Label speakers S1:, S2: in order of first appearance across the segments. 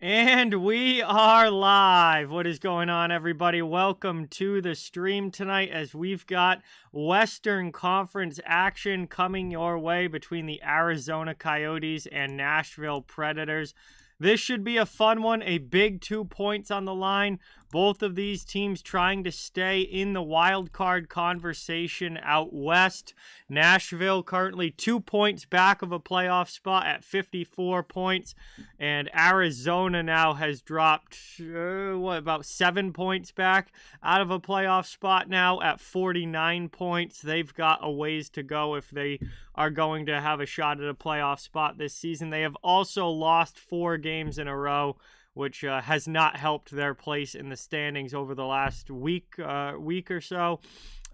S1: And we are live. What is going on, everybody? Welcome to the stream tonight as we've got Western Conference action coming your way between the Arizona Coyotes and Nashville Predators. This should be a fun one, a big 2 points on the line. Both of these teams trying to stay in the wild card conversation out west. Nashville currently 2 points back of a playoff spot at 54 points. And Arizona now has dropped, about 7 points back out of a playoff spot now at 49 points. They've got a ways to go if they are going to have a shot at a playoff spot this season. They have also lost 4 games in a row, which has not helped their place in the standings over the last week or so.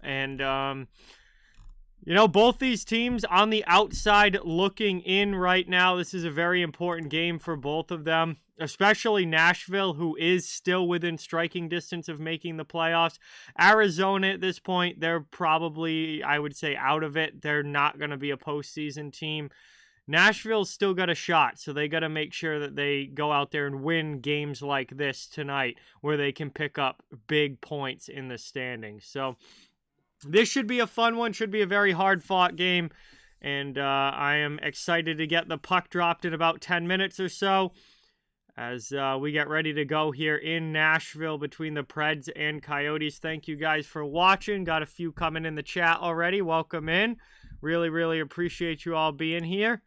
S1: And both these teams on the outside looking in right now. This is a very important game for both of them, especially Nashville, who is still within striking distance of making the playoffs. Arizona at this point, they're probably, I would say, out of it. They're not going to be a postseason team. Nashville's still got a shot, so they got to make sure that they go out there and win games like this tonight where they can pick up big points in the standings. So this should be a fun one, should be a very hard-fought game, and I am excited to get the puck dropped in about 10 minutes or so as we get ready to go here in Nashville between the Preds and Coyotes. Thank you guys for watching. Got a few coming in the chat already. Welcome in. Really, really appreciate you all being here.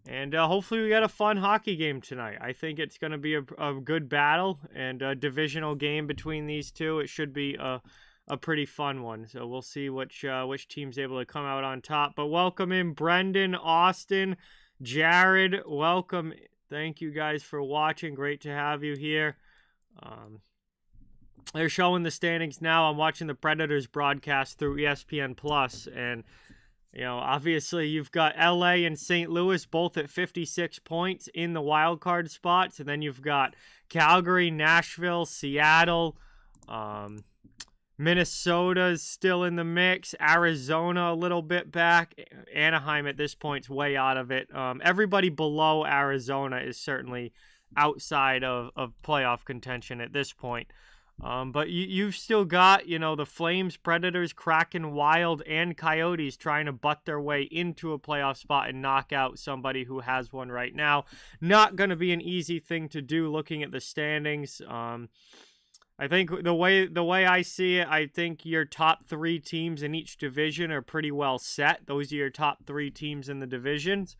S1: And hopefully we got a fun hockey game tonight. I think it's going to be a good battle and a divisional game between these two. It should be a pretty fun one. So we'll see which team's able to come out on top. But welcome in Brendan, Austin, Jared. Welcome. Thank you guys for watching. Great to have you here. They're showing the standings now. I'm watching the Predators broadcast through ESPN Plus, and obviously you've got LA and St. Louis both at 56 points in the wild card spots, and then you've got Calgary, Nashville, Seattle, Minnesota's still in the mix, Arizona a little bit back, Anaheim at this point is way out of it. Everybody below Arizona is certainly outside of playoff contention at this point. But you've still got, the Flames, Predators, Kraken, Wild, and Coyotes trying to butt their way into a playoff spot and knock out somebody who has one right now. Not going to be an easy thing to do looking at the standings. I think the way I see it, I think your top 3 teams in each division are pretty well set. Those are your top 3 teams in the divisions.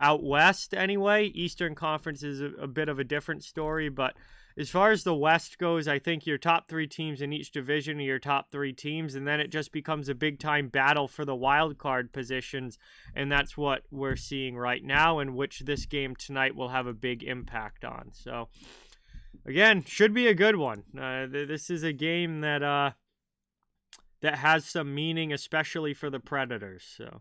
S1: Out west, anyway. Eastern Conference is a bit of a different story, but as far as the West goes, I think your top 3 teams in each division are your top 3 teams, and then it just becomes a big-time battle for the wild card positions, and that's what we're seeing right now, and which this game tonight will have a big impact on. So, again, should be a good one. This is a game that has some meaning, especially for the Predators. So,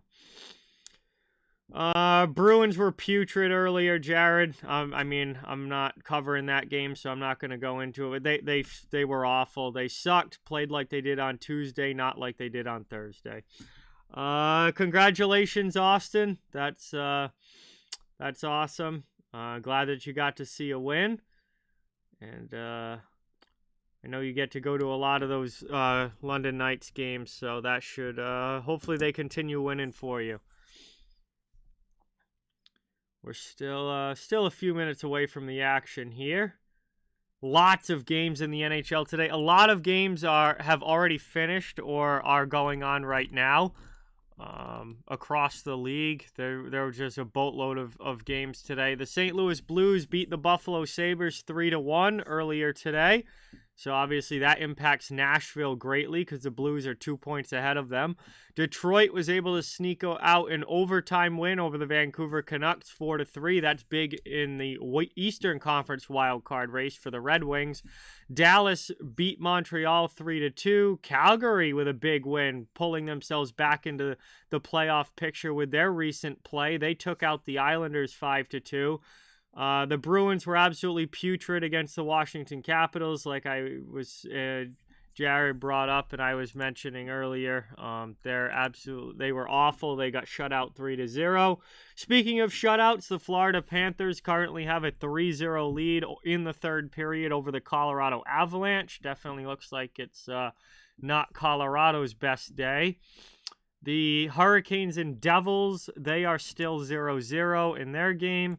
S1: Bruins were putrid earlier, Jared. I'm not covering that game, so I'm not going to go into it. They were awful. They sucked. Played like they did on Tuesday, not like they did on Thursday. Congratulations, Austin. That's awesome. Glad that you got to see a win, and I know you get to go to a lot of those London Knights games, so that should hopefully they continue winning for you. We're still a few minutes away from the action here. Lots of games in the NHL today. A lot of games have already finished or are going on right now across the league. There were just a boatload of games today. The St. Louis Blues beat the Buffalo Sabres 3-1 earlier today. So obviously that impacts Nashville greatly because the Blues are 2 points ahead of them. Detroit was able to sneak out an overtime win over the Vancouver Canucks 4-3. That's big in the Eastern Conference wild card race for the Red Wings. Dallas beat Montreal 3-2. Calgary with a big win, pulling themselves back into the playoff picture with their recent play. They took out the Islanders 5-2. The Bruins were absolutely putrid against the Washington Capitals, like I was Jared brought up and I was mentioning earlier. They were awful. They got shut out 3-0. Speaking of shutouts, the Florida Panthers currently have a 3-0 lead in the third period over the Colorado Avalanche. Definitely looks like it's not Colorado's best day. The Hurricanes and Devils, they are still 0-0 in their game.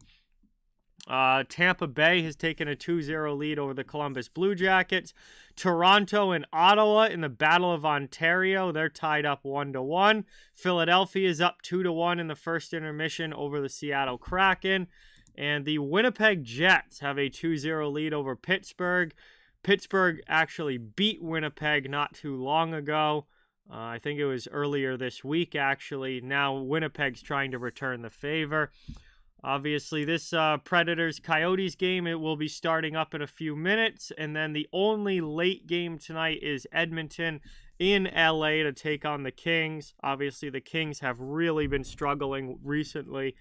S1: Tampa Bay has taken a 2-0 lead over the Columbus Blue Jackets. Toronto and Ottawa in the Battle of Ontario, they're tied up 1-1. Philadelphia is up 2-1 in the first intermission over the Seattle Kraken. And the Winnipeg Jets have a 2-0 lead over Pittsburgh. Pittsburgh actually beat Winnipeg not too long ago. I think it was earlier this week, actually. Now Winnipeg's trying to return the favor. Obviously, this Predators-Coyotes game, it will be starting up in a few minutes. And then the only late game tonight is Edmonton in LA to take on the Kings. Obviously, the Kings have really been struggling recently.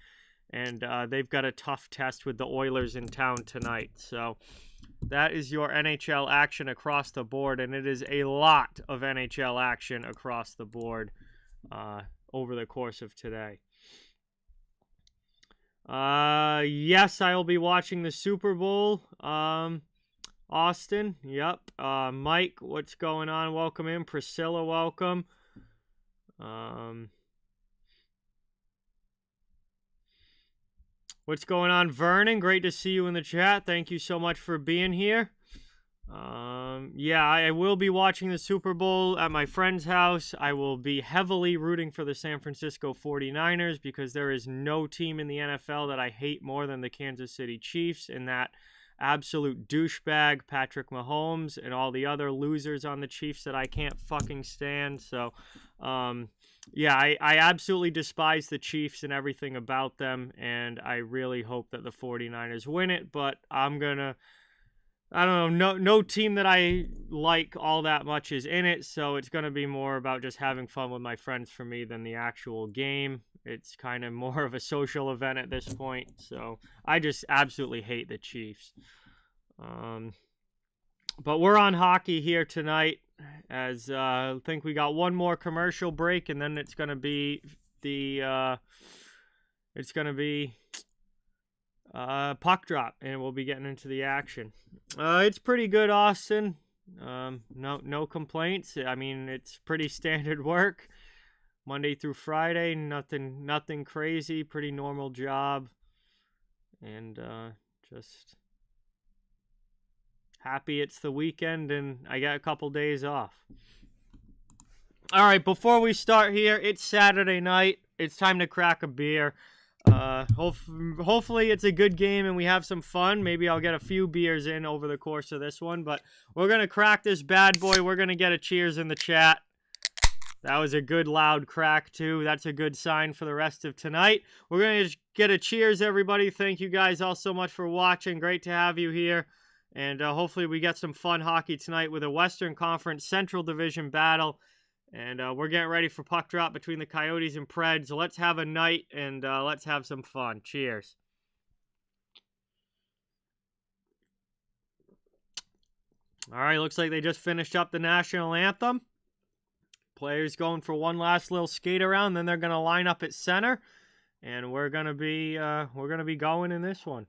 S1: And they've got a tough test with the Oilers in town tonight. So that is your NHL action across the board. And it is a lot of NHL action across the board over the course of today. Yes, I will be watching the Super Bowl. Austin, yep. Mike, what's going on? Welcome in. Priscilla, welcome. What's going on, Vernon? Great to see you in the chat. Thank you so much for being here. Yeah, I will be watching the Super Bowl at my friend's house. I will be heavily rooting for the San Francisco 49ers because there is no team in the NFL that I hate more than the Kansas City Chiefs and that absolute douchebag Patrick Mahomes and all the other losers on the Chiefs that I can't fucking stand. So, yeah, I absolutely despise the Chiefs and everything about them, and I really hope that the 49ers win it, but I don't know, no team that I like all that much is in it, so it's going to be more about just having fun with my friends for me than the actual game. It's kind of more of a social event at this point, so I just absolutely hate the Chiefs. But we're on hockey here tonight, as I think we got one more commercial break, and then it's going to be puck drop, and we'll be getting into the action. It's pretty good, Austin. No complaints. I mean, it's pretty standard work, Monday through Friday. Nothing crazy. Pretty normal job, and just happy it's the weekend and I got a couple days off. All right, before we start here, it's Saturday night. It's time to crack a beer. Hopefully it's a good game and we have some fun. Maybe I'll get a few beers in over the course of this one, but we're going to crack this bad boy. We're going to get a cheers in the chat. That was a good loud crack too. That's a good sign for the rest of tonight. We're going to get a cheers, everybody. Thank you guys all so much for watching. Great to have you here. And hopefully we get some fun hockey tonight with a Western Conference Central Division battle. And we're getting ready for puck drop between the Coyotes and Preds. So let's have a night and let's have some fun. Cheers. All right, looks like they just finished up the national anthem. Players going for one last little skate around, then they're going to line up at center, and we're going to be going in this one.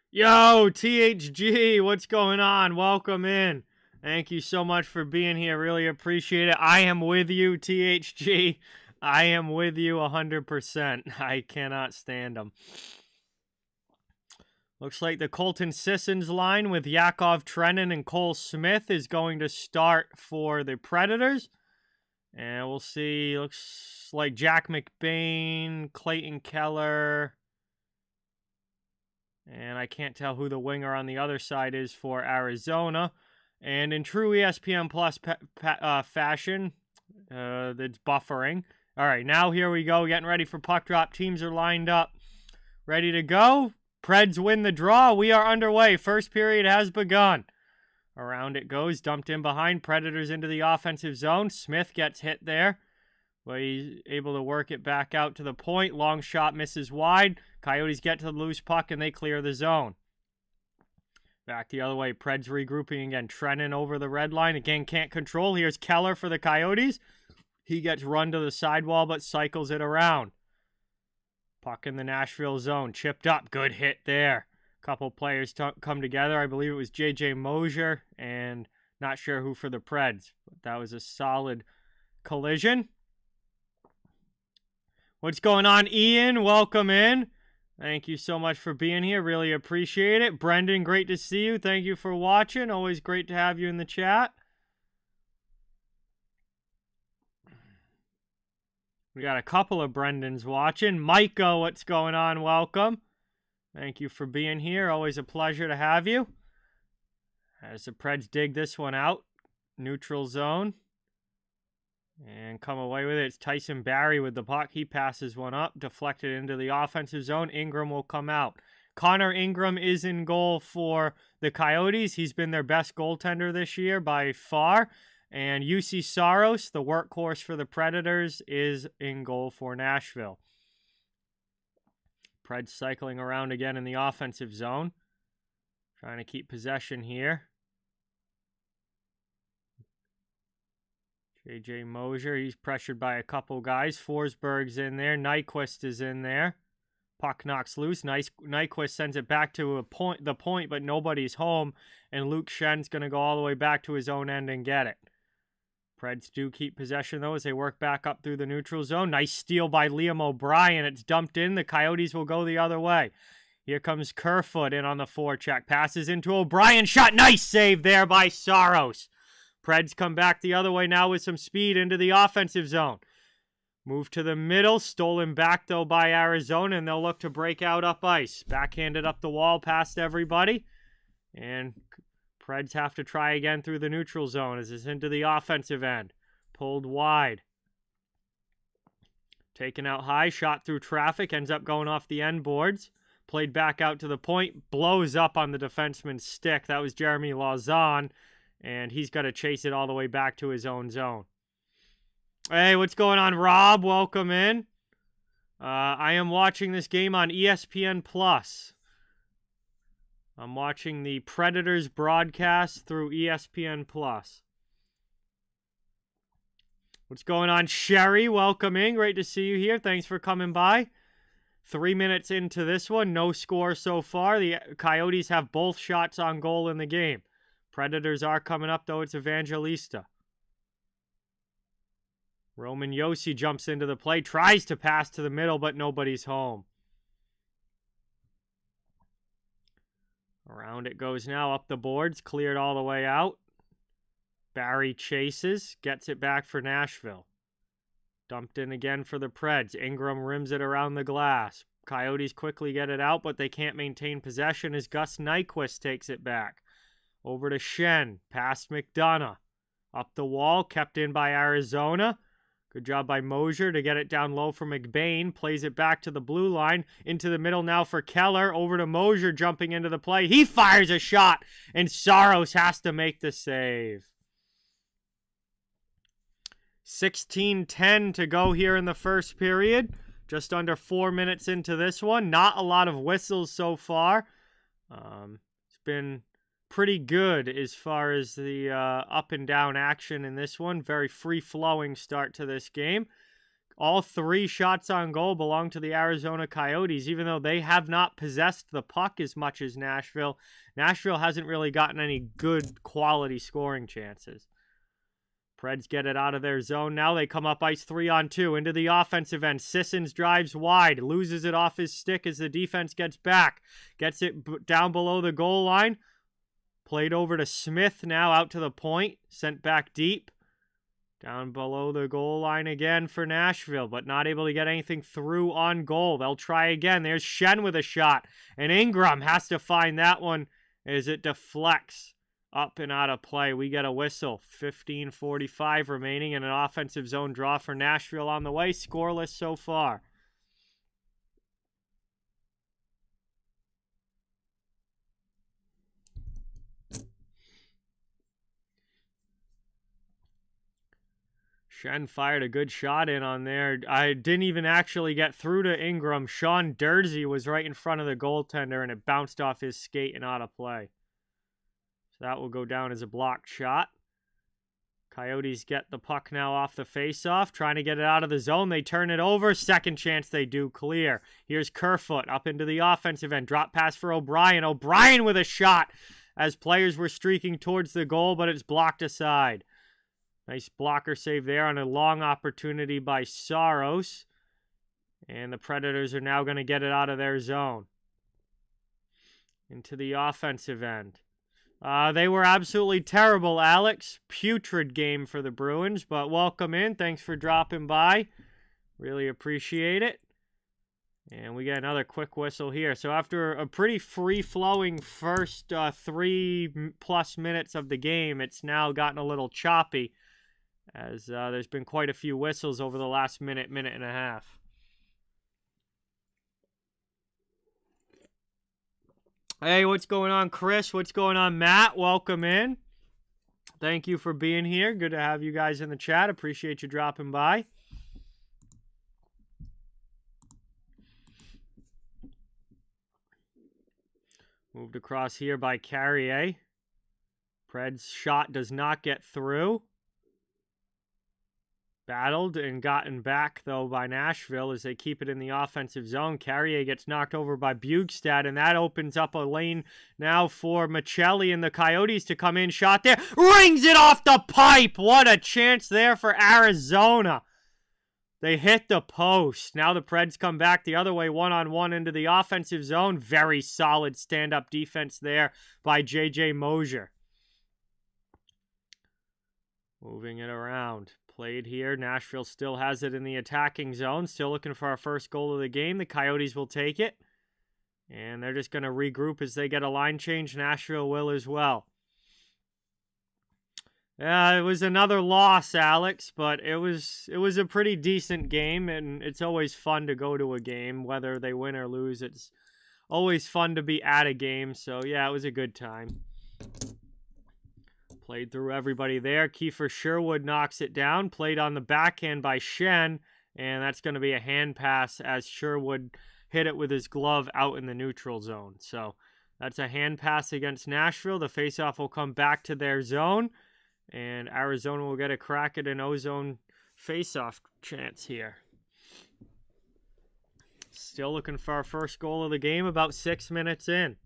S1: Yo, THG, what's going on? Welcome in. Thank you so much for being here. Really appreciate it. I am with you, THG. I am with you 100%. I cannot stand them. Looks like the Colton Sissons line with Yakov Trenin and Cole Smith is going to start for the Predators. And we'll see. Looks like Jack McBain, Clayton Keller, and I can't tell who the winger on the other side is for Arizona. And in true ESPN Plus fashion, it's buffering. All right, now here we go, getting ready for puck drop. Teams are lined up, ready to go. Preds win the draw. We are underway. First period has begun. Around it goes, dumped in behind. Predators into the offensive zone. Smith gets hit there, but he's able to work it back out to the point. Long shot misses wide. Coyotes get to the loose puck, and they clear the zone. Back the other way. Preds regrouping again. Trennan over the red line. Again, can't control. Here's Keller for the Coyotes. He gets run to the sidewall, but cycles it around. Puck in the Nashville zone. Chipped up. Good hit there. Couple players come together. I believe it was J.J. Mosier and not sure who for the Preds. But that was a solid collision. What's going on, Ian? Welcome in. Thank you so much for being here. Really appreciate it. Brendan, great to see you. Thank you for watching. Always great to have you in the chat. We got a couple of Brendans watching. Micah, what's going on? Welcome. Thank you for being here. Always a pleasure to have you. As the Preds dig this one out. Neutral zone. And come away with it. It's Tyson Barrie with the puck. He passes one up. Deflected into the offensive zone. Ingram will come out. Connor Ingram is in goal for the Coyotes. He's been their best goaltender this year by far. And UC Saros, the workhorse for the Predators, is in goal for Nashville. Preds cycling around again in the offensive zone. Trying to keep possession here. J.J. Mosier, he's pressured by a couple guys. Forsberg's in there. Nyquist is in there. Puck knocks loose. Nyquist sends it back to the point, but nobody's home. And Luke Schen's going to go all the way back to his own end and get it. Preds do keep possession, though, as they work back up through the neutral zone. Nice steal by Liam O'Brien. It's dumped in. The Coyotes will go the other way. Here comes Kerfoot in on the forecheck. Passes into O'Brien. Shot. Nice save there by Saros. Preds come back the other way now with some speed into the offensive zone. Move to the middle. Stolen back, though, by Arizona, and they'll look to break out up ice. Backhanded up the wall past everybody. And Preds have to try again through the neutral zone as it's into the offensive end. Pulled wide. Taken out high. Shot through traffic. Ends up going off the end boards. Played back out to the point. Blows up on the defenseman's stick. That was Jeremy Lauzon. And he's got to chase it all the way back to his own zone. Hey, what's going on, Rob? Welcome in. I am watching this game on ESPN+. I'm watching the Predators broadcast through ESPN+. What's going on, Sherry? Welcome in. Great to see you here. Thanks for coming by. 3 minutes into this one. No score so far. The Coyotes have both shots on goal in the game. Predators are coming up, though. It's Evangelista. Roman Josi jumps into the play. Tries to pass to the middle, but nobody's home. Around it goes now, up the boards, cleared all the way out. Barrie chases, gets it back for Nashville. Dumped in again for the Preds. Ingram rims it around the glass. Coyotes quickly get it out, but they can't maintain possession as Gus Nyquist takes it back. Over to Schenn, past McDonough. Up the wall, kept in by Arizona. Good job by Mosier to get it down low for McBain. Plays it back to the blue line. Into the middle now for Keller. Over to Mosier jumping into the play. He fires a shot, and Saros has to make the save. 16:10 to go here in the first period. Just under 4 minutes into this one. Not a lot of whistles so far. It's been pretty good as far as the up and down action in this one. Very free-flowing start to this game. All 3 shots on goal belong to the Arizona Coyotes, even though they have not possessed the puck as much as Nashville. Nashville hasn't really gotten any good quality scoring chances. Preds get it out of their zone. Now they come up ice 3-on-2 into the offensive end. Sissons drives wide, loses it off his stick as the defense gets back. Gets it down below the goal line. Played over to Smith now, out to the point. Sent back deep. Down below the goal line again for Nashville, but not able to get anything through on goal. They'll try again. There's Schenn with a shot. And Ingram has to find that one as it deflects up and out of play. We get a whistle. 15:45 remaining and an offensive zone draw for Nashville on the way. Scoreless so far. Shen fired a good shot in on there. I didn't even actually get through to Ingram. Sean Dursey was right in front of the goaltender, and it bounced off his skate and out of play. So that will go down as a blocked shot. Coyotes get the puck now off the faceoff, trying to get it out of the zone. They turn it over. Second chance, they do clear. Here's Kerfoot up into the offensive end. Drop pass for O'Brien. O'Brien with a shot as players were streaking towards the goal, but it's blocked aside. Nice blocker save there on a long opportunity by Saros. And the Predators are now going to get it out of their zone. Into the offensive end. They were absolutely terrible, Alex. Putrid game for the Bruins, but welcome in. Thanks for dropping by. Really appreciate it. And we get another quick whistle here. So after a pretty free-flowing first 3+ minutes of the game, it's now gotten a little choppy, as there's been quite a few whistles over the last minute and a half. Hey, what's going on, Chris? What's going on, Matt? Welcome in. Thank you for being here. Good to have you guys in the chat. Appreciate you dropping by. Moved across here by Carrier. Pred's shot does not get through. Battled and gotten back, though, by Nashville as they keep it in the offensive zone. Carrier gets knocked over by Bugstad, and that opens up a lane now for Michelli and the Coyotes to come in. Shot there. Rings it off the pipe. What a chance there for Arizona. They hit the post. Now the Preds come back the other way, one-on-one into the offensive zone. Very solid stand-up defense there by J.J. Mosier. Moving it around. Played here. Nashville still has it in the attacking zone. Still looking for our first goal of the game. The Coyotes will take it. And they're just going to regroup as they get a line change. Nashville will as well. It was another loss, Alex, but it was a pretty decent game, and it's always fun to go to a game, whether they win or lose. It's always fun to be at a game, so yeah, it was a good time. Played through everybody there. Kiefer Sherwood knocks it down. Played on the backhand by Shen, and that's going to be a hand pass as Sherwood hit it with his glove out in the neutral zone. So that's a hand pass against Nashville. The faceoff will come back to their zone, and Arizona will get a crack at an ozone faceoff chance here. Still looking for our first goal of the game, about 6 minutes in.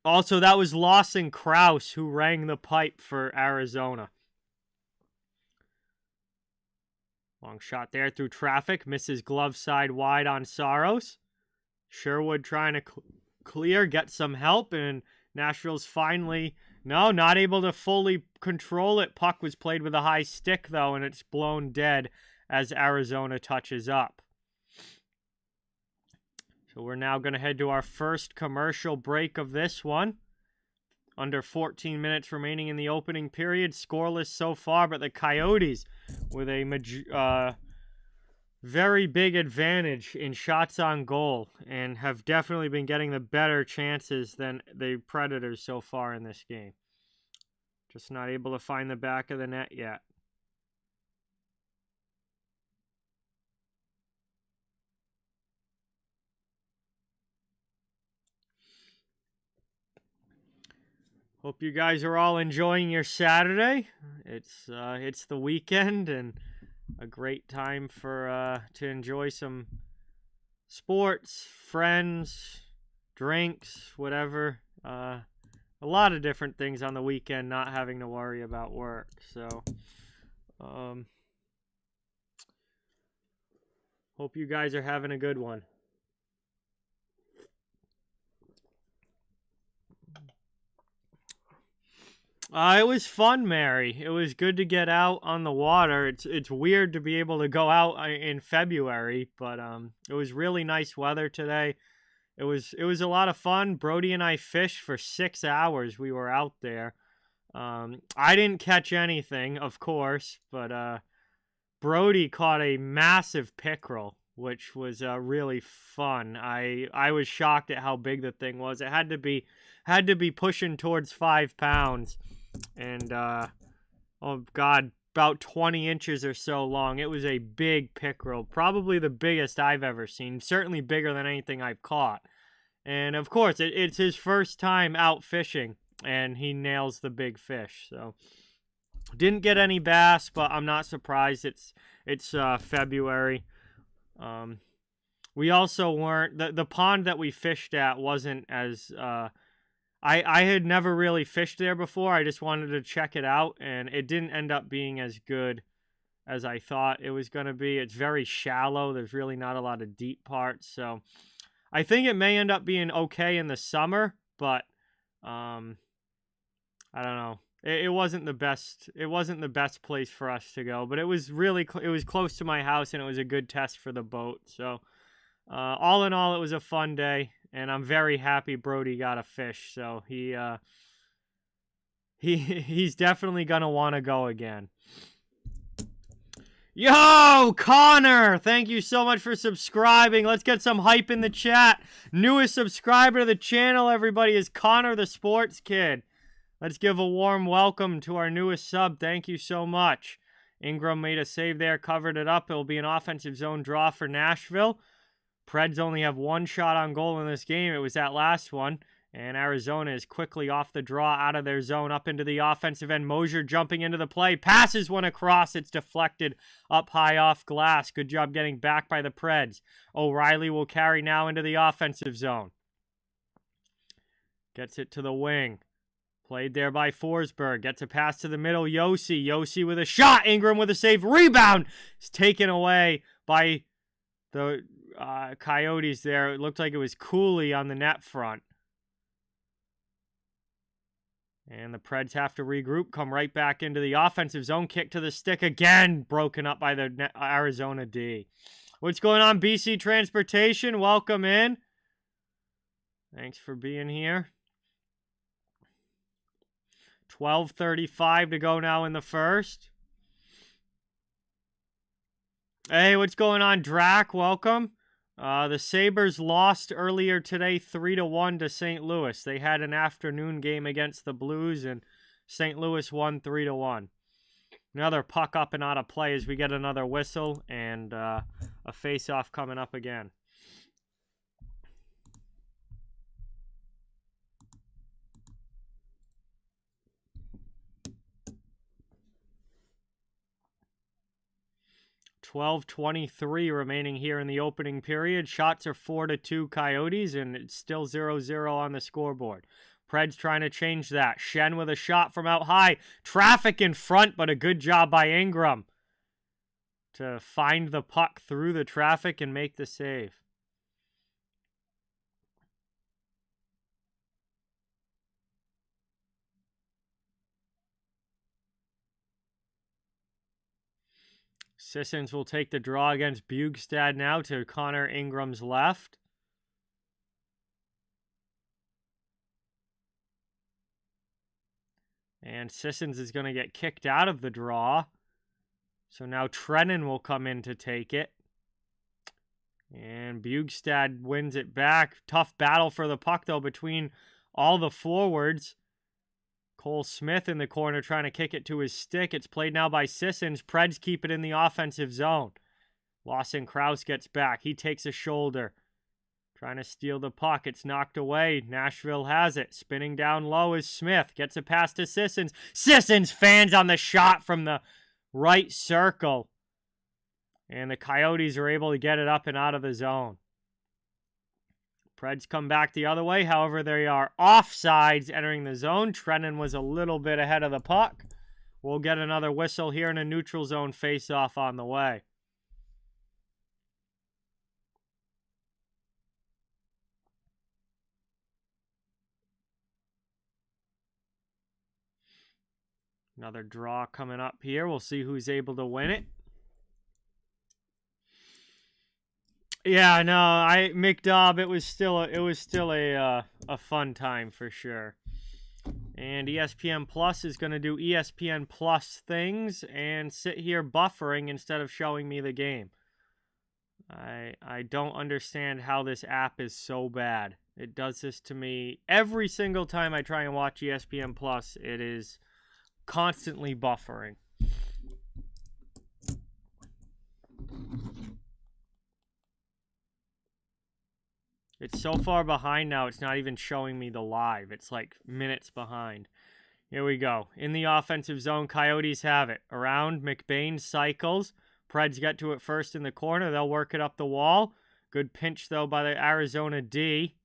S1: Also, that was Lawson Krause who rang the pipe for Arizona. Long shot there through traffic. Misses glove side wide on Saros. Sherwood trying to clear, get some help, and Nashville's finally, no, not able to fully control it. Puck was played with a high stick, though, and it's blown dead as Arizona touches up. So we're now going to head to our first commercial break of this one. Under 14 minutes remaining in the opening period. Scoreless so far, but the Coyotes with a very big advantage in shots on goal and have definitely been getting the better chances than the Predators so far in this game. Just not able to find the back of the net yet. Hope you guys are all enjoying your Saturday. It's the weekend and a great time for to enjoy some sports, friends, drinks, whatever. A lot of different things on the weekend, not having to worry about work. So, hope you guys are having a good one. It was fun, Mary. It was good to get out on the water. It's weird to be able to go out in February, but it was really nice weather today. It was a lot of fun. Brody and I fished for 6 hours. We were out there. I didn't catch anything, of course, but Brody caught a massive pickerel, which was really fun. I was shocked at how big the thing was. It had to be pushing towards 5 pounds. And, oh God, about 20 inches or so long. It was a big pickerel, probably the biggest I've ever seen, certainly bigger than anything I've caught. And of course, it's his first time out fishing, and he nails the big fish. So didn't get any bass, but I'm not surprised. It's February. We also weren't the pond that we fished at wasn't as I had never really fished there before. I just wanted to check it out, and it didn't end up being as good as I thought it was going to be. It's very shallow. There's really not a lot of deep parts, so I think it may end up being okay in the summer, but I don't know. It wasn't the best. It wasn't the best place for us to go, but it was really it was close to my house, and it was a good test for the boat. So all in all, it was a fun day, and I'm very happy Brody got a fish. So he's definitely gonna want to go again. Yo, Connor, thank you so much for subscribing. Let's get some hype in the chat. Newest subscriber to the channel, everybody, is Connor the Sports Kid. Let's give a warm welcome to our newest sub. Thank you so much. Ingram made a save there, covered it up. It'll be an offensive zone draw for Nashville. Preds only have one shot on goal in this game. It was that last one. And Arizona is quickly off the draw, out of their zone, up into the offensive end. Mosier jumping into the play. Passes one across. It's deflected up high off glass. Good job getting back by the Preds. O'Reilly will carry now into the offensive zone. Gets it to the wing. Played there by Forsberg. Gets a pass to the middle. Yossi. Yossi with a shot. Ingram with a save. Rebound. It's taken away by the Coyotes there. It looked like it was Cooley on the net front. And the Preds have to regroup, come right back into the offensive zone. Kick to the stick again. Broken up by the Arizona D. What's going on, BC Transportation? Welcome in. Thanks for being here. 12:35 to go now in the first. Hey, what's going on, Drac? Welcome. The Sabres lost earlier today 3-1 to St. Louis. They had an afternoon game against the Blues, and St. Louis won 3-1. Another puck up and out of play as we get another whistle and a face-off coming up again. $12:23 remaining here in the opening period. Shots are 4-2 Coyotes, and it's still 0-0 on the scoreboard. Preds trying to change that. Shen with a shot from out high. Traffic in front, but a good job by Ingram to find the puck through the traffic and make the save. Sissons will take the draw against Bugstad now to Connor Ingram's left. And Sissons is going to get kicked out of the draw. So now Trennan will come in to take it. And Bugstad wins it back. Tough battle for the puck, though, between all the forwards. Cole Smith in the corner trying to kick it to his stick. It's played now by Sissons. Preds keep it in the offensive zone. Lawson Krause gets back. He takes a shoulder. Trying to steal the puck. It's knocked away. Nashville has it. Spinning down low is Smith. Gets a pass to Sissons. Sissons fans on the shot from the right circle. And the Coyotes are able to get it up and out of the zone. Preds come back the other way. However, they are offsides entering the zone. Trennan was a little bit ahead of the puck. We'll get another whistle here in a neutral zone face-off on the way. Another draw coming up here. We'll see who's able to win it. Yeah, no, McDobb, it was still a fun time for sure. And ESPN Plus is going to do ESPN Plus things and sit here buffering instead of showing me the game. I don't understand how this app is so bad. It does this to me every single time I try and watch ESPN Plus. It is constantly buffering. It's so far behind now, it's not even showing me the live. It's like minutes behind. Here we go. In the offensive zone, Coyotes have it. Around, McBain cycles. Preds get to it first in the corner. They'll work it up the wall. Good pinch, though, by the Arizona D.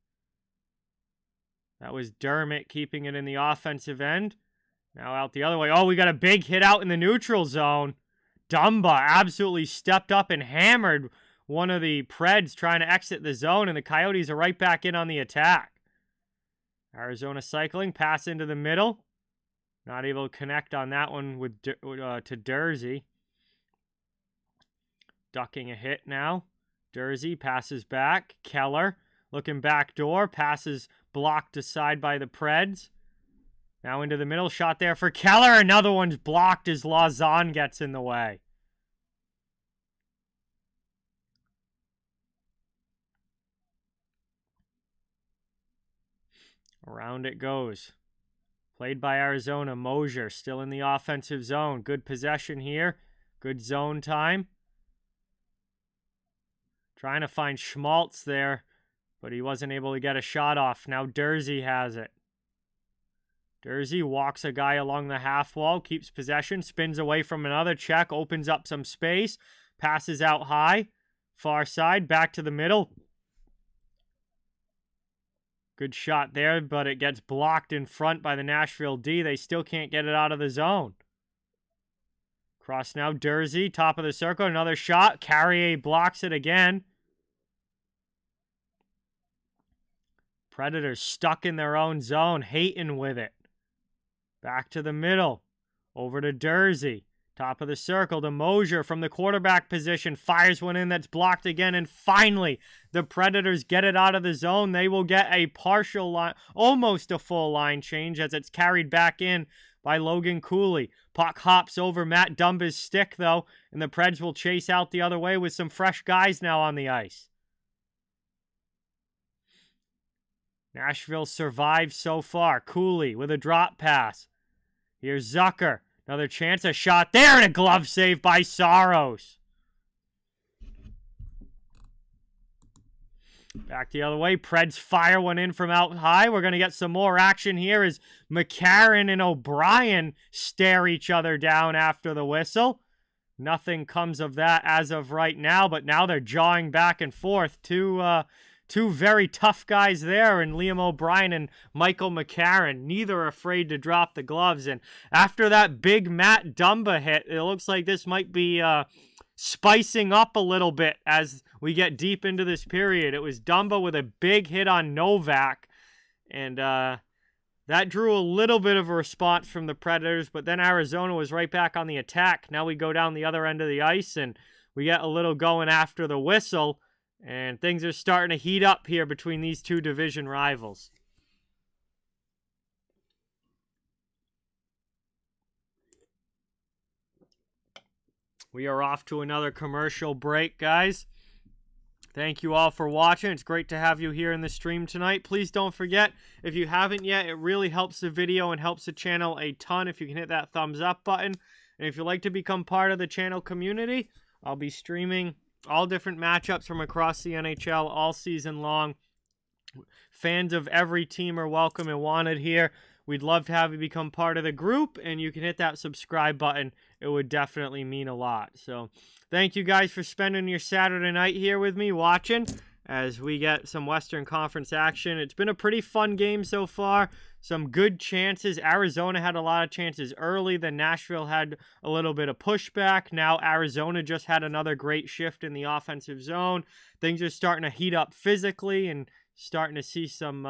S1: That was Dermott keeping it in the offensive end. Now out the other way. Oh, we got a big hit out in the neutral zone. Dumba absolutely stepped up and hammered one of the Preds trying to exit the zone, and the Coyotes are right back in on the attack. Arizona cycling, pass into the middle. Not able to connect on that one with to Dersey. Ducking a hit now. Dersey passes back. Keller looking back door. Passes blocked aside by the Preds. Now into the middle. Shot there for Keller. Another one's blocked as Lausanne gets in the way. Around it goes. Played by Arizona. Mosier still in the offensive zone. Good possession here. Good zone time. Trying to find Schmaltz there, but he wasn't able to get a shot off. Now Dersey has it. Dersey walks a guy along the half wall, keeps possession, spins away from another check, opens up some space, passes out high, far side, back to the middle. Good shot there, but it gets blocked in front by the Nashville D. They still can't get it out of the zone. Cross now, Dersey, top of the circle, another shot. Carrier blocks it again. Predators stuck in their own zone, Hayton with it. Back to the middle, over to Dersey. Top of the circle to Mosier from the quarterback position. Fires one in that's blocked again. And finally, the Predators get it out of the zone. They will get a partial line, almost a full line change as it's carried back in by Logan Cooley. Puck hops over Matt Dumba's stick, though. And the Preds will chase out the other way with some fresh guys now on the ice. Nashville survives so far. Cooley with a drop pass. Here's Zucker. Another chance, a shot there, and a glove save by Saros. Back the other way. Preds fire one in from out high. We're going to get some more action here as McCarron and O'Brien stare each other down after the whistle. Nothing comes of that as of right now, but now they're jawing back and forth. Two very tough guys there, and Liam O'Brien and Michael McCarron, neither afraid to drop the gloves. And after that big Matt Dumba hit, it looks like this might be spicing up a little bit as we get deep into this period. It was Dumba with a big hit on Novak, and that drew a little bit of a response from the Predators, but then Arizona was right back on the attack. Now we go down the other end of the ice, and we get a little going after the whistle. And things are starting to heat up here between these two division rivals. We are off to another commercial break, guys. Thank you all for watching. It's great to have you here in the stream tonight. Please don't forget, if you haven't yet, it really helps the video and helps the channel a ton if you can hit that thumbs up button. And if you'd like to become part of the channel community, I'll be streaming all different matchups from across the NHL all season long. Fans of every team are welcome and wanted here. We'd love to have you become part of the group, and you can hit that subscribe button. It would definitely mean a lot. So thank you guys for spending your Saturday night here with me watching as we get some Western Conference action. It's been a pretty fun game so far. Some good chances. Arizona had a lot of chances early. Then Nashville had a little bit of pushback. Now Arizona just had another great shift in the offensive zone. Things are starting to heat up physically and starting to see some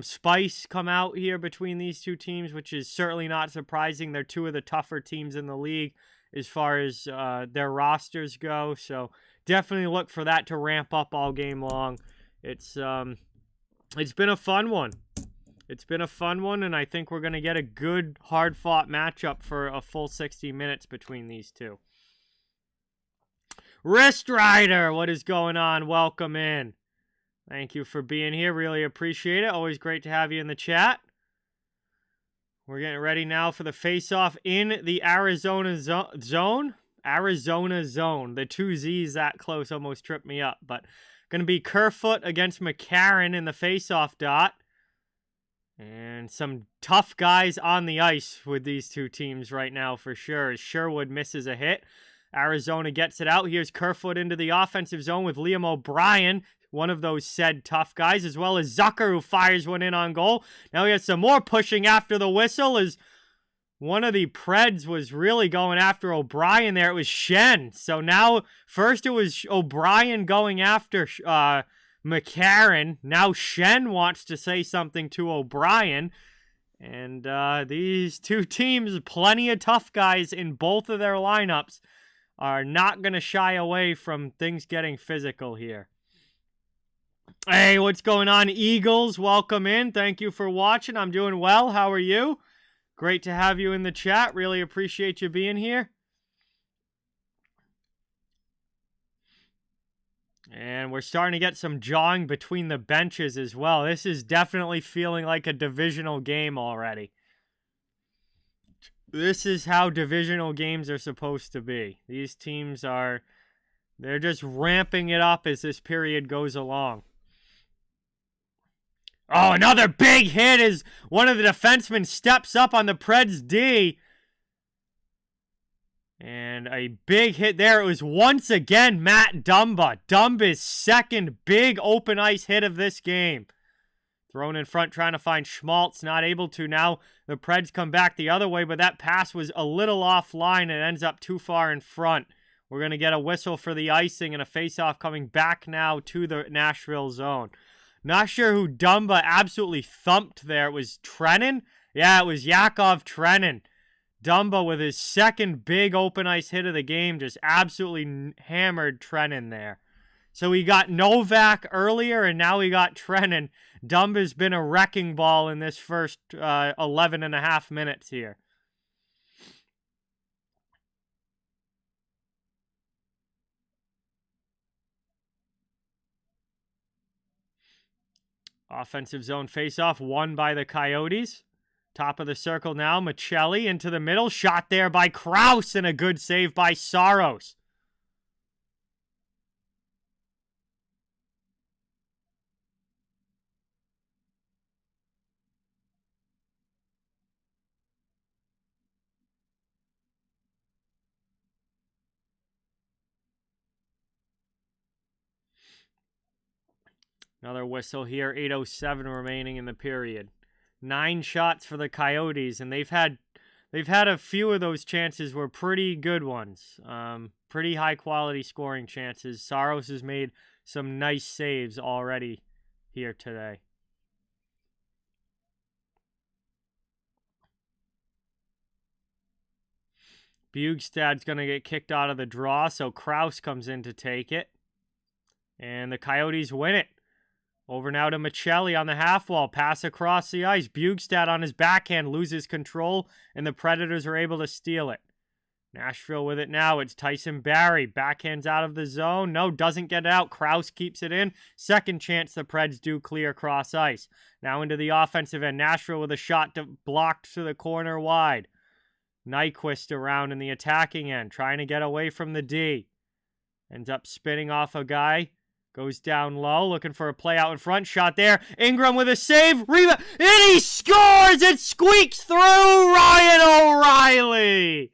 S1: spice come out here between these two teams, which is certainly not surprising. They're two of the tougher teams in the league as far as their rosters go. So definitely look for that to ramp up all game long. It's been a fun one. It's been a fun one, and I think we're going to get a good, hard-fought matchup for a full 60 minutes between these two. Wrist Rider, what is going on? Welcome in. Thank you for being here. Really appreciate it. Always great to have you in the chat. We're getting ready now for the face-off in the Arizona zone. Arizona zone. The two Z's that close almost tripped me up, but Going to be Kerfoot against McCarron in the faceoff dot. And some tough guys on the ice with these two teams right now for sure. As Sherwood misses a hit. Arizona gets it out. Here's Kerfoot into the offensive zone with Liam O'Brien, one of those said tough guys, as well as Zucker, who fires one in on goal. Now we have some more pushing after the whistle as one of the Preds was really going after O'Brien there. It was Shen. So now, first it was O'Brien going after McCarron. Now Shen wants to say something to O'Brien. And these two teams, plenty of tough guys in both of their lineups, are not going to shy away from things getting physical here. Hey, what's going on, Eagles? Welcome in. Thank you for watching. I'm doing well. How are you? Great to have you in the chat. Really appreciate you being here. And we're starting to get some jawing between the benches as well. This is definitely feeling like a divisional game already. This is how divisional games are supposed to be. These teams they're just ramping it up as this period goes along. Oh, another big hit as one of the defensemen steps up on the Preds D. And a big hit there. It was once again Matt Dumba. Dumba's second big open ice hit of this game. Thrown in front, trying to find Schmaltz. Not able to. Now the Preds come back the other way, but that pass was a little offline and ends up too far in front. We're going to get a whistle for the icing and a faceoff coming back now to the Nashville zone. Not sure who Dumba absolutely thumped there. It was Trennan? Yeah, it was Yakov Trennan. Dumba with his second big open ice hit of the game just absolutely hammered Trennan there. So we got Novak earlier, and now we got Trennan. Dumba's been a wrecking ball in this first 11 and a half minutes here. Offensive zone faceoff won by the Coyotes. Top of the circle now, Michelli into the middle. Shot there by Krause and a good save by Saros. Another whistle here, 8:07 remaining in the period. 9 shots for the Coyotes, and they've had a few of those chances were pretty good ones. Pretty high quality scoring chances. Saros has made some nice saves already here today. Bjugstad's going to get kicked out of the draw, so Krause comes in to take it. And the Coyotes win it. Over now to Michelli on the half wall. Pass across the ice. Bjugstad on his backhand loses control, and the Predators are able to steal it. Nashville with it now. It's Tyson Barrie. Backhands out of the zone. No, doesn't get it out. Krause keeps it in. Second chance the Preds do clear across ice. Now into the offensive end. Nashville with a shot blocked to the corner wide. Nyquist around in the attacking end. Trying to get away from the D. Ends up spinning off a guy. Goes down low, looking for a play out in front. Shot there. Ingram with a save. Rebound. And he scores! It squeaks through Ryan O'Reilly.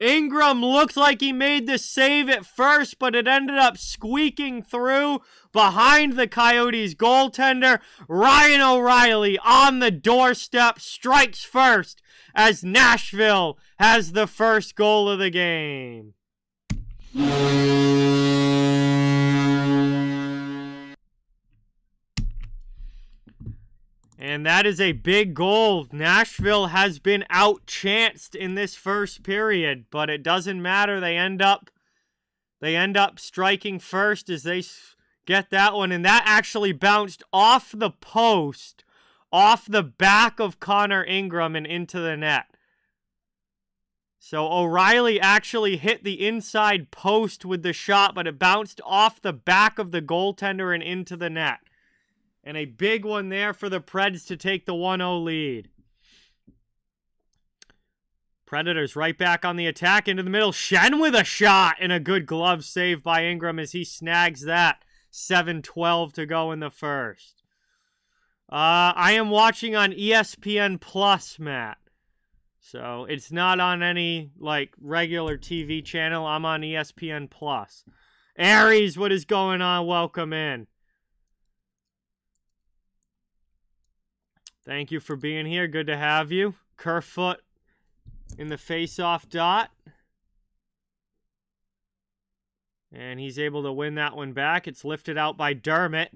S1: Ingram looked like he made the save at first, but it ended up squeaking through behind the Coyotes goaltender. Ryan O'Reilly on the doorstep strikes first as Nashville has the first goal of the game. And that is a big goal. Nashville has been outchanced in this first period, but it doesn't matter. They end up striking first as they get that one, and that actually bounced off the post, off the back of Connor Ingram and into the net. So O'Reilly actually hit the inside post with the shot, but it bounced off the back of the goaltender and into the net. And a big one there for the Preds to take the 1-0 lead. Predators right back on the attack into the middle. Shen with a shot and a good glove save by Ingram as he snags that. 7:12 to go in the first. I am watching on ESPN Plus, Matt. So it's not on any, like, regular TV channel. I'm on ESPN Plus. Aries, what is going on? Welcome in. Thank you for being here. Good to have you. Kerfoot in the face-off dot. And he's able to win that one back. It's lifted out by Dermott.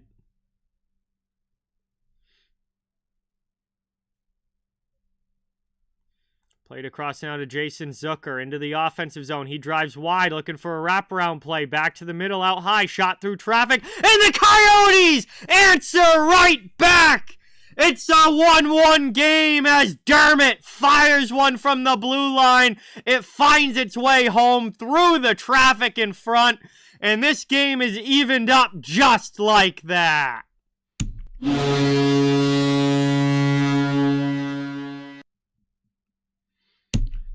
S1: Played across now to Jason Zucker into the offensive zone. He drives wide, looking for a wraparound play. Back to the middle, out high, shot through traffic. And the Coyotes answer right back. It's a 1-1 game as Dermott fires one from the blue line. It finds its way home through the traffic in front. And this game is evened up just like that.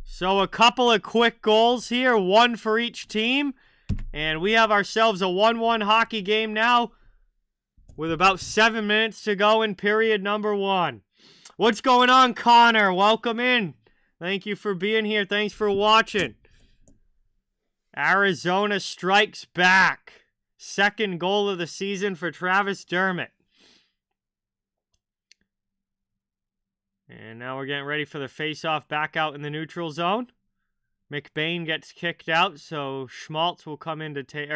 S1: So a couple of quick goals here, one for each team. And we have ourselves a 1-1 hockey game now with about 7 minutes to go in period number 1. What's going on, Connor? Welcome in. Thank you for being here. Thanks for watching. Arizona strikes back. Second goal of the season for Travis Dermott. And now we're getting ready for the face-off back out in the neutral zone. McBain gets kicked out, so Schmaltz will come in to take...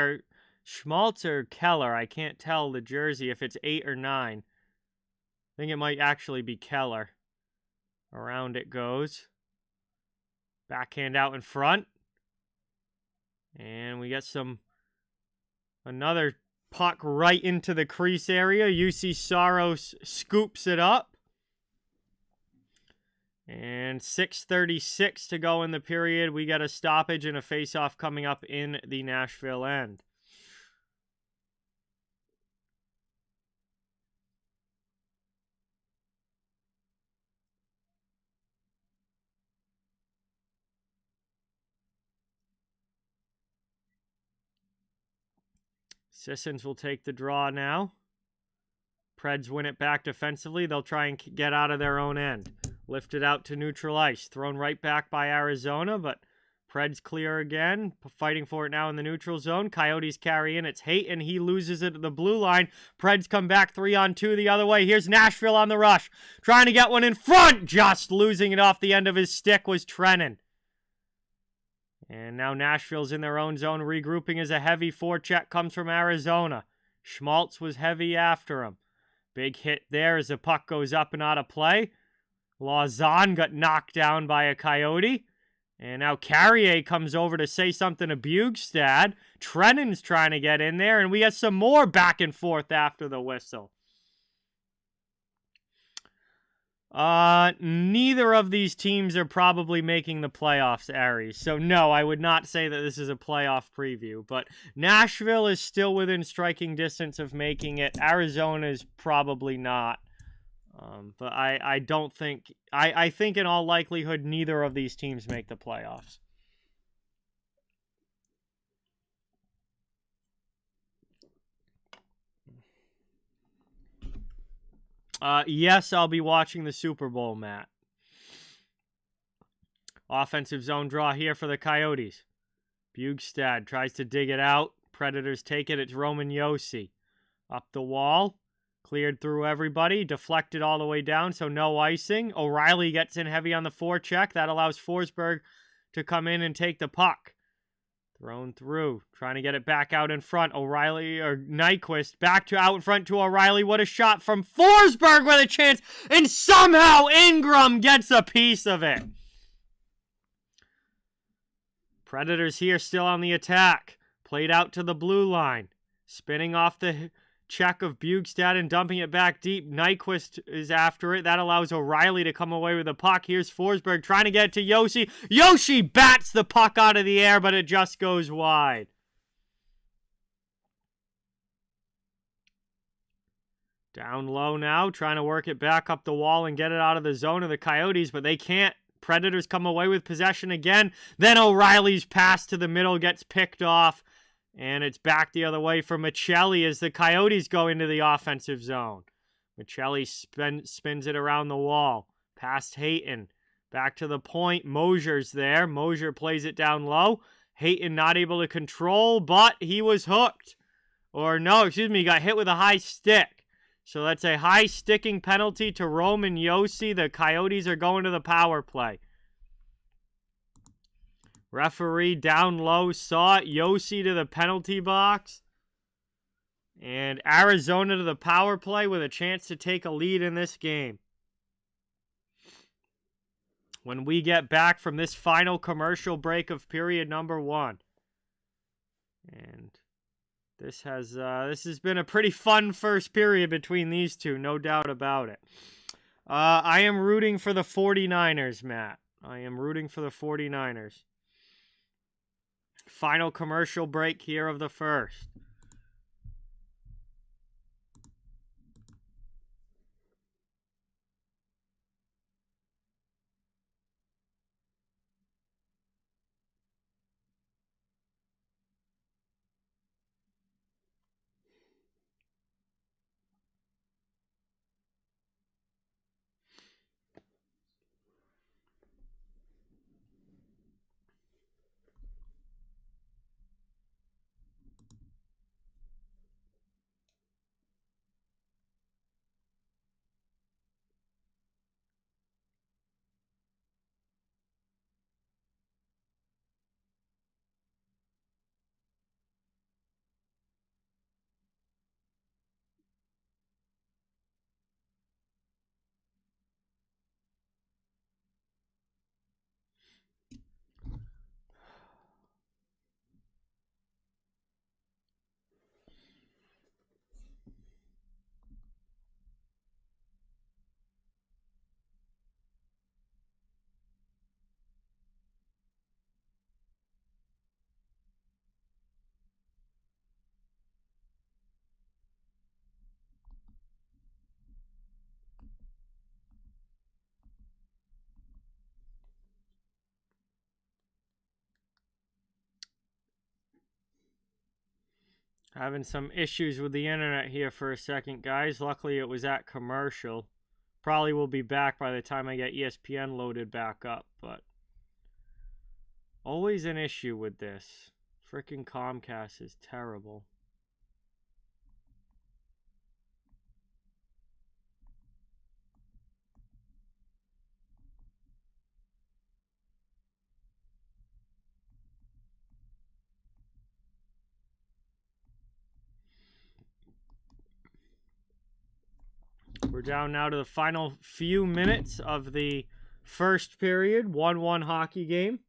S1: Schmaltz or Keller, I can't tell the jersey if it's 8 or 9. I think it might actually be Keller. Around it goes. Backhand out in front. And we get another puck right into the crease area. UC Saros scoops it up. And 6:36 to go in the period. We got a stoppage and a face-off coming up in the Nashville end. Sissons will take the draw now. Preds win it back defensively. They'll try and get out of their own end. Lifted out to neutral ice. Thrown right back by Arizona, but Preds clear again. Fighting for it now in the neutral zone. Coyotes carry in. It's Hayton. He loses it at the blue line. Preds come back 3-on-2 the other way. Here's Nashville on the rush. Trying to get one in front. Just losing it off the end of his stick was Trennan. And now Nashville's in their own zone. Regrouping as a heavy forecheck comes from Arizona. Schmaltz was heavy after him. Big hit there as the puck goes up and out of play. Lausanne got knocked down by a Coyote. And now Carrier comes over to say something to Bjugstad. Trennan's trying to get in there. And we get some more back and forth after the whistle. Neither of these teams are probably making the playoffs, Aries. So no, I would not say that this is a playoff preview. But Nashville is still within striking distance of making it. Arizona is probably not. But I don't think... I think in all likelihood, neither of these teams make the playoffs. Yes, I'll be watching the Super Bowl, Matt. Offensive zone draw here for the Coyotes. Bjugstad tries to dig it out. Predators take it. It's Roman Josi. Up the wall. Cleared through everybody. Deflected all the way down, so no icing. O'Reilly gets in heavy on the forecheck. That allows Forsberg to come in and take the puck. Thrown through. Trying to get it back out in front. O'Reilly, or Nyquist, back to out in front to O'Reilly. What a shot from Forsberg with a chance. And somehow Ingram gets a piece of it. Predators here still on the attack. Played out to the blue line. Spinning off the check of Bjugstad and dumping it back deep. Nyquist is after it. That allows O'Reilly to come away with the puck. Here's Forsberg trying to get it to Josi. Josi bats the puck out of the air, but it just goes wide. Down low now, trying to work it back up the wall and get it out of the zone of the Coyotes, but they can't. Predators come away with possession again. Then O'Reilly's pass to the middle gets picked off. And it's back the other way for Michelli as the Coyotes go into the offensive zone. Michelli spins it around the wall. Past Hayton. Back to the point. Mosier's there. Mosier plays it down low. Hayton not able to control, but he was hooked. Or no, excuse me, he got hit with a high stick. So that's a high sticking penalty to Roman Josi. The Coyotes are going to the power play. Referee down low saw it. Josi to the penalty box. And Arizona to the power play with a chance to take a lead in this game. When we get back from this final commercial break of period number 1. And this has been a pretty fun first period between these two, no doubt about it. I am rooting for the 49ers, Matt. I am rooting for the 49ers. Final commercial break here of the first. Having some issues with the internet here for a second, guys. Luckily, it was at commercial. Probably will be back by the time I get ESPN loaded back up, but always an issue with this. Frickin' Comcast is terrible. We're down now to the final few minutes of the first period. 1-1 hockey game.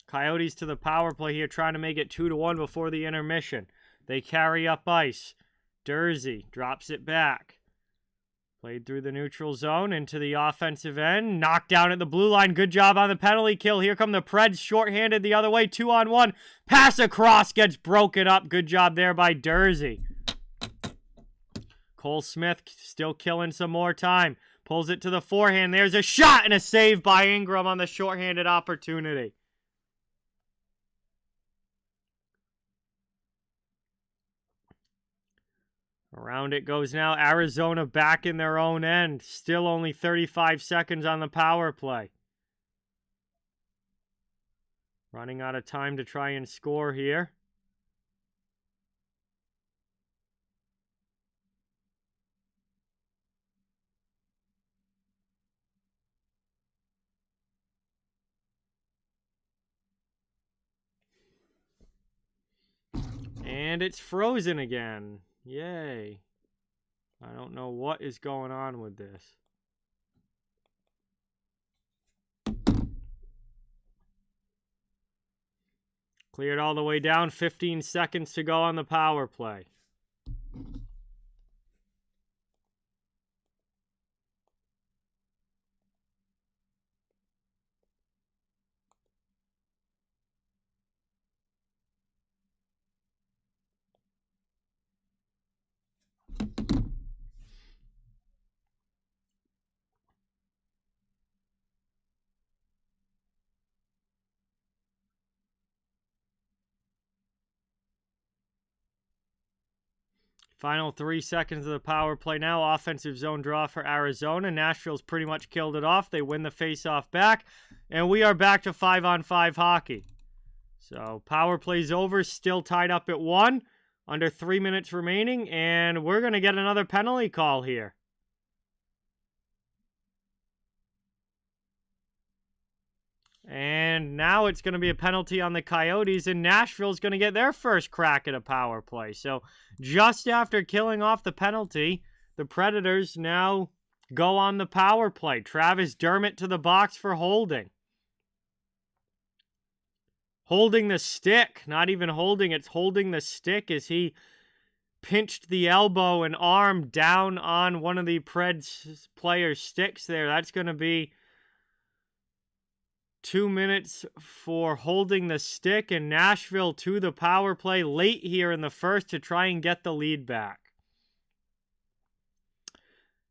S1: Coyotes to the power play here, trying to make it 2-1 before the intermission. They carry up ice. Dursey drops it back. Played through the neutral zone into the offensive end. Knocked down at the blue line. Good job on the penalty kill. Here come the Preds, shorthanded the other way. 2-on-1. Pass across, gets broken up. Good job there by Dursey. Cole Smith still killing some more time. Pulls it to the forehand. There's a shot and a save by Ingram on the shorthanded opportunity. Around it goes now. Arizona back in their own end. Still only 35 seconds on the power play. Running out of time to try and score here. And it's frozen again. Yay. I don't know what is going on with this. Cleared all the way down. 15 seconds to go on the power play. Final 3 seconds of the power play now. Offensive zone draw for Arizona. Nashville's pretty much killed it off. They win the faceoff back. And we are back to 5-on-5 hockey. So power play's over. Still tied up at 1. Under 3 minutes remaining. And we're going to get another penalty call here. And now it's going to be a penalty on the Coyotes, and Nashville's going to get their first crack at a power play. So just after killing off the penalty, the Predators now go on the power play. Travis Dermott to the box for holding. Holding the stick. Not even holding, it's holding the stick as he pinched the elbow and arm down on one of the Preds players' sticks there. That's going to be 2 minutes for holding the stick, and Nashville to the power play late here in the first to try and get the lead back.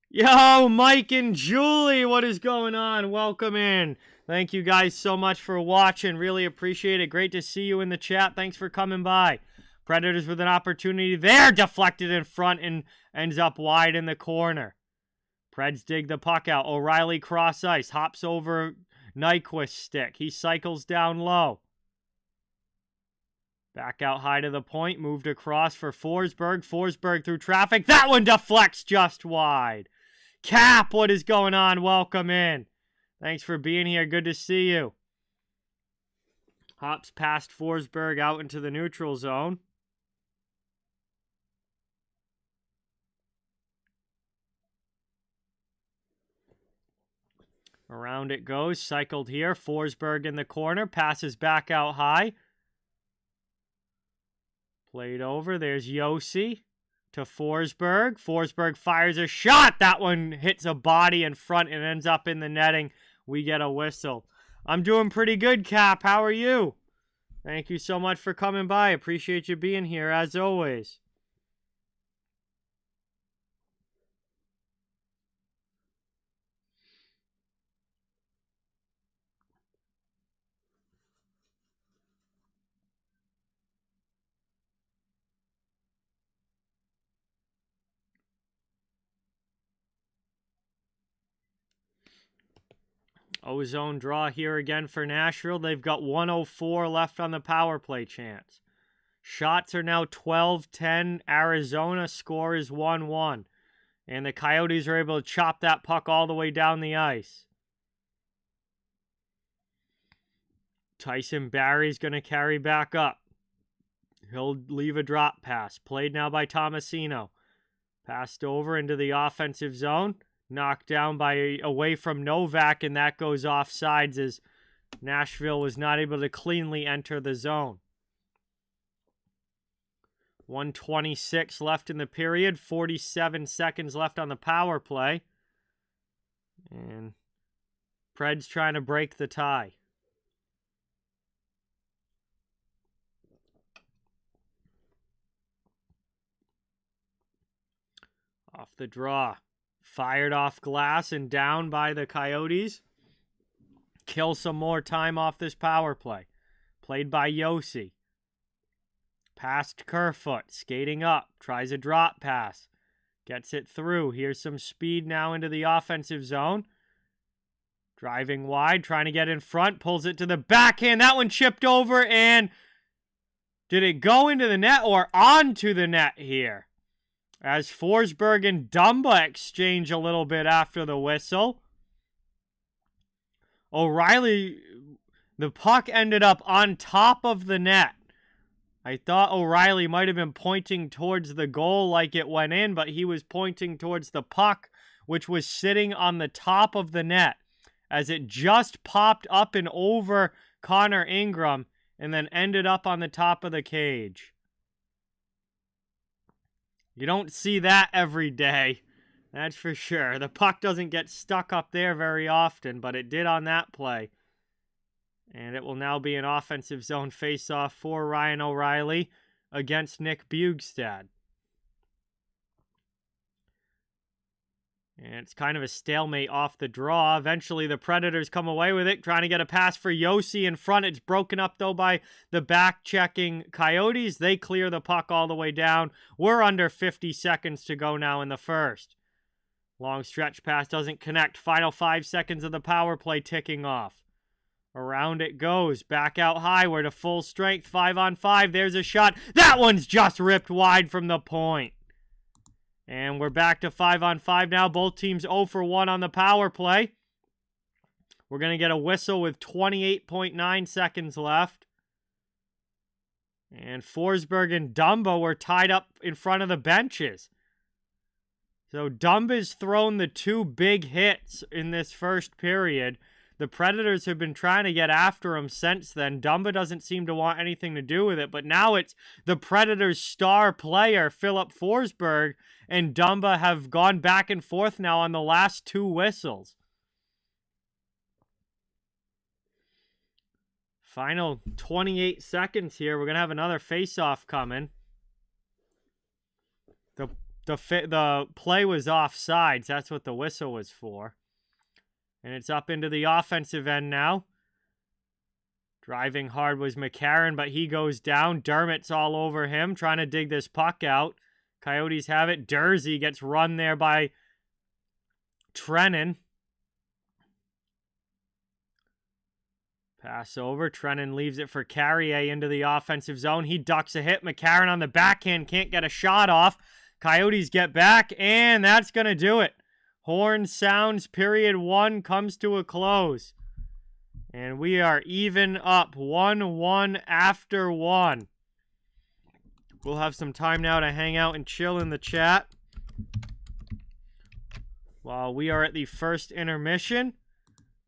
S1: Yo, Mike and Julie, what is going on? Welcome in. Thank you guys so much for watching. Really appreciate it. Great to see you in the chat. Thanks for coming by. Predators with an opportunity there. Deflected in front and ends up wide in the corner. Preds dig the puck out. O'Reilly cross ice. Hops over Nyquist's stick. He cycles down low. Back out high to the point. Moved across for Forsberg. Forsberg through traffic. That one deflects just wide. Cap, what is going on? Welcome in. Thanks for being here. Good to see you. Hops past Forsberg out into the neutral zone. Around it goes. Cycled here. Forsberg in the corner. Passes back out high. Played over. There's Josi to Forsberg. Forsberg fires a shot. That one hits a body in front and ends up in the netting. We get a whistle. I'm doing pretty good, Cap. How are you? Thank you so much for coming by. Appreciate you being here as always. Ozone draw here again for Nashville. They've got 1:04 left on the power play chance. Shots are now 12-10. Arizona score is 1-1. And the Coyotes are able to chop that puck all the way down the ice. Tyson Barrie's going to carry back up. He'll leave a drop pass. Played now by Tomasino. Passed over into the offensive zone. Knocked down away from Novak, and that goes off sides as Nashville was not able to cleanly enter the zone. 1:26 left in the period. 47 seconds left on the power play. And Preds trying to break the tie. Off the draw. Fired off glass and down by the Coyotes. Kill some more time off this power play. Played by Josi. Past Kerfoot. Skating up. Tries a drop pass. Gets it through. Here's some speed now into the offensive zone. Driving wide. Trying to get in front. Pulls it to the backhand. That one chipped over, and did it go into the net or onto the net here? As Forsberg and Dumba exchange a little bit after the whistle. O'Reilly, the puck ended up on top of the net. I thought O'Reilly might have been pointing towards the goal like it went in, but he was pointing towards the puck, which was sitting on the top of the net, as it just popped up and over Connor Ingram and then ended up on the top of the cage. You don't see that every day, that's for sure. The puck doesn't get stuck up there very often, but it did on that play. And it will now be an offensive zone face-off for Ryan O'Reilly against Nick Bjugstad. And it's kind of a stalemate off the draw. Eventually, the Predators come away with it, trying to get a pass for Josi in front. It's broken up, though, by the back-checking Coyotes. They clear the puck all the way down. We're under 50 seconds to go now in the first. Long stretch pass doesn't connect. Final 5 seconds of the power play ticking off. Around it goes. Back out high. We're to full strength. 5-on-5. There's a shot. That one's just ripped wide from the point. And we're back to 5-on-5 now. Both teams 0 for 1 on the power play. We're going to get a whistle with 28.9 seconds left. And Forsberg and Dumba were tied up in front of the benches. So Dumba's thrown the 2 big hits in this first period. The Predators have been trying to get after him since then. Dumba doesn't seem to want anything to do with it, but now it's the Predators' star player, Philip Forsberg, and Dumba have gone back and forth now on the last 2 whistles. Final 28 seconds here. We're going to have another face-off coming. The play was offsides. That's what the whistle was for. And it's up into the offensive end now. Driving hard was McCarron, but he goes down. Dermott's all over him, trying to dig this puck out. Coyotes have it. Dursey gets run there by Trennan. Pass over. Trennan leaves it for Carrier into the offensive zone. He ducks a hit. McCarron on the backhand can't get a shot off. Coyotes get back, and that's going to do it. Horn sounds, period 1 comes to a close. And we are even up 1-1 after 1. We'll have some time now to hang out and chill in the chat while we are at the first intermission.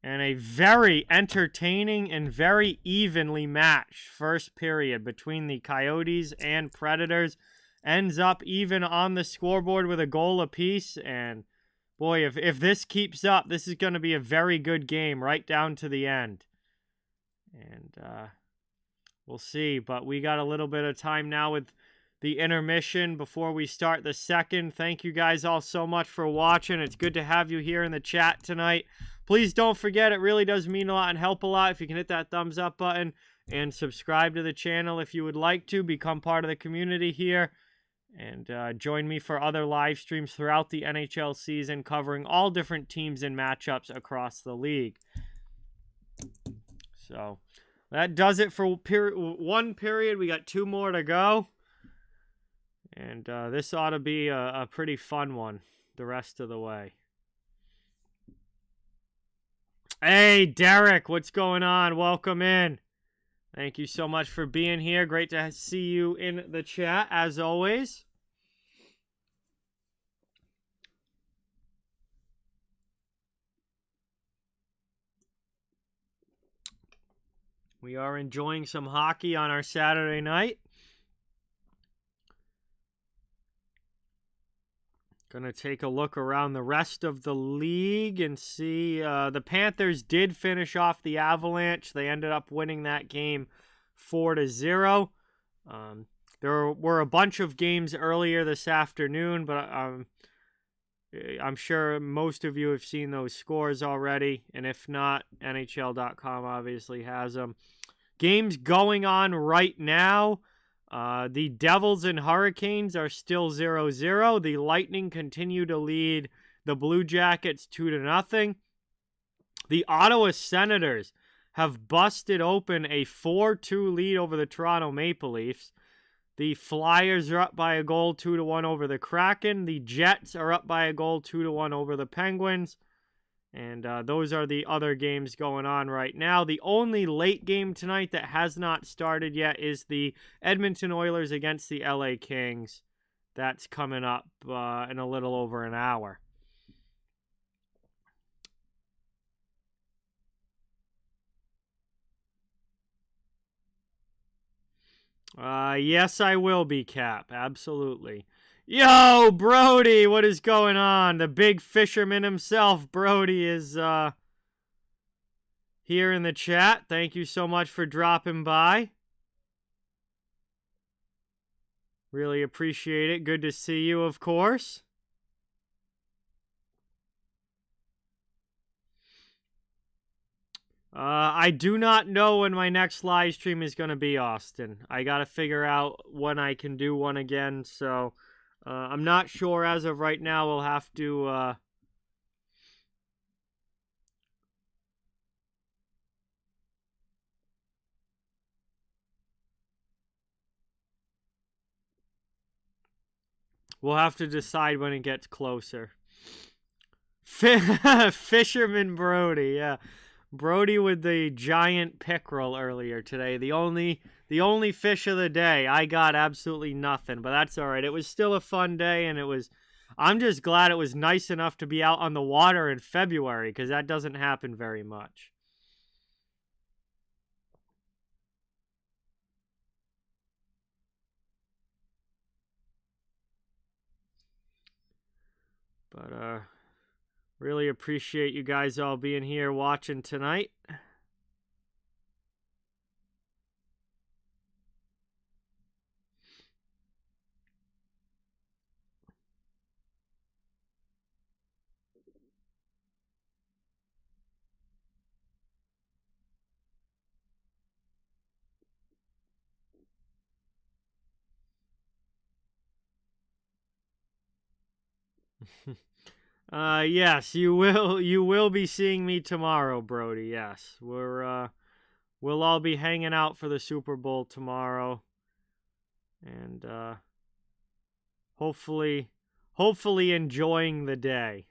S1: And a very entertaining and very evenly matched first period between the Coyotes and Predators. Ends up even on the scoreboard with a goal apiece. And boy, if this keeps up, this is going to be a very good game right down to the end. And we'll see. But we got a little bit of time now with the intermission before we start the second. Thank you guys all so much for watching. It's good to have you here in the chat tonight. Please don't forget, it really does mean a lot and help a lot if you can hit that thumbs up button and subscribe to the channel if you would like to. Become part of the community here. And join me for other live streams throughout the NHL season covering all different teams and matchups across the league. So that does it for one period. We got 2 more to go. And this ought to be a pretty fun one the rest of the way. Hey, Derek, what's going on? Welcome in. Thank you so much for being here. Great to see you in the chat, as always. We are enjoying some hockey on our Saturday night. Going to take a look around the rest of the league and see. The Panthers did finish off the Avalanche. They ended up winning that game 4-0. There were a bunch of games earlier this afternoon, but I'm sure most of you have seen those scores already. And if not, NHL.com obviously has them. Games going on right now. The Devils and Hurricanes are still 0-0. The Lightning continue to lead the Blue Jackets 2-0. The Ottawa Senators have busted open a 4-2 lead over the Toronto Maple Leafs. The Flyers are up by a goal 2-1 over the Kraken. The Jets are up by a goal 2-1 over the Penguins. And those are the other games going on right now. The only late game tonight that has not started yet is the Edmonton Oilers against the LA Kings. That's coming up in a little over an hour. Yes, I will be, Cap. Absolutely. Yo, Brody, what is going on? The big fisherman himself, Brody, is here in the chat. Thank you so much for dropping by. Really appreciate it. Good to see you, of course. I do not know when my next live stream is going to be, Austin. I got to figure out when I can do one again, so I'm not sure as of right now. We'll have to... We'll have to decide when it gets closer. Fisherman Brody, yeah. Brody with the giant pickerel earlier today. The only fish of the day. I got absolutely nothing, but that's all right. It was still a fun day, and I'm just glad it was nice enough to be out on the water in February, because that doesn't happen very much. But really appreciate you guys all being here watching tonight. Yes, you will be seeing me tomorrow, Brody. Yes. We'll all be hanging out for the Super Bowl tomorrow. And hopefully enjoying the day.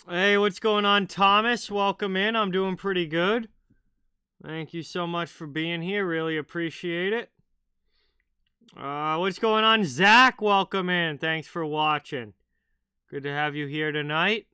S1: Hey, what's going on, Thomas? Welcome in. I'm doing pretty good. Thank you so much for being here. Really appreciate it. What's going on, Zach? Welcome in. Thanks for watching. Good to have you here tonight.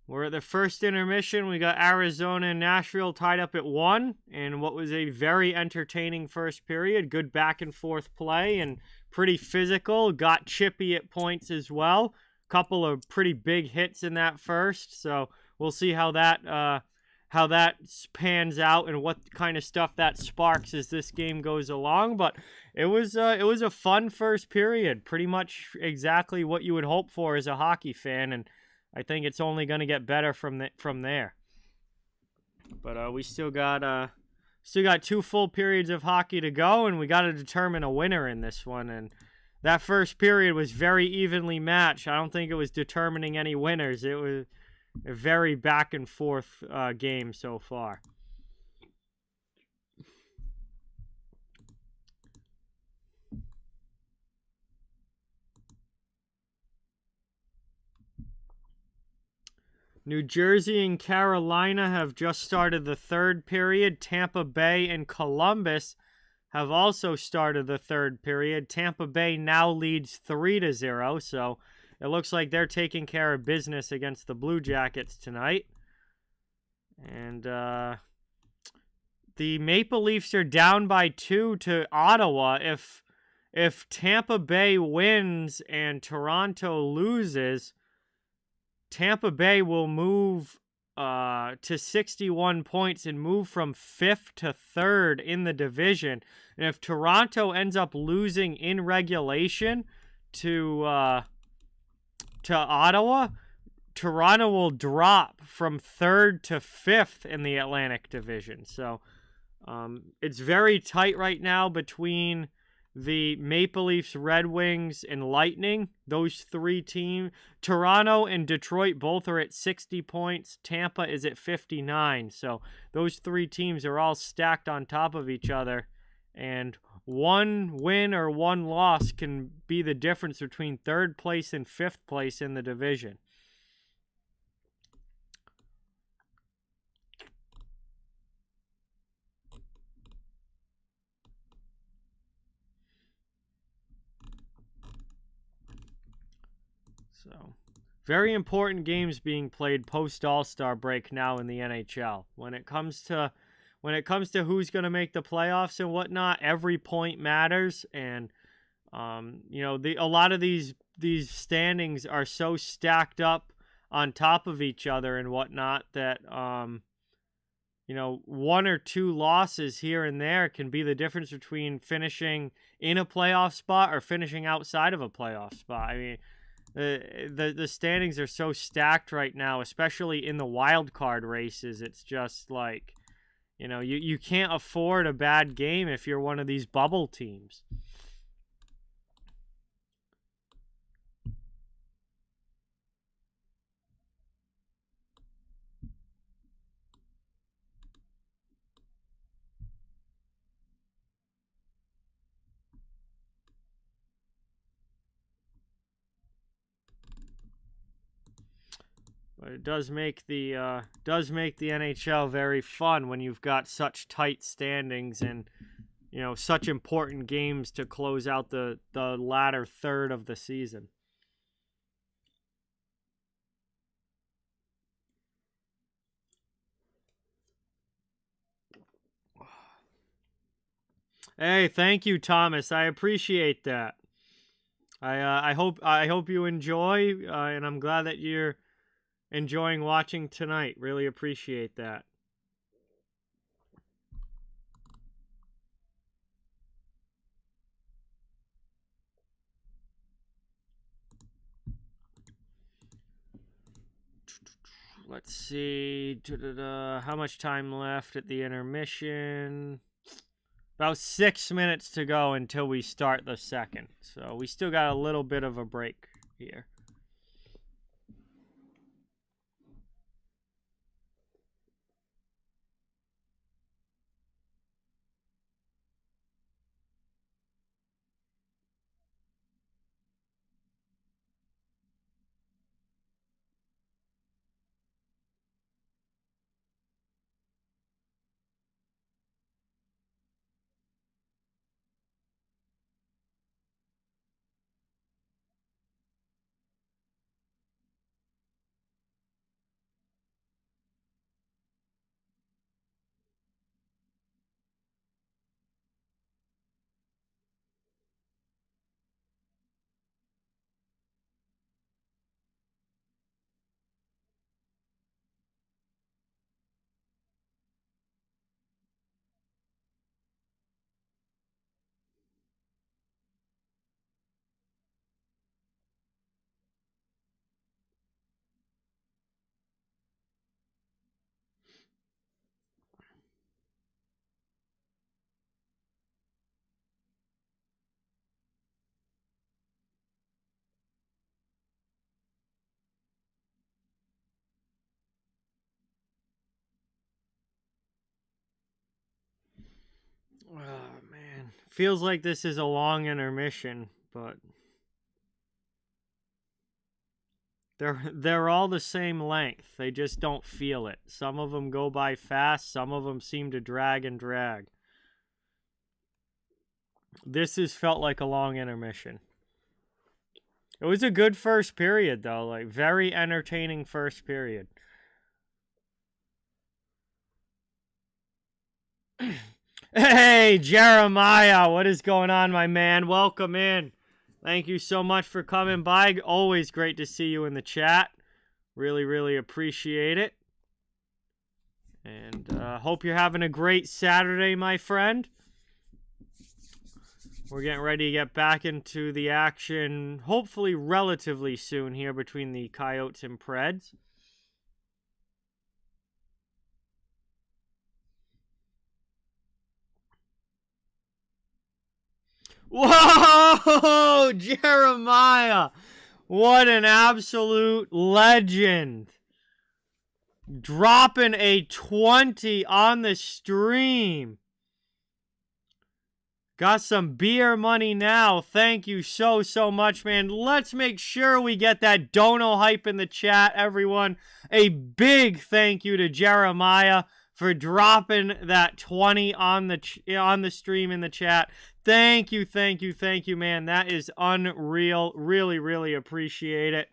S1: We're at the first intermission. We got Arizona and Nashville tied up at 1 in what was a very entertaining first period. Good back and forth play and pretty physical. Got chippy at points as well. Couple of pretty big hits in that first. So we'll see how that pans out and what kind of stuff that sparks as this game goes along. But it was a fun first period. Pretty much exactly what you would hope for as a hockey fan, and I think it's only going to get better from there. But we still got 2 full periods of hockey to go, and we got to determine a winner in this one. And that first period was very evenly matched. I don't think it was determining any winners. It was a very back and forth game so far. New Jersey and Carolina have just started the third period. Tampa Bay and Columbus have also started the third period. Tampa Bay now leads 3-0, so it looks like they're taking care of business against the Blue Jackets tonight. And the Maple Leafs are down by 2 to Ottawa. If Tampa Bay wins and Toronto loses, Tampa Bay will move to 61 points and move from 5th to 3rd in the division. And if Toronto ends up losing in regulation to Ottawa, Toronto will drop from 3rd to 5th in the Atlantic Division. So it's very tight right now between the Maple Leafs, Red Wings, and Lightning. Those three teams. Toronto and Detroit both are at 60 points. Tampa is at 59. So those three teams are all stacked on top of each other. And one win or one loss can be the difference between 3rd place and 5th place in the division. So, very important games being played post All-Star break now in the NHL. When it comes to who's going to make the playoffs and whatnot, every point matters. And a lot of these standings are so stacked up on top of each other and whatnot that one or two losses here and there can be the difference between finishing in a playoff spot or finishing outside of a playoff spot. I mean, the standings are so stacked right now, especially in the wild card races. It's just like, you can't afford a bad game if you're one of these bubble teams. But it does make the NHL very fun when you've got such tight standings and such important games to close out the latter third of the season. Hey, thank you, Thomas. I appreciate that. I hope you enjoy, and I'm glad that you're enjoying watching tonight. Really appreciate that. Let's see. How much time left at the intermission? About 6 minutes to go until we start the second. So we still got a little bit of a break here. Oh, man. Feels like this is a long intermission, but they're all the same length. They just don't feel it. Some of them go by fast. Some of them seem to drag and drag. This has felt like a long intermission. It was a good first period, though. Like, very entertaining first period. Hey, Jeremiah, what is going on, my man? Welcome in. Thank you so much for coming by. Always great to see you in the chat. Really, really appreciate it. And hope you're having a great Saturday, my friend. We're getting ready to get back into the action, hopefully relatively soon here between the Coyotes and Preds. Whoa, Jeremiah. What an absolute legend. Dropping a 20 on the stream. Got some beer money now. Thank you so much, man. Let's make sure we get that dono hype in the chat, everyone. A big thank you to Jeremiah for dropping that 20 on the stream in the chat. Thank you, man. That is unreal. Really, really appreciate it.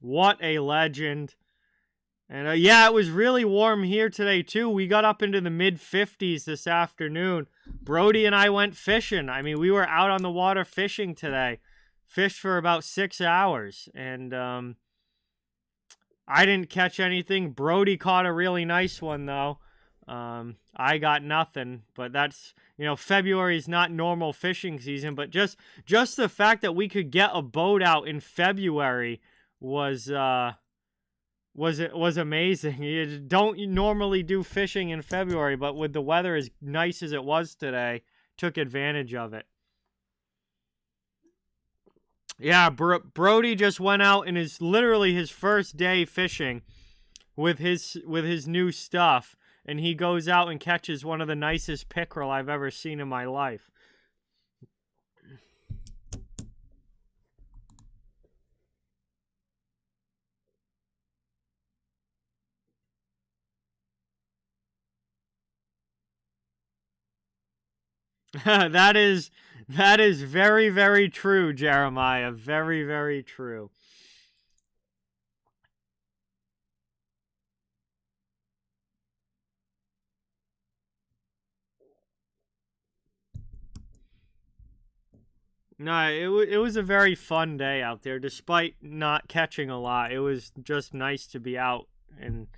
S1: What a legend. And yeah, it was really warm here today, too. We got up into the mid-50s this afternoon. Brody and I went fishing. I mean, we were out on the water fishing today. Fished for about 6 hours. And I didn't catch anything. Brody caught a really nice one, though. I got nothing. But that's, you know, February is not normal fishing season. But just the fact that we could get a boat out in February was amazing. You don't normally do fishing in February, but with the weather as nice as it was today, took advantage of it. Yeah, Brody just went out and is literally his first day fishing with his new stuff, and he goes out and catches one of the nicest pickerel I've ever seen in my life. That is very, very true, Jeremiah. Very, very true. No, it was a very fun day out there, despite not catching a lot. It was just nice to be out and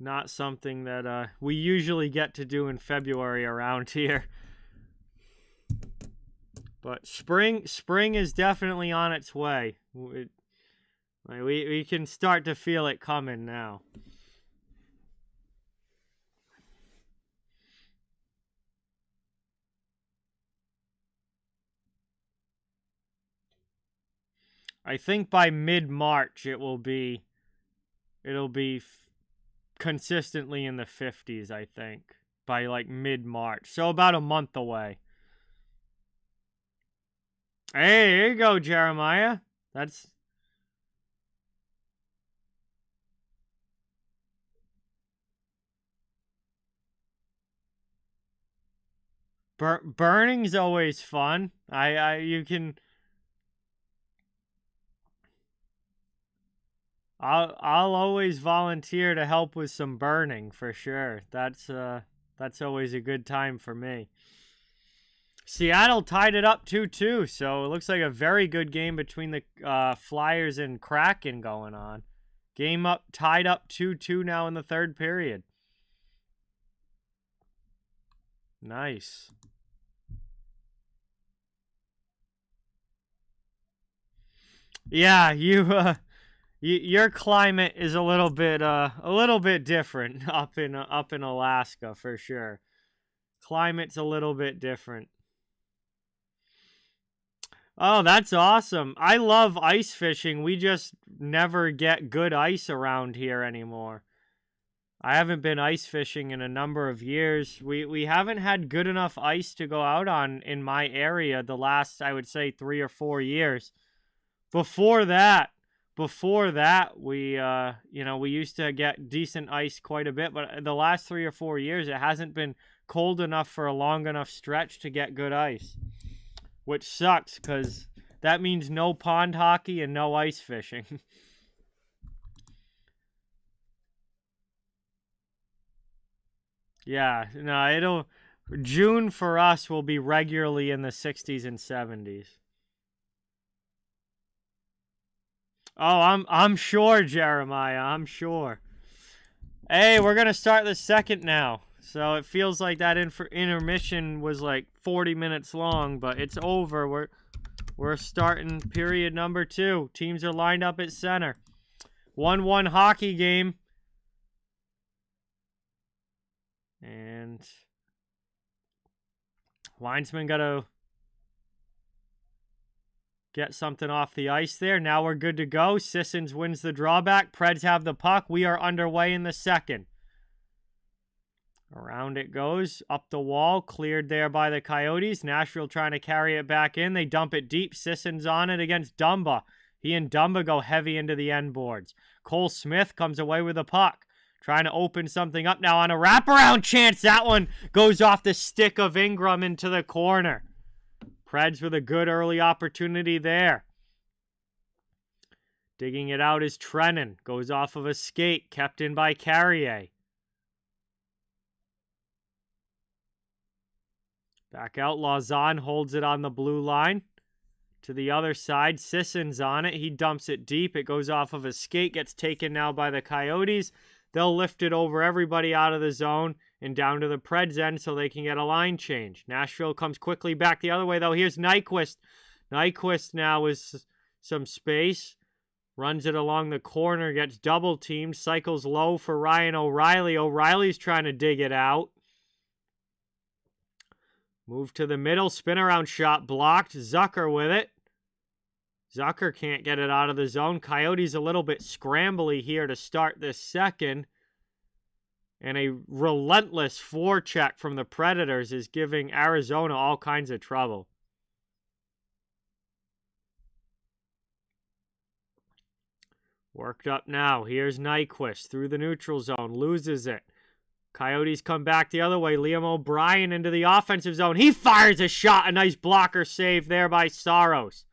S1: not something that we usually get to do in February around here. But spring is definitely on its way. We can start to feel it coming now. I think by mid-March it'll be consistently in the 50s, I think, by like mid-March. So about a month away. Hey, here you go, Jeremiah. That's burning's always fun. You can I'll always volunteer to help with some burning for sure. That's always a good time for me. Seattle tied it up 2-2, so it looks like a very good game between the Flyers and Kraken going on. Game tied up 2-2 now in the third period. Nice. Yeah, your climate is a little bit different up in Alaska for sure. Climate's a little bit different. Oh, that's awesome. I love ice fishing. We just never get good ice around here anymore. I haven't been ice fishing in a number of years. We haven't had good enough ice to go out on in my area the last, I would say, 3 or 4 years. Before that, before that, we we used to get decent ice quite a bit, but the last 3 or 4 years, it hasn't been cold enough for a long enough stretch to get good ice, which sucks because that means no pond hockey and no ice fishing. Yeah, no, June for us will be regularly in the 60s and 70s. Oh, I'm sure, Jeremiah. I'm sure. Hey, we're gonna start the second now. So it feels like that intermission was like 40 minutes long, but it's over. We're starting period number 2. Teams are lined up at center. 1-1 hockey game. And linesman got to get something off the ice there. Now we're good to go. Sissons wins the drawback. Preds have the puck. We are underway in the second. Around it goes. Up the wall. Cleared there by the Coyotes. Nashville trying to carry it back in. They dump it deep. Sissons on it against Dumba. He and Dumba go heavy into the end boards. Cole Smith comes away with the puck. Trying to open something up now on a wraparound chance. That one goes off the stick of Ingram into the corner. Preds with a good early opportunity there. Digging it out is Trennan. Goes off of a skate. Kept in by Carrier. Back out. Lauzon holds it on the blue line. To the other side. Sissons on it. He dumps it deep. It goes off of a skate. Gets taken now by the Coyotes. They'll lift it over everybody out of the zone and down to the Preds end so they can get a line change. Nashville comes quickly back the other way, though. Here's Nyquist. Nyquist now is some space. Runs it along the corner, gets double teamed, cycles low for Ryan O'Reilly. O'Reilly's trying to dig it out. Move to the middle, spin around shot blocked. Zucker with it. Zucker can't get it out of the zone. Coyotes a little bit scrambly here to start this second. And a relentless forecheck from the Predators is giving Arizona all kinds of trouble. Worked up now. Here's Nyquist through the neutral zone. Loses it. Coyotes come back the other way. Liam O'Brien into the offensive zone. He fires a shot. A nice blocker save there by Saros.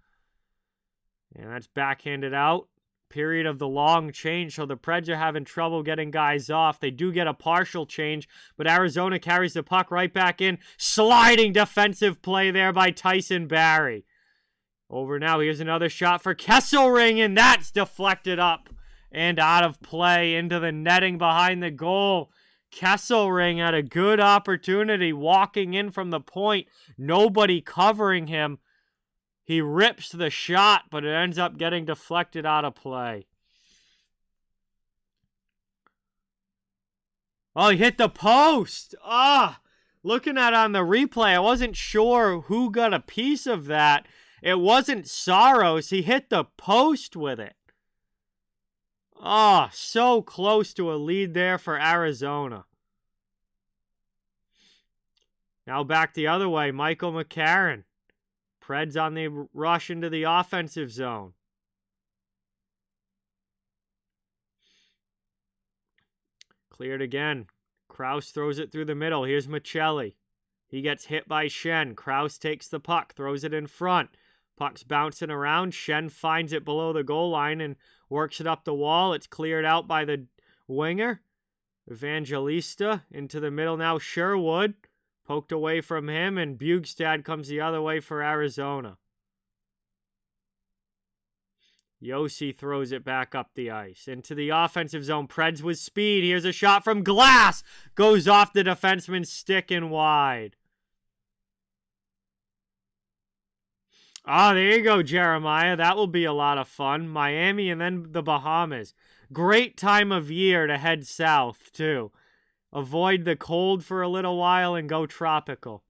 S1: And that's backhanded out. Period of the long change. So the Preds are having trouble getting guys off. They do get a partial change, but Arizona carries the puck right back in. Sliding defensive play there by Tyson Barrie. Over now. Here's another shot for Kesselring, and that's deflected up and out of play into the netting behind the goal. Kesselring had a good opportunity walking in from the point. Nobody covering him. He rips the shot, but it ends up getting deflected out of play. Oh, he hit the post. Looking at it on the replay, I wasn't sure who got a piece of that. It wasn't Saros. He hit the post with it. So close to a lead there for Arizona. Now back the other way, Michael McCarron. Preds on the rush into the offensive zone. Cleared again. Kraus throws it through the middle. Here's Michelli. He gets hit by Shen. Kraus takes the puck, throws it in front. Puck's bouncing around. Shen finds it below the goal line and works it up the wall. It's cleared out by the winger. Evangelista into the middle now. Sherwood. Poked away from him, and Bugstad comes the other way for Arizona. Yossi throws it back up the ice. Into the offensive zone. Preds with speed. Here's a shot from Glass. Goes off the defenseman's stick and wide. There you go, Jeremiah. That will be a lot of fun. Miami and then the Bahamas. Great time of year to head south, too. Avoid the cold for a little while and go tropical.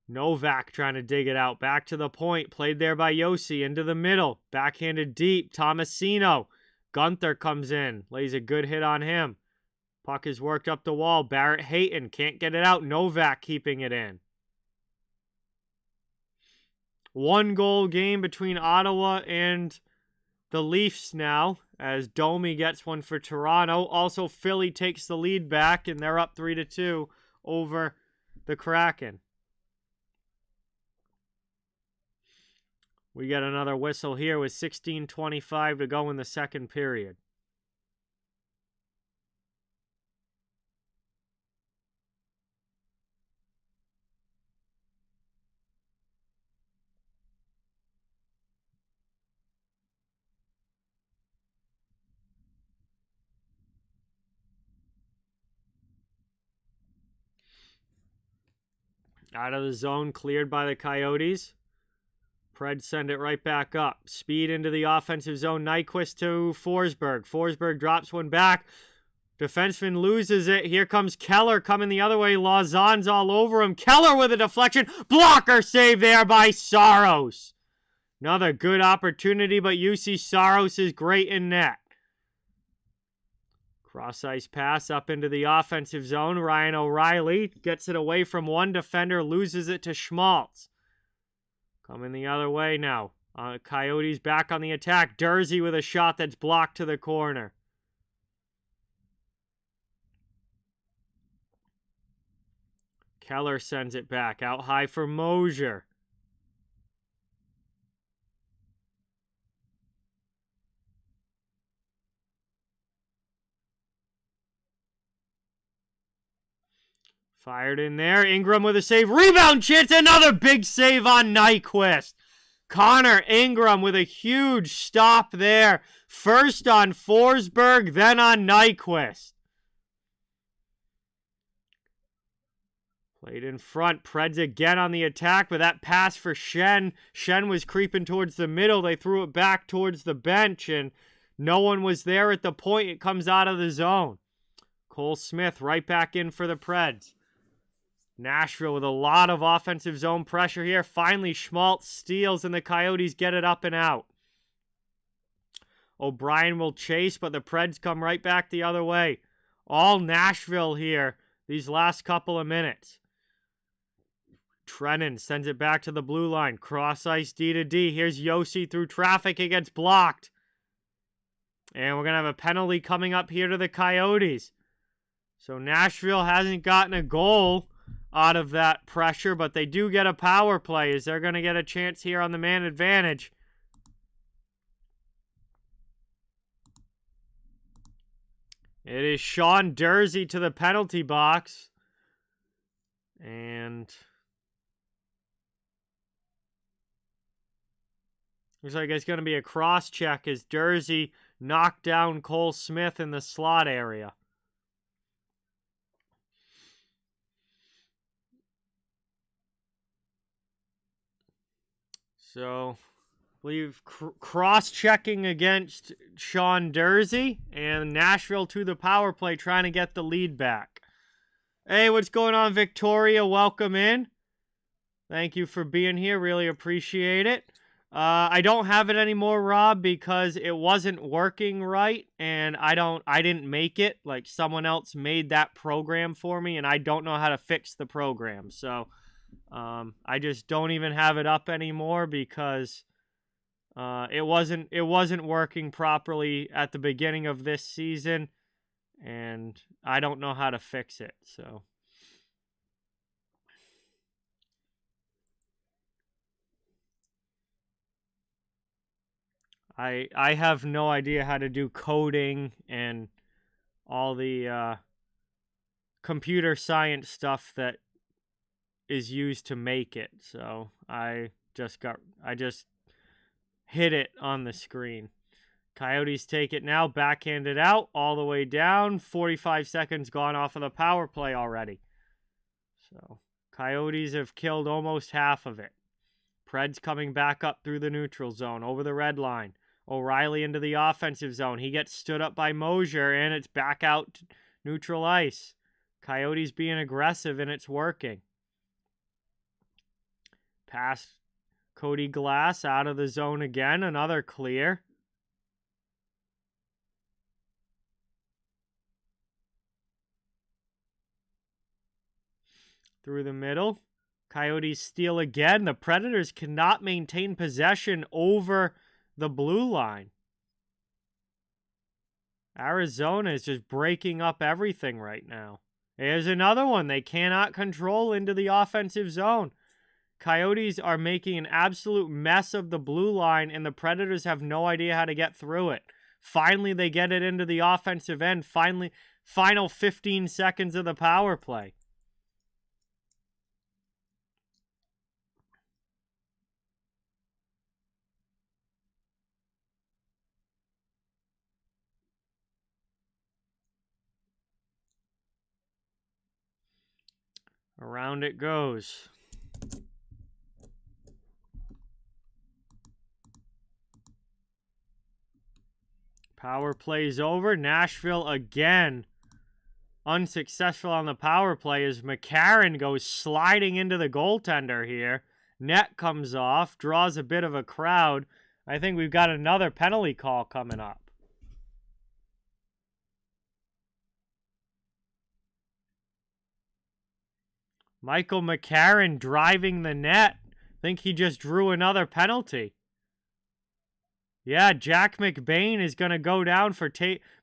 S1: Novak trying to dig it out. Back to the point. Played there by Yossi. Into the middle. Backhanded deep. Tomasino. Gunther comes in. Lays a good hit on him. Puck is worked up the wall. Barrett Hayton can't get it out. Novak keeping it in. 1-goal game between Ottawa and the Leafs now, as Domi gets one for Toronto. Also, Philly takes the lead back, and they're up 3-2 over the Kraken. We get another whistle here with 16:25 to go in the second period. Out of the zone, cleared by the Coyotes. Preds send it right back up. Speed into the offensive zone. Nyquist to Forsberg. Forsberg drops one back. Defenseman loses it. Here comes Keller coming the other way. Lauzon's all over him. Keller with a deflection. Blocker save there by Saros. Another good opportunity, but UC Saros is great in net. Cross-ice pass up into the offensive zone. Ryan O'Reilly gets it away from one defender, loses it to Schmaltz. Coming the other way now. Coyotes back on the attack. Dursey with a shot that's blocked to the corner. Keller sends it back. Out high for Mosier. Fired in there. Ingram with a save. Rebound chance. Another big save on Nyquist. Connor Ingram with a huge stop there. First on Forsberg, then on Nyquist. Played in front. Preds again on the attack, but that pass for Shen. Shen was creeping towards the middle. They threw it back towards the bench, and no one was there at the point. It comes out of the zone. Cole Smith right back in for the Preds. Nashville with a lot of offensive zone pressure here. Finally, Schmaltz steals, and the Coyotes get it up and out. O'Brien will chase, but the Preds come right back the other way. All Nashville here these last couple of minutes. Trennan sends it back to the blue line. Cross-ice D to D. Here's Yossi through traffic. It gets blocked. And we're going to have a penalty coming up here to the Coyotes. So Nashville hasn't gotten a goal out of that pressure, but they do get a power play as they're going to get a chance here on the man advantage. It is Sean Dursey to the penalty box. And looks like it's going to be a cross-check as Dursey knocked down Cole Smith in the slot area. So, we've cross-checking against Sean Dursey, and Nashville to the power play trying to get the lead back. Hey, what's going on, Victoria? Welcome in. Thank you for being here. Really appreciate it. I don't have it anymore, Rob, because it wasn't working right, and I didn't make it. Like, someone else made that program for me, and I don't know how to fix the program. So, I just don't even have it up anymore because it wasn't working properly at the beginning of this season, and I don't know how to fix it. So I have no idea how to do coding and all the computer science stuff that is used to make it. So I just hit it on the screen. Coyotes take it now, backhanded out, all the way down. 45 seconds gone off of the power play already. So Coyotes have killed almost half of it. Preds coming back up through the neutral zone, over the red line. O'Reilly into the offensive zone. He gets stood up by Mosier, and it's back out to neutral ice. Coyotes being aggressive, and it's working. Pass Cody Glass out of the zone again. Another clear. Through the middle. Coyotes steal again. The Predators cannot maintain possession over the blue line. Arizona is just breaking up everything right now. Here's another one. They cannot control into the offensive zone. Coyotes are making an absolute mess of the blue line, and the Predators have no idea how to get through it. Finally, they get it into the offensive end. Final 15 seconds of the power play. Around it goes. Power play's over. Nashville again unsuccessful on the power play as McCarron goes sliding into the goaltender here. Net comes off, draws a bit of a crowd. I think we've got another penalty call coming up. Michael McCarron driving the net. I think he just drew another penalty. Yeah, Jack McBain is going to go down for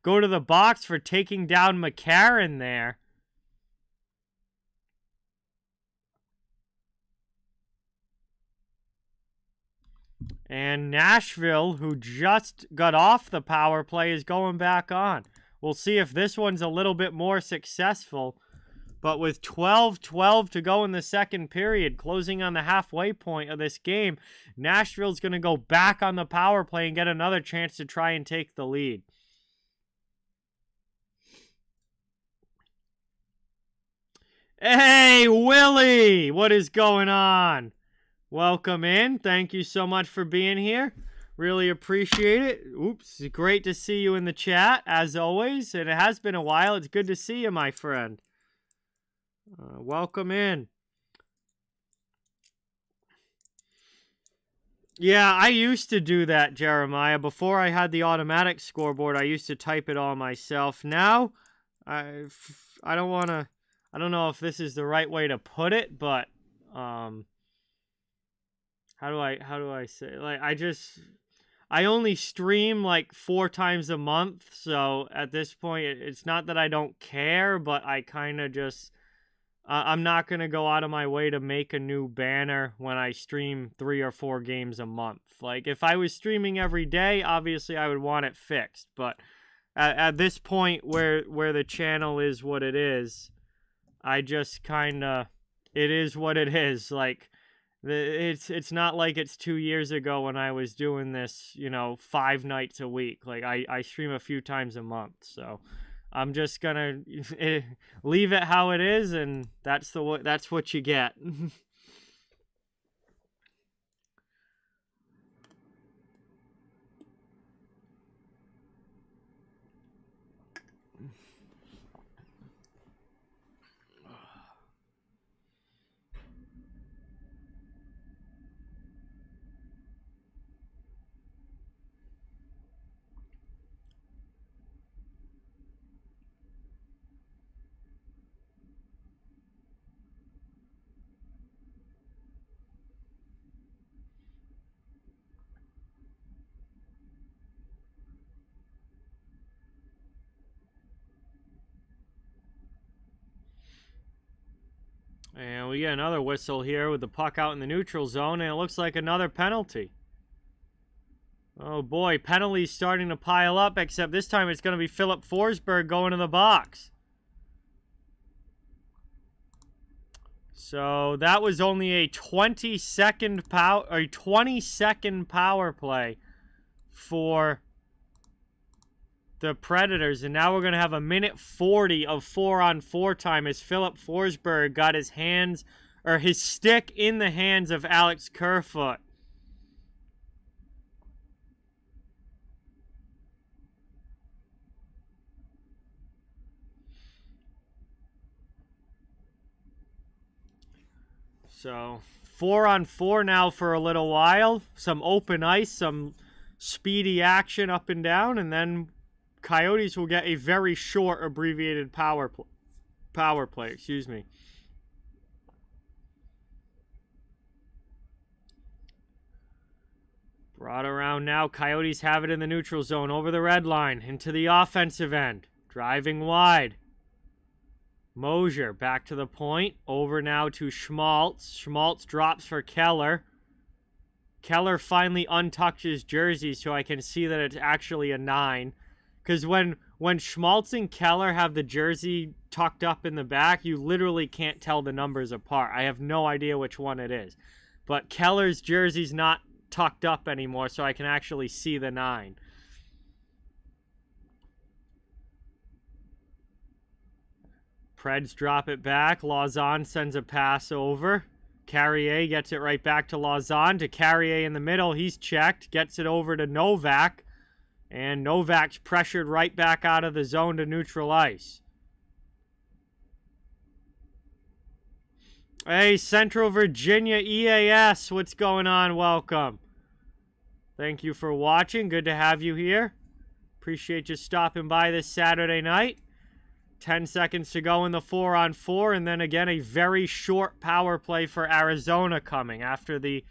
S1: go to the box for taking down McCarron there. And Nashville, who just got off the power play, is going back on. We'll see if this one's a little bit more successful. But with 12-12 to go in the second period, closing on the halfway point of this game, Nashville's going to go back on the power play and get another chance to try and take the lead. Hey, Willie! What is going on? Welcome in. Thank you so much for being here. Really appreciate it. Oops. Great to see you in the chat, as always. And it has been a while. It's good to see you, my friend. Welcome in. Yeah, I used to do that, Jeremiah. Before I had the automatic scoreboard, I used to type it all myself. Now, I don't know if this is the right way to put it, but how do I say, like, I only stream like 4 times a month, so at this point it's not that I don't care, but I kind of just I'm not going to go out of my way to make a new banner when I stream 3 or 4 games a month. Like, if I was streaming every day, obviously I would want it fixed. But at this point where the channel is what it is, I just kind of, it is what it is. Like, it's not like it's 2 years ago when I was doing this, 5 nights a week. Like, I stream a few times a month, so I'm just gonna leave it how it is, and that's what you get. And we get another whistle here with the puck out in the neutral zone, and it looks like another penalty. Oh boy, penalties starting to pile up, except this time it's going to be Philip Forsberg going to the box. So that was only a 20-second power play for the Predators, and now we're going to have a minute 40 of 4-on-4 time as Philip Forsberg got his stick in the hands of Alex Kerfoot. So 4-on-4 now for a little while. Some open ice, some speedy action up and down, and then Coyotes will get a very short abbreviated power play. Excuse me. Brought around now. Coyotes have it in the neutral zone. Over the red line. Into the offensive end. Driving wide. Mosier back to the point. Over now to Schmaltz. Schmaltz drops for Keller. Keller finally untucks his jersey so I can see that it's actually a 9. Because when Schmaltz and Keller have the jersey tucked up in the back, you literally can't tell the numbers apart. I have no idea which one it is. But Keller's jersey's not tucked up anymore, so I can actually see the 9. Preds drop it back. Lauzon sends a pass over. Carrier gets it right back to Lauzon. To Carrier in the middle. He's checked. Gets it over to Novak. And Novak's pressured right back out of the zone to neutral ice. Hey, Central Virginia EAS. What's going on? Welcome. Thank you for watching. Good to have you here. Appreciate you stopping by this Saturday night. 10 seconds to go in the 4-on-4. And then again, a very short power play for Arizona coming after the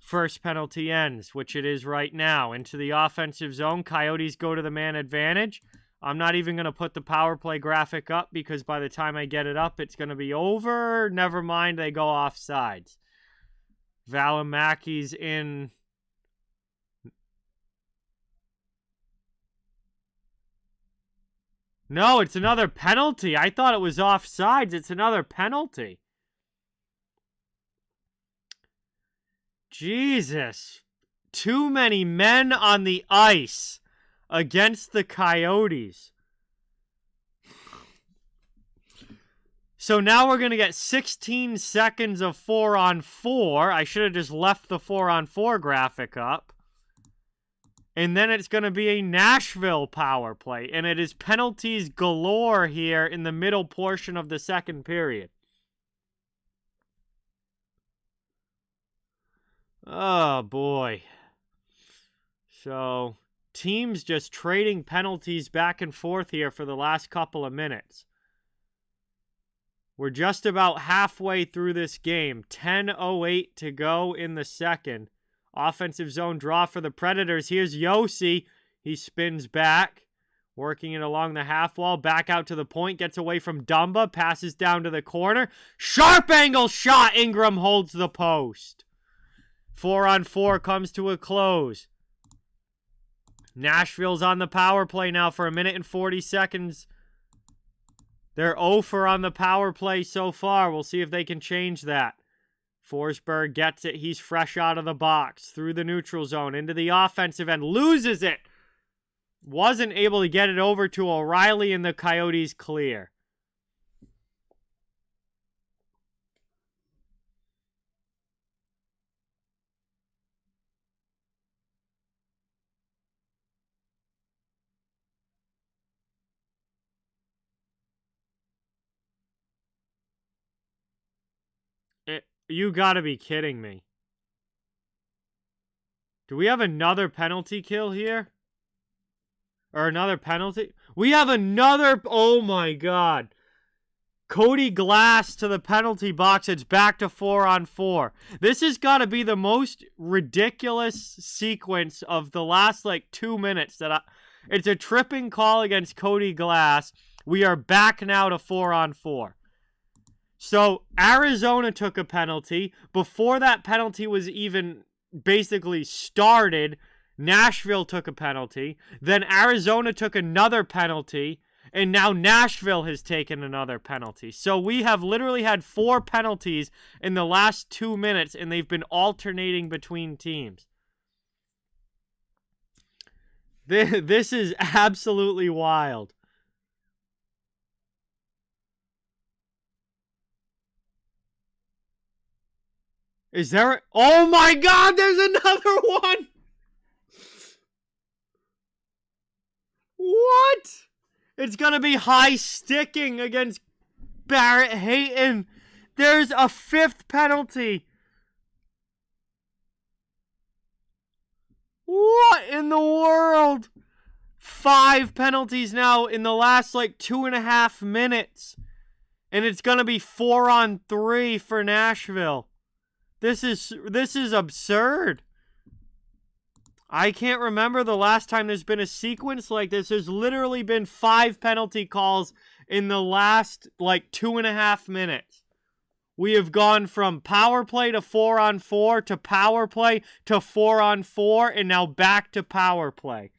S1: first penalty ends, which it is right now. Into the offensive zone. Coyotes go to the man advantage. I'm not even going to put the power play graphic up because by the time I get it up, it's going to be over. Never mind, they go off sides. Valimaki's in. No, it's another penalty. I thought it was offsides. It's another penalty. Jesus. Too many men on the ice against the Coyotes. So now we're going to get 16 seconds of 4-on-4. I should have just left the 4-on-4 graphic up. And then it's going to be a Nashville power play. And it is penalties galore here in the middle portion of the second period. Oh, boy. So, teams just trading penalties back and forth here for the last couple of minutes. We're just about halfway through this game. 10:08 to go in the second. Offensive zone draw for the Predators. Here's Yossi. He spins back, working it along the half wall. Back out to the point. Gets away from Dumba. Passes down to the corner. Sharp angle shot. Ingram holds the post. 4-on-4 comes to a close. Nashville's on the power play now for 1 minute and 40 seconds. They're 0 for on the power play so far. We'll see if they can change that. Forsberg gets it. He's fresh out of the box. Through the neutral zone. Into the offensive end. Loses it. Wasn't able to get it over to O'Reilly, and the Coyotes clear. You gotta be kidding me. Do we have another penalty kill here? Or another penalty? We have another... Oh my god. Cody Glass to the penalty box. It's back to 4-on-4. This has got to be the most ridiculous sequence of the last, 2 minutes. It's a tripping call against Cody Glass. We are back now to 4-on-4. So, Arizona took a penalty. Before that penalty was even basically started, Nashville took a penalty. Then Arizona took another penalty. And now Nashville has taken another penalty. So we have literally had 4 penalties in the last 2 minutes, and they've been alternating between teams. This is absolutely wild. Is there... Oh my god, there's another one! What? It's going to be high sticking against Barrett Hayton. There's a 5th penalty. What in the world? 5 penalties now in the last 2.5 minutes. And it's going to be 4-on-3 for Nashville. This is absurd. I can't remember the last time there's been a sequence like this. There's literally been 5 penalty calls in the last, 2.5 minutes. We have gone from power play to 4-on-4 to power play to 4-on-4 and now back to power play.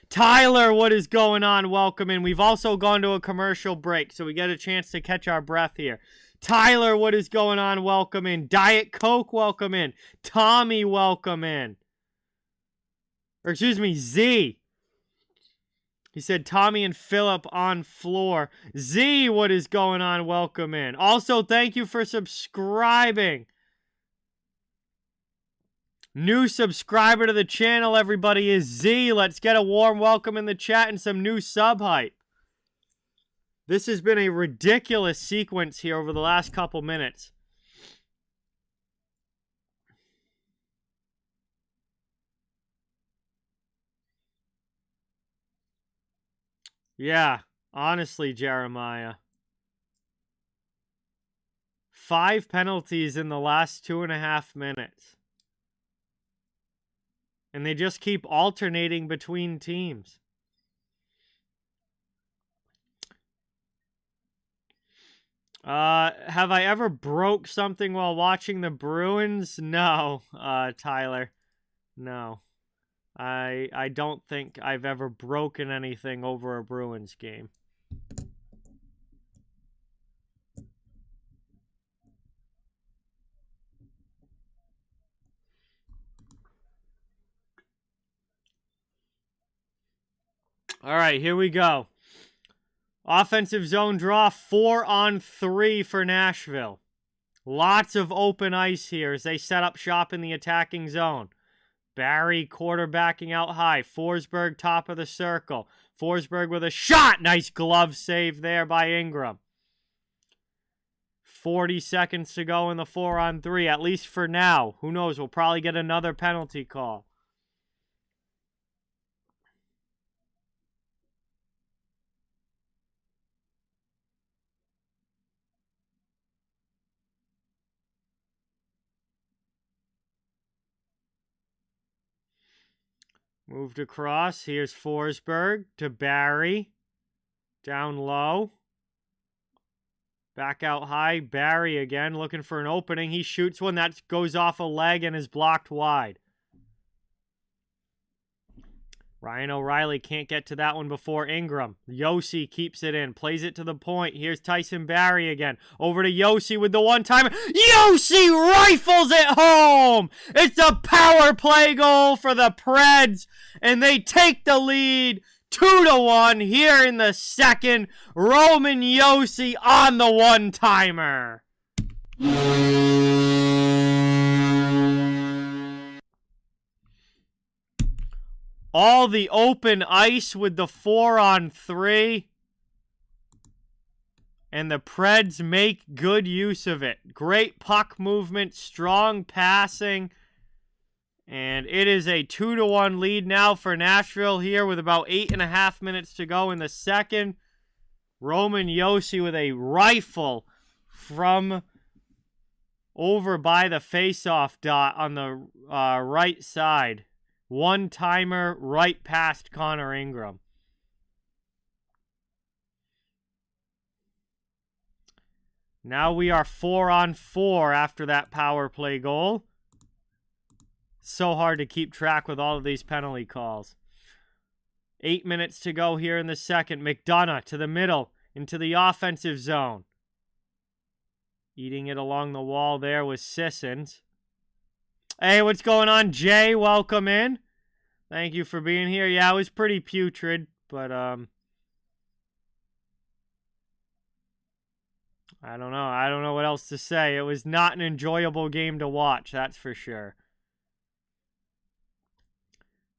S1: Tyler, what is going on? Welcome in. We've also gone to a commercial break, so we get a chance to catch our breath here. Tyler, what is going on? Welcome in. Diet Coke, welcome in. Tommy, welcome in. Or excuse me, Z. He said Tommy and Philip on floor. Z, what is going on? Welcome in. Also, thank you for subscribing. New subscriber to the channel, everybody, is Z. Let's get a warm welcome in the chat and some new sub hype. This has been a ridiculous sequence here over the last couple minutes. Yeah, honestly, Jeremiah. 5 penalties in the last 2.5 minutes. And they just keep alternating between teams. Have I ever broke something while watching the Bruins? No, Tyler. No. I don't think I've ever broken anything over a Bruins game. All right, here we go. Offensive zone draw, 4-on-3 for Nashville. Lots of open ice here as they set up shop in the attacking zone. Barry quarterbacking out high. Forsberg top of the circle. Forsberg with a shot. Nice glove save there by Ingram. 40 seconds to go in the 4-on-3, at least for now. Who knows? We'll probably get another penalty call. Moved across. Here's Forsberg to Barry. Down low. Back out high. Barry again looking for an opening. He shoots one that goes off a leg and is blocked wide. Ryan O'Reilly can't get to that one before Ingram. Yossi keeps it in. Plays it to the point. Here's Tyson Barrie again. Over to Yossi with the one-timer. Yossi rifles it home! It's a power play goal for the Preds. And they take the lead 2-1 here in the second. Roman Yossi on the one-timer. All the open ice with the 4-on-3. And the Preds make good use of it. Great puck movement, strong passing. And it is a 2-1 lead now for Nashville here with about 8.5 minutes to go in the second. Roman Yossi with a rifle from over by the faceoff dot on the right side. One-timer right past Connor Ingram. Now we are 4-on-4 after that power play goal. So hard to keep track with all of these penalty calls. 8 minutes to go here in the second. McDonough to the middle into the offensive zone. Eating it along the wall there was Sissons. Hey, what's going on, Jay? Welcome in. Thank you for being here. Yeah, it was pretty putrid, but I don't know. I don't know what else to say. It was not an enjoyable game to watch, that's for sure.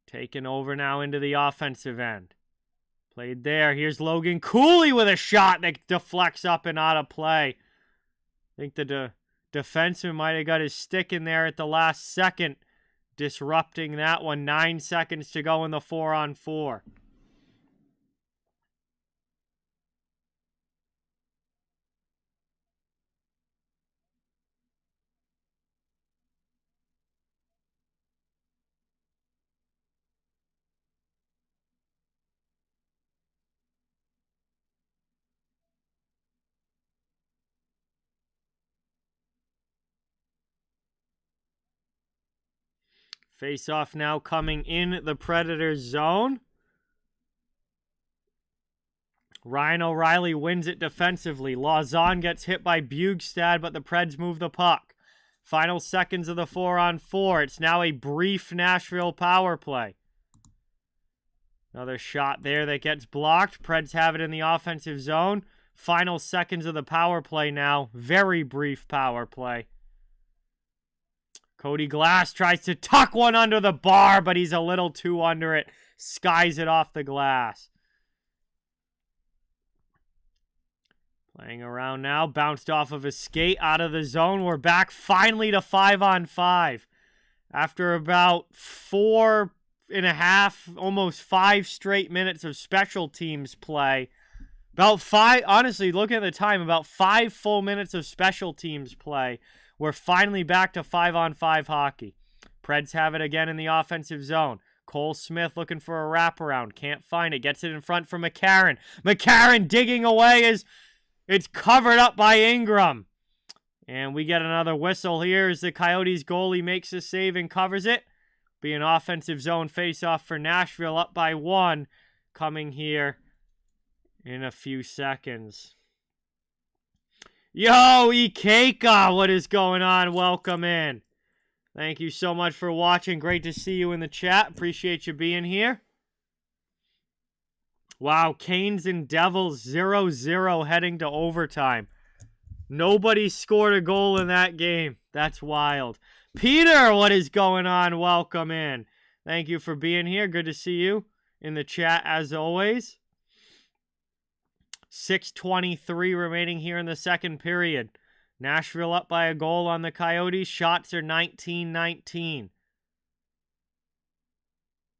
S1: Taken over now into the offensive end. Played there. Here's Logan Cooley with a shot that deflects up and out of play. I think the defenseman might have got his stick in there at the last second, disrupting that one. 9 seconds to go in the 4-on-4. Face-off now coming in the Predators zone. Ryan O'Reilly wins it defensively. Lauzon gets hit by Bugstad, but the Preds move the puck. Final seconds of the 4-on-4. It's now a brief Nashville power play. Another shot there that gets blocked. Preds have it in the offensive zone. Final seconds of the power play now. Very brief power play. Cody Glass tries to tuck one under the bar, but he's a little too under it. Skies it off the glass. Playing around now. Bounced off of a skate out of the zone. We're back finally to 5-on-5. After about 4.5, almost 5 straight minutes of special teams play. About 5, honestly, looking at the time, about 5 full minutes of special teams play. We're finally back to 5-on-5 hockey. Preds have it again in the offensive zone. Cole Smith looking for a wraparound. Can't find it. Gets it in front for McCarron. McCarron digging away as it's covered up by Ingram. And we get another whistle here as the Coyotes goalie makes a save and covers it. Be an offensive zone face-off for Nashville, up by 1, coming here in a few seconds. Yo, Ikeka, what is going on? Welcome in. Thank you so much for watching. Great to see you in the chat. Appreciate you being here. Wow, Canes and Devils 0-0 heading to overtime. Nobody scored a goal in that game. That's wild. Peter, what is going on? Welcome in. Thank you for being here. Good to see you in the chat as always. 6:23 remaining here in the second period. Nashville up by a goal on the Coyotes. Shots are 19-19.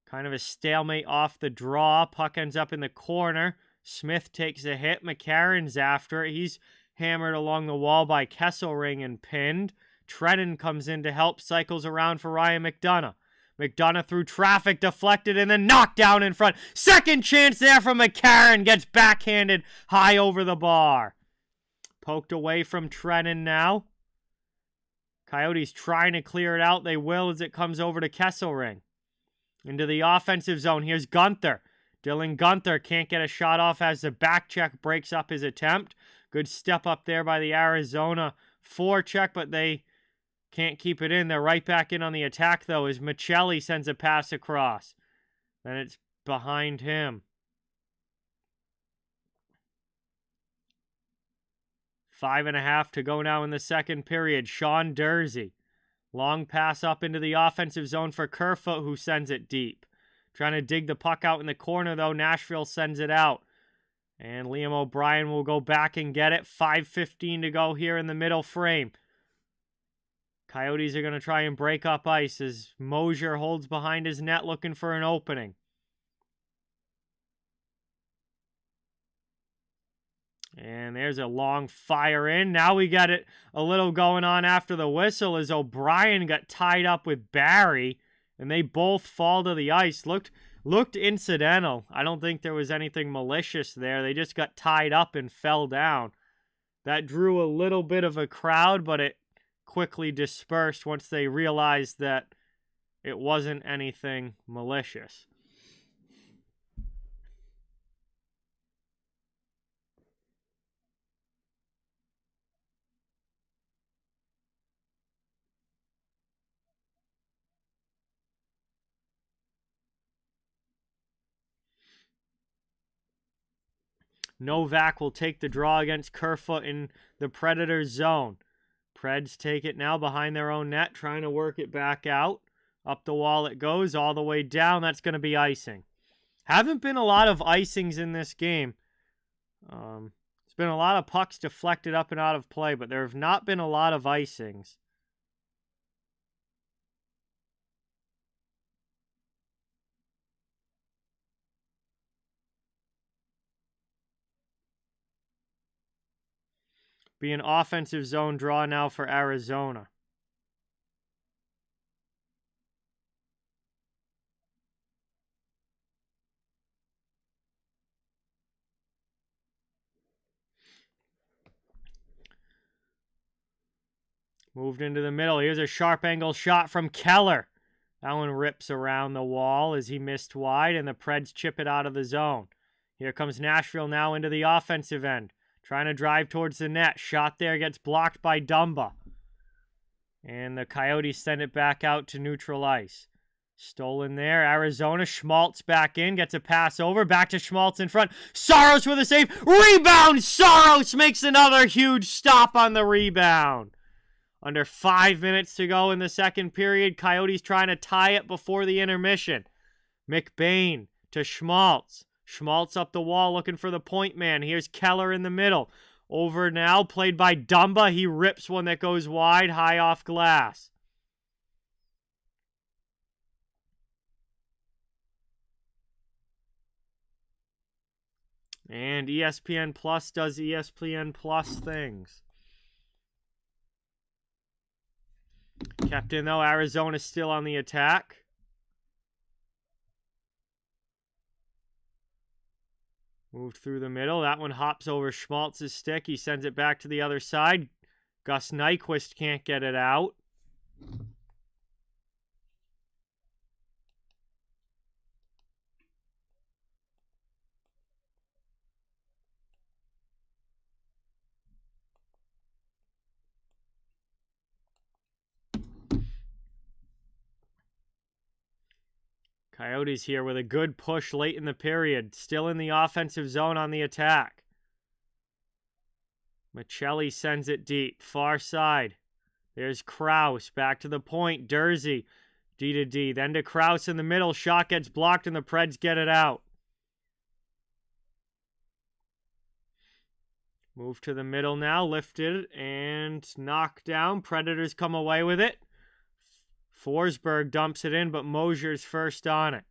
S1: Kind of a stalemate off the draw. Puck ends up in the corner. Smith takes a hit. McCarron's after it. He's hammered along the wall by Kesselring and pinned. Trennan comes in to help. Cycles around for Ryan McDonough. McDonough through traffic, deflected, and then knocked down in front. Second chance there from McCarron. Gets backhanded high over the bar. Poked away from Trennan now. Coyotes trying to clear it out. They will as it comes over to Kesselring. Into the offensive zone. Here's Gunther. Dylan Gunther can't get a shot off as the back check breaks up his attempt. Good step up there by the Arizona forecheck, but they can't keep it in. They're right back in on the attack, though, as Michelli sends a pass across. Then it's behind him. 5.5 to go now in the second period. Sean Dursey. Long pass up into the offensive zone for Kerfoot, who sends it deep. Trying to dig the puck out in the corner, though. Nashville sends it out. And Liam O'Brien will go back and get it. 5:15 to go here in the middle frame. Coyotes are going to try and break up ice as Mosier holds behind his net looking for an opening. And there's a long fire in. Now we got it a little going on after the whistle as O'Brien got tied up with Barry. And they both fall to the ice. Looked incidental. I don't think there was anything malicious there. They just got tied up and fell down. That drew a little bit of a crowd, but it quickly dispersed once they realized that it wasn't anything malicious. Novak will take the draw against Kerfoot in the Predators zone. Preds take it now behind their own net, trying to work it back out. Up the wall it goes, all the way down. That's going to be icing. Haven't been a lot of icings in this game. There's been a lot of pucks deflected up and out of play, but there have not been a lot of icings. Be an offensive zone draw now for Arizona. Moved into the middle. Here's a sharp angle shot from Keller. That one rips around the wall as he missed wide, and the Preds chip it out of the zone. Here comes Nashville now into the offensive end, trying to drive towards the net. Shot there gets blocked by Dumba. And the Coyotes send it back out to neutral ice. Stolen there. Arizona. Schmaltz back in. Gets a pass over. Back to Schmaltz in front. Saros with a save. Rebound! Saros makes another huge stop on the rebound. Under 5 minutes to go in the second period. Coyotes trying to tie it before the intermission. McBain to Schmaltz. Schmaltz up the wall looking for the point man. Here's Keller in the middle. Over now, played by Dumba. He rips one that goes wide, high off glass. And ESPN Plus does ESPN Plus things. Kept in, though. Arizona's still on the attack. Moved through the middle. That one hops over Schmaltz's stick. He sends it back to the other side. Gus Nyquist can't get it out. Coyotes here with a good push late in the period. Still in the offensive zone on the attack. Michelli sends it deep. Far side. There's Krause. Back to the point. Dursey. D to D. Then to Krause in the middle. Shot gets blocked and the Preds get it out. Move to the middle now. Lifted and knocked down. Predators come away with it. Forsberg dumps it in, but Mosier's first on it.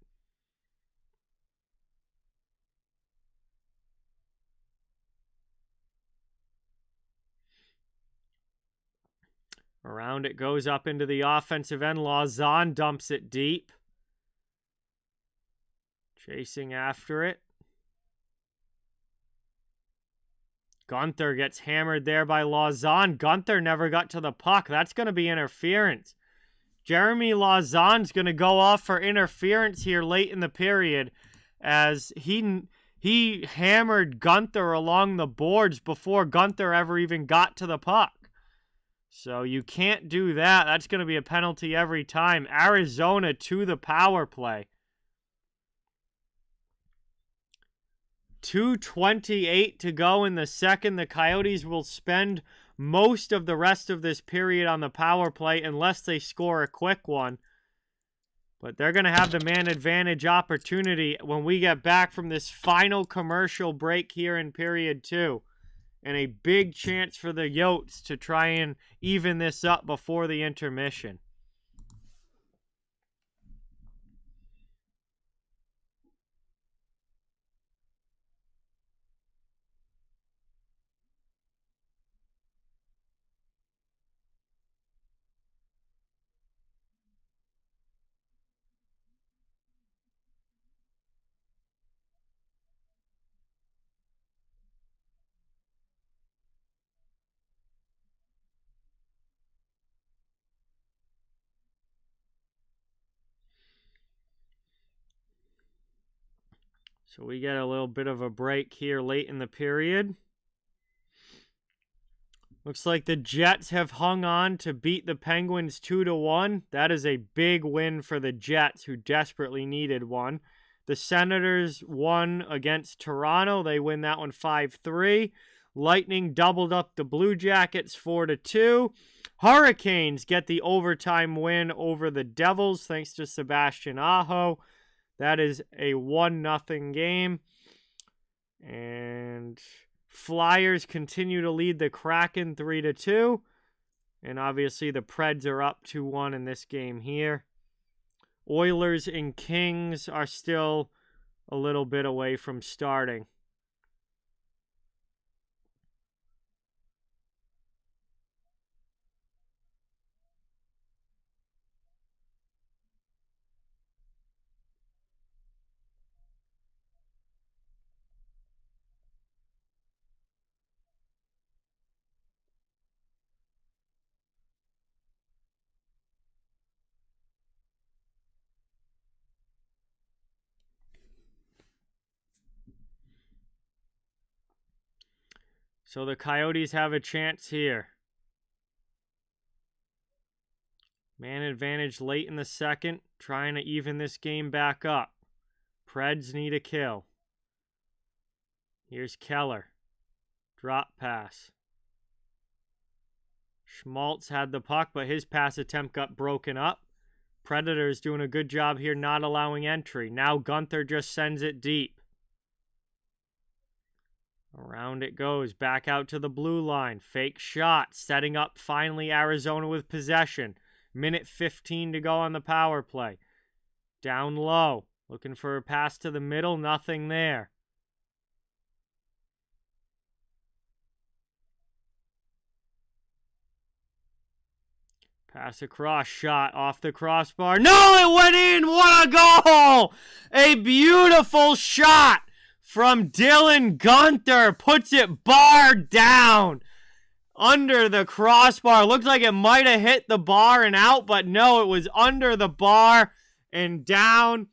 S1: Around it goes up into the offensive end. Lauzon dumps it deep. Chasing after it. Gunther gets hammered there by Lauzon. Gunther never got to the puck. That's going to be interference. Jeremy Lauzon's going to go off for interference here late in the period as he hammered Gunther along the boards before Gunther ever even got to the puck. So you can't do that. That's going to be a penalty every time. Arizona to the power play. 2:28 to go in the second. The Coyotes will spend most of the rest of this period on the power play unless they score a quick one. But they're going to have the man advantage opportunity when we get back from this final commercial break here in period 2. And a big chance for the Yotes to try and even this up before the intermission. So we get a little bit of a break here late in the period. Looks like the Jets have hung on to beat the Penguins 2-1. That is a big win for the Jets, who desperately needed one. The Senators won against Toronto. They win that one 5-3. Lightning doubled up the Blue Jackets 4-2. Hurricanes get the overtime win over the Devils thanks to Sebastian Aho. That is a 1-0 game. And Flyers continue to lead the Kraken 3-2. And obviously the Preds are up 2-1 in this game here. Oilers and Kings are still a little bit away from starting. So the Coyotes have a chance here. Man advantage late in the second, trying to even this game back up. Preds need a kill. Here's Keller. Drop pass. Schmaltz had the puck, but his pass attempt got broken up. Predators doing a good job here not allowing entry. Now Gunther just sends it deep. Around it goes. Back out to the blue line. Fake shot. Setting up finally Arizona with possession. Minute 15 to go on the power play. Down low. Looking for a pass to the middle. Nothing there. Pass across. Shot off the crossbar. No, it went in. What a goal! A beautiful shot from Dylan Gunther. Puts it bar down. Under the crossbar. Looked like it might have hit the bar and out, but no, it was under the bar and down.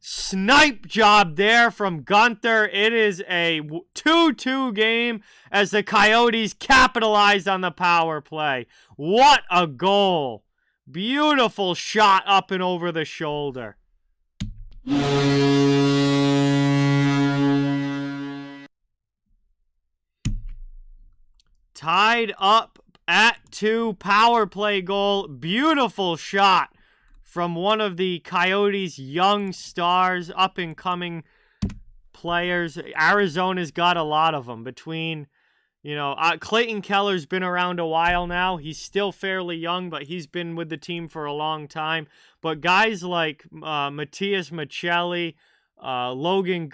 S1: Snipe job there from Gunther. It is a 2-2 game as the Coyotes capitalized on the power play. What a goal. Beautiful shot up and over the shoulder. Tied up at 2, power play goal. Beautiful shot from one of the Coyotes' young stars, up-and-coming players. Arizona's got a lot of them. Between, Clayton Keller's been around a while now. He's still fairly young, but he's been with the team for a long time. But guys like Matthias Michelli, Logan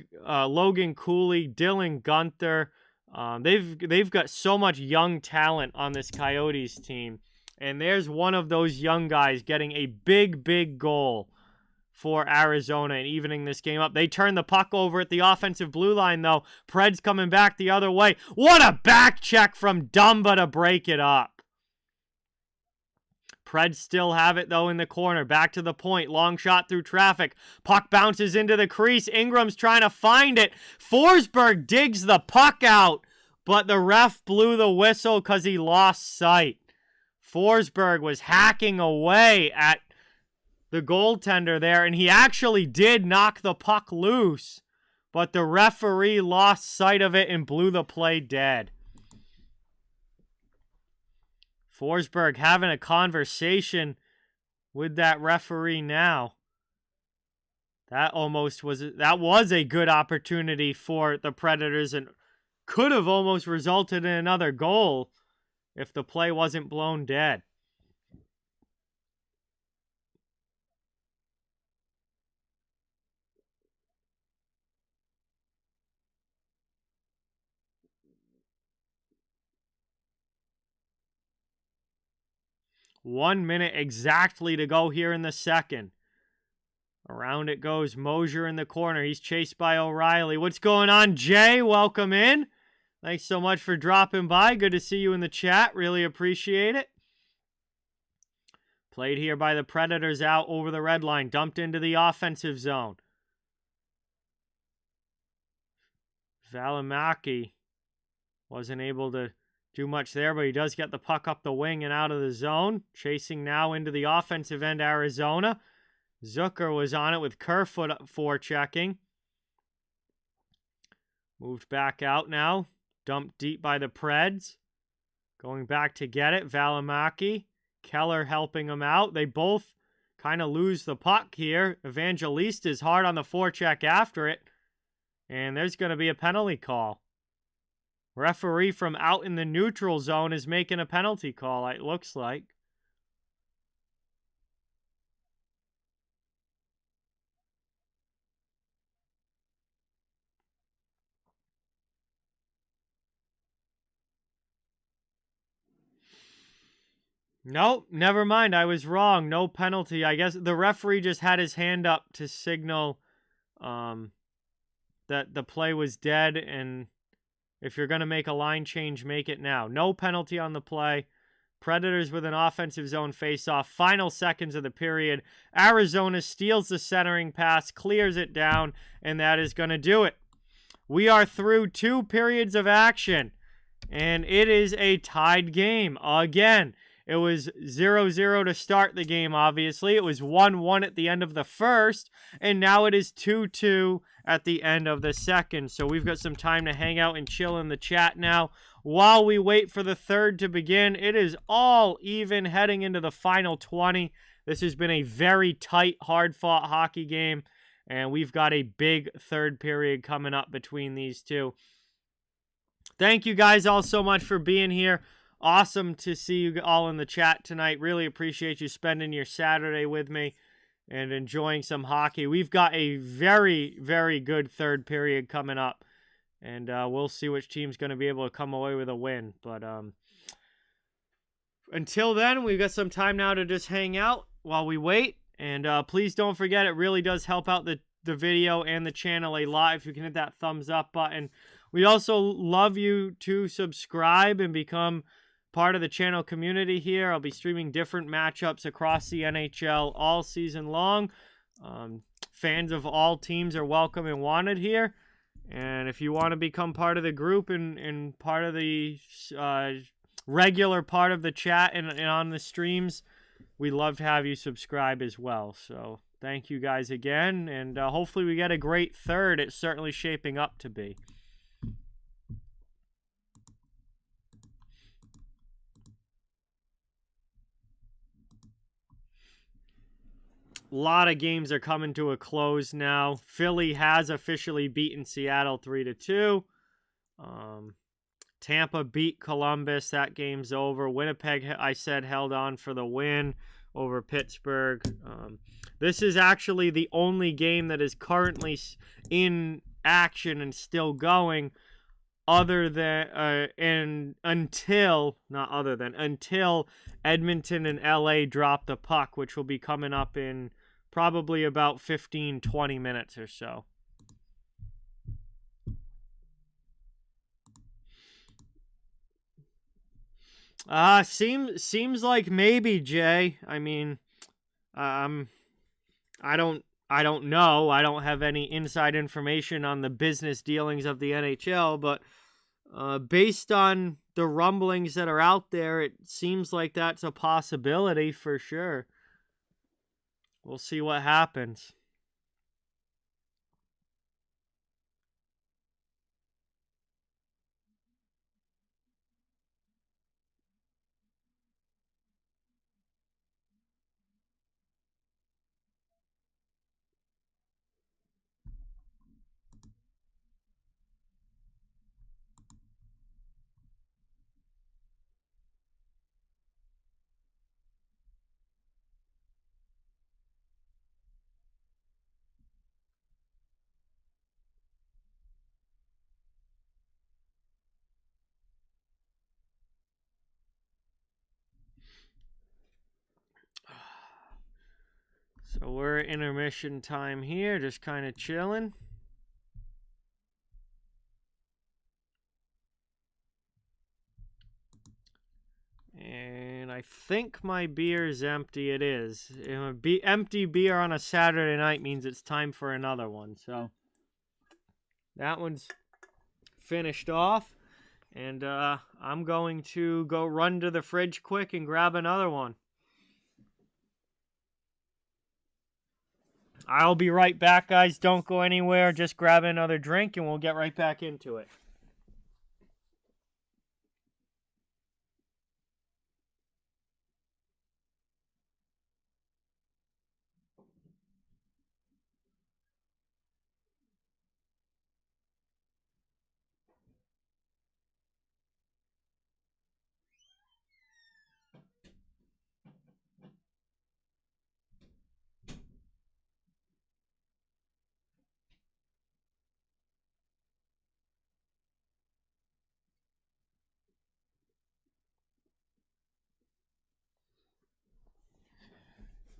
S1: Cooley, Dylan Gunther, they've got so much young talent on this Coyotes team. And there's one of those young guys getting a big, big goal for Arizona and evening this game up. They turn the puck over at the offensive blue line, though. Preds coming back the other way. What a back check from Dumba to break it up. Preds still have it, though, in the corner. Back to the point. Long shot through traffic. Puck bounces into the crease. Ingram's trying to find it. Forsberg digs the puck out, but the ref blew the whistle because he lost sight. Forsberg was hacking away at the goaltender there, and he actually did knock the puck loose, but the referee lost sight of it and blew the play dead. Forsberg having a conversation with that referee now. That was a good opportunity for the Predators and could have almost resulted in another goal if the play wasn't blown dead. One minute exactly to go here in the second. Around it goes. Mosier in the corner. He's chased by O'Reilly. What's going on, Jay? Welcome in. Thanks so much for dropping by. Good to see you in the chat. Really appreciate it. Played here by the Predators out over the red line. Dumped into the offensive zone. Valimaki wasn't able to do much there, but he does get the puck up the wing and out of the zone. Chasing now into the offensive end, Arizona. Zucker was on it with Kerfoot forechecking. Moved back out now. Dumped deep by the Preds. Going back to get it. Valimaki. Keller helping him out. They both kind of lose the puck here. Evangelista is hard on the forecheck after it. And there's going to be a penalty call. Referee from out in the neutral zone is making a penalty call, it looks like. Nope, never mind. I was wrong. No penalty. I guess the referee just had his hand up to signal that the play was dead, and if you're going to make a line change, make it now. No penalty on the play. Predators with an offensive zone face-off. Final seconds of the period. Arizona steals the centering pass, clears it down, and that is going to do it. We are through 2 periods of action. And it is a tied game again. It was 0-0 to start the game, obviously. It was 1-1 at the end of the first, and now it is 2-2 at the end of the second. So we've got some time to hang out and chill in the chat now. While we wait for the third to begin, it is all even heading into the final 20. This has been a very tight, hard-fought hockey game, and we've got a big third period coming up between these two. Thank you guys all so much for being here. Awesome to see you all in the chat tonight. Really appreciate you spending your Saturday with me and enjoying some hockey. We've got a very, very good third period coming up, and we'll see which team's going to be able to come away with a win. But until then, we've got some time now to just hang out while we wait. And please don't forget, it really does help out the video and the channel a lot if you can hit that thumbs up button. We'd also love you to subscribe and become part of the channel community here. I'll be streaming different matchups across the NHL all season long. Fans of all teams are welcome and wanted here. And if you want to become part of the group and part of the regular part of the chat and on the streams, we'd love to have you subscribe as well. So thank you guys again, and hopefully we get a great third. It's certainly shaping up to be. A lot of games are coming to a close now. Philly has officially beaten Seattle 3-2. Tampa beat Columbus. That game's over. Winnipeg, I said, held on for the win over Pittsburgh. This is actually the only game that is currently in action and still going until Edmonton and LA drop the puck, which will be coming up in probably about 15-20 minutes or so. Seems like maybe, Jay. I mean, I don't know. I don't have any inside information on the business dealings of the NHL, but based on the rumblings that are out there, it seems like that's a possibility for sure. We'll see what happens. So we're at intermission time here, just kind of chilling. And I think my beer is empty. It is. Empty beer on a Saturday night means it's time for another one. So that one's finished off. And I'm going to go run to the fridge quick and grab another one. I'll be right back, guys. Don't go anywhere. Just grab another drink and we'll get right back into it.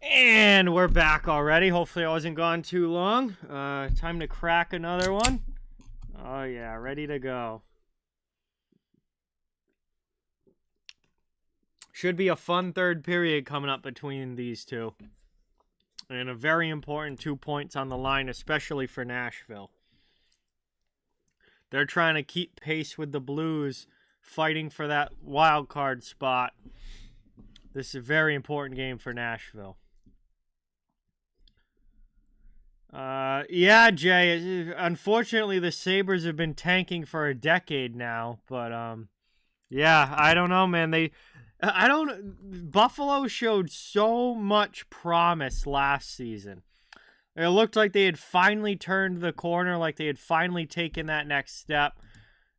S1: And we're back already. Hopefully I wasn't gone too long. Time to crack another one. Oh yeah, ready to go. Should be a fun third period coming up between these two. And a very important 2 points on the line, especially for Nashville. They're trying to keep pace with the Blues fighting for that wild card spot. This is a very important game for Nashville. Yeah, Jay, unfortunately the Sabres have been tanking for a decade now, but yeah, I don't know, man. Buffalo showed so much promise last season. It looked like they had finally turned the corner, like they had finally taken that next step.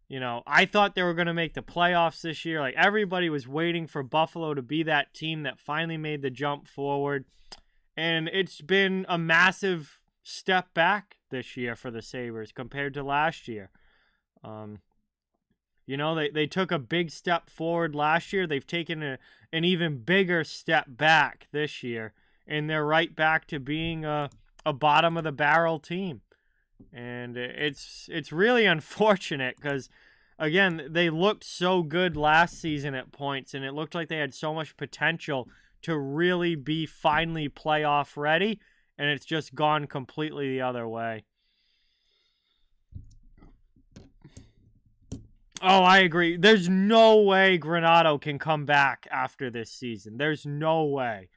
S1: You know, I thought they were going to make the playoffs this year. Like, everybody was waiting for Buffalo to be that team that finally made the jump forward. And it's been a massive step back this year for the Sabres compared to last year. You know, they took a big step forward last year. They've taken an even bigger step back this year. And they're right back to being a bottom-of-the-barrel team. And it's really unfortunate because, again, they looked so good last season at points, and it looked like they had so much potential to really be finally playoff ready, and it's just gone completely the other way. Oh, I agree. There's no way Granato can come back after this season. There's no way.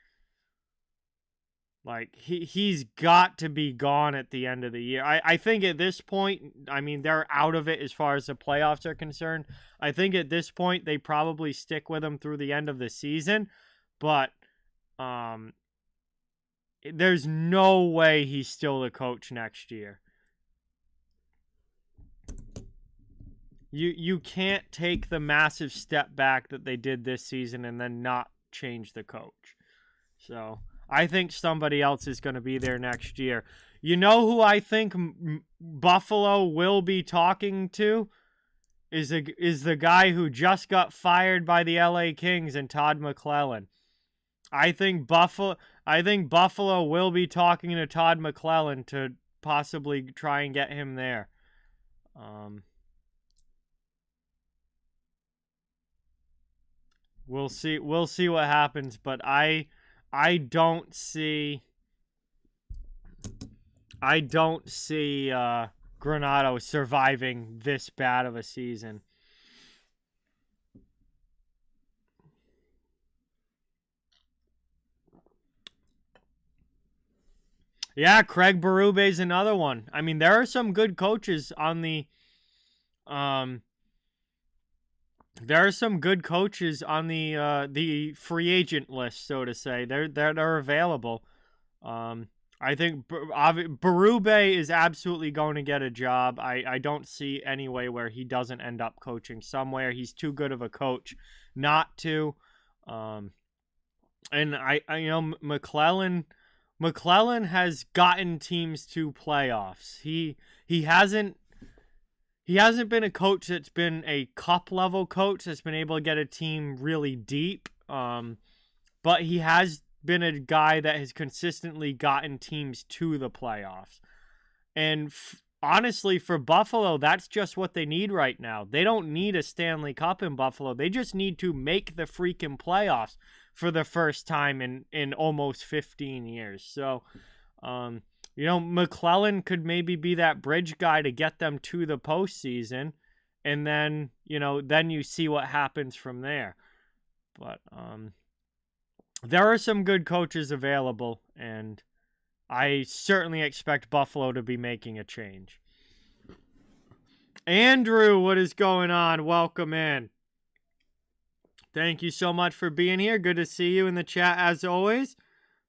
S1: Like, he's got to be gone at the end of the year. I think at this point, I mean, they're out of it as far as the playoffs are concerned. I think at this point, they probably stick with him through the end of the season. But there's no way he's still the coach next year. You can't take the massive step back that they did this season and then not change the coach. So I think somebody else is going to be there next year. You know who I think Buffalo will be talking to is the guy who just got fired by the LA Kings and Todd McClellan. I think Buffalo will be talking to Todd McClellan to possibly try and get him there. We'll see what happens, but I don't see Granato surviving this bad of a season. Yeah, Craig Berube's another one. I mean, there are some good coaches on the free agent list, so to say. That are available. I think Berube is absolutely going to get a job. I don't see any way where he doesn't end up coaching somewhere. He's too good of a coach not to. And I McClellan has gotten teams to playoffs. He hasn't been a coach that's been a cup level coach that's been able to get a team really deep. But he has been a guy that has consistently gotten teams to the playoffs. And honestly, for Buffalo, that's just what they need right now. They don't need a Stanley Cup in Buffalo. They just need to make the freaking playoffs for the first time in almost 15 years. So, McClellan could maybe be that bridge guy to get them to the postseason. And then, then you see what happens from there. But, there are some good coaches available, and I certainly expect Buffalo to be making a change. Andrew, what is going on? Welcome in. Thank you so much for being here. Good to see you in the chat as always.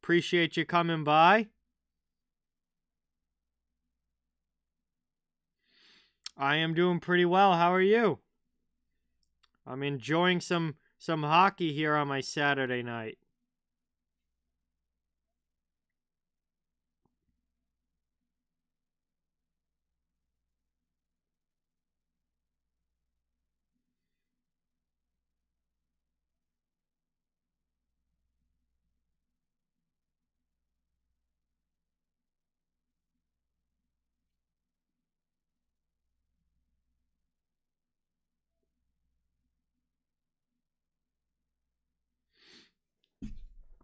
S1: Appreciate you coming by. I am doing pretty well. How are you? I'm enjoying some hockey here on my Saturday night.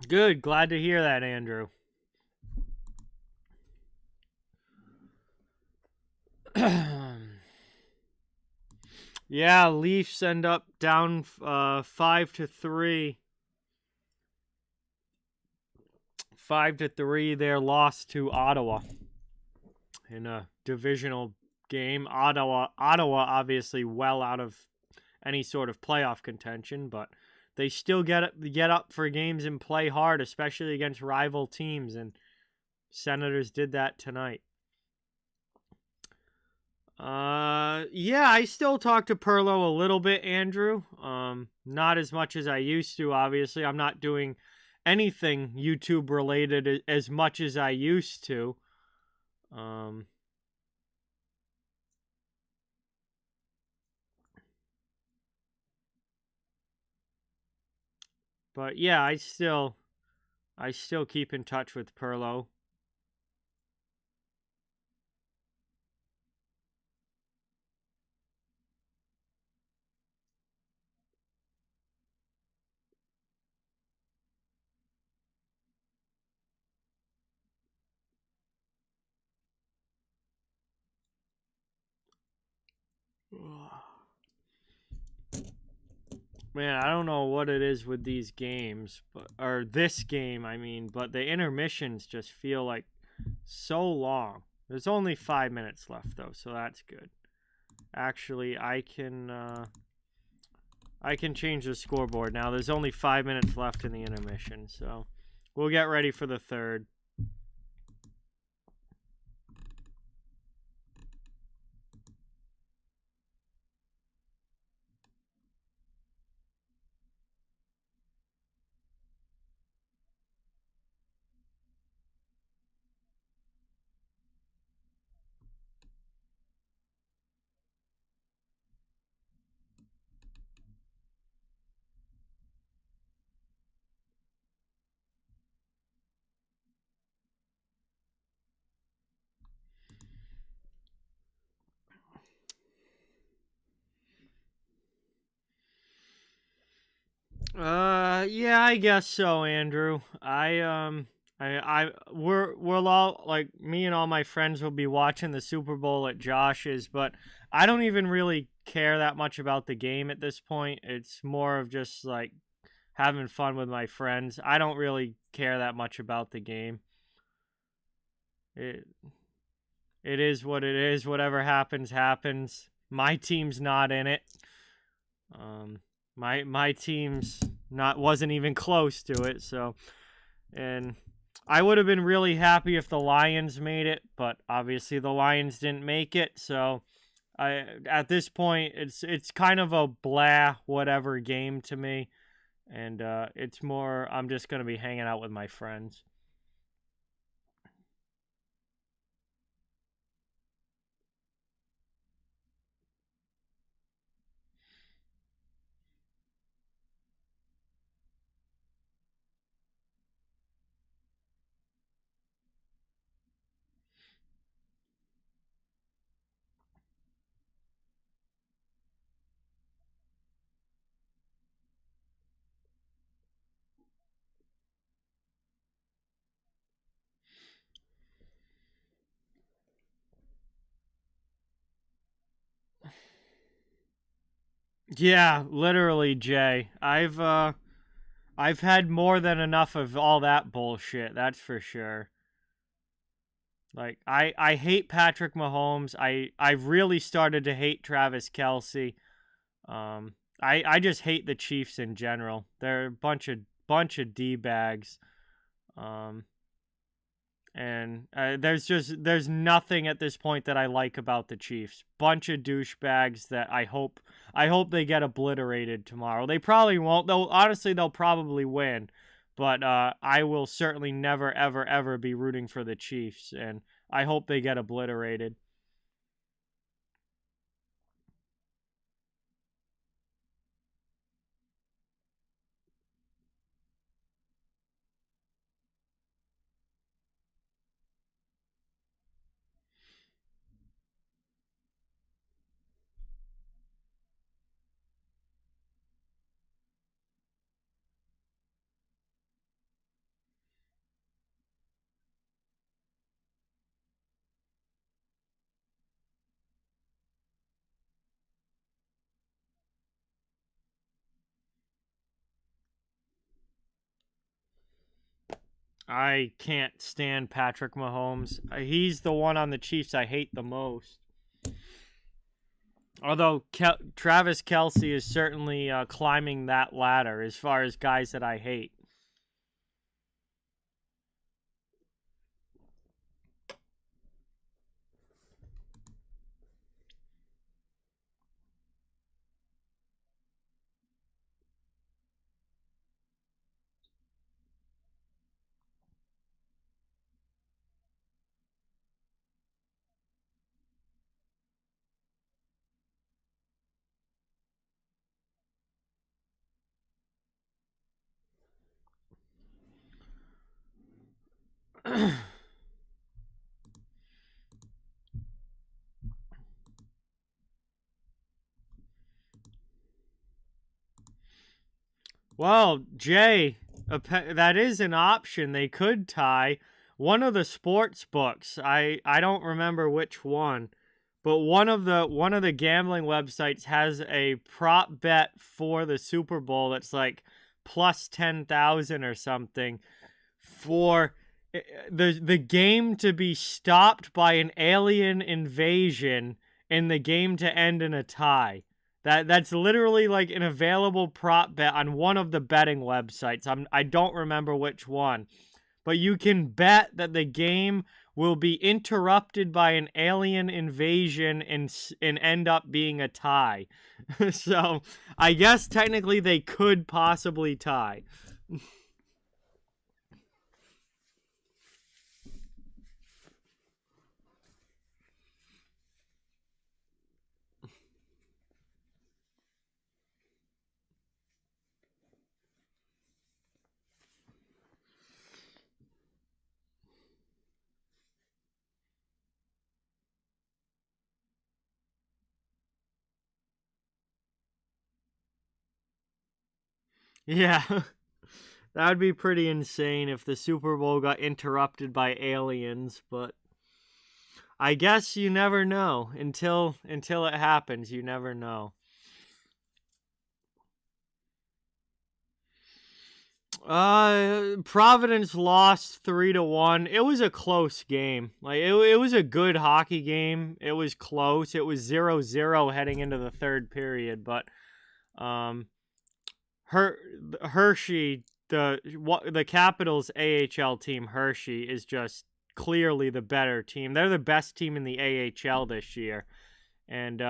S1: Good. Glad to hear that, Andrew. Yeah, Leafs end up down 5-3. 5-3. Their loss to Ottawa in a divisional game. Ottawa obviously well out of any sort of playoff contention, but they still get up for games and play hard, especially against rival teams, and Senators did that tonight. Yeah, I still talk to Perlo a little bit, Andrew. Not as much as I used to, obviously. I'm not doing anything YouTube related as much as I used to. But yeah, I still keep in touch with Perlo. Man, I don't know what it is with these games, or this game, I mean, but the intermissions just feel like so long. There's only 5 minutes left though, so that's good. Actually, I can change the scoreboard now. There's only 5 minutes left in the intermission, so we'll get ready for the third. Yeah, I guess so, Andrew. We're all like me and all my friends will be watching the Super Bowl at Josh's, but I don't even really care that much about the game at this point. It's more of just like having fun with my friends. I don't really care that much about the game. It it is what it is. Whatever happens, happens. My team's not in it. My team's not wasn't even close to it. So, and I would have been really happy if the Lions made it, but obviously the Lions didn't make it. So, at this point it's kind of a blah whatever game to me, and it's more I'm just gonna be hanging out with my friends. Yeah, literally, Jay. I've had more than enough of all that bullshit, that's for sure. Like I hate Patrick Mahomes. I really started to hate Travis Kelce. I just hate the Chiefs in general. They're a bunch of D bags. Um, and there's nothing at this point that I like about the Chiefs. Bunch of douchebags that I hope they get obliterated tomorrow. They probably won't. They'll probably win, but I will certainly never ever ever be rooting for the Chiefs, and I hope they get obliterated. I can't stand Patrick Mahomes. He's the one on the Chiefs I hate the most. Although Travis Kelce is certainly climbing that ladder as far as guys that I hate. Well, Jay, that is an option. They could tie. One of the sports books, I don't remember which one, but one of the gambling websites has a prop bet for the Super Bowl that's like plus 10,000 or something for the game to be stopped by an alien invasion and the game to end in a tie. That's literally like an available prop bet on one of the betting websites. I don't remember which one. But you can bet that the game will be interrupted by an alien invasion and end up being a tie. So, I guess technically they could possibly tie. Yeah. That would be pretty insane if the Super Bowl got interrupted by aliens, but I guess you never know. Until it happens, you never know. Providence lost 3-1. It was a close game. Like it was a good hockey game. It was close. It was 0-0 heading into the third period, but Hershey, the Capitals AHL team, Hershey, is just clearly the better team. They're the best team in the AHL this year, and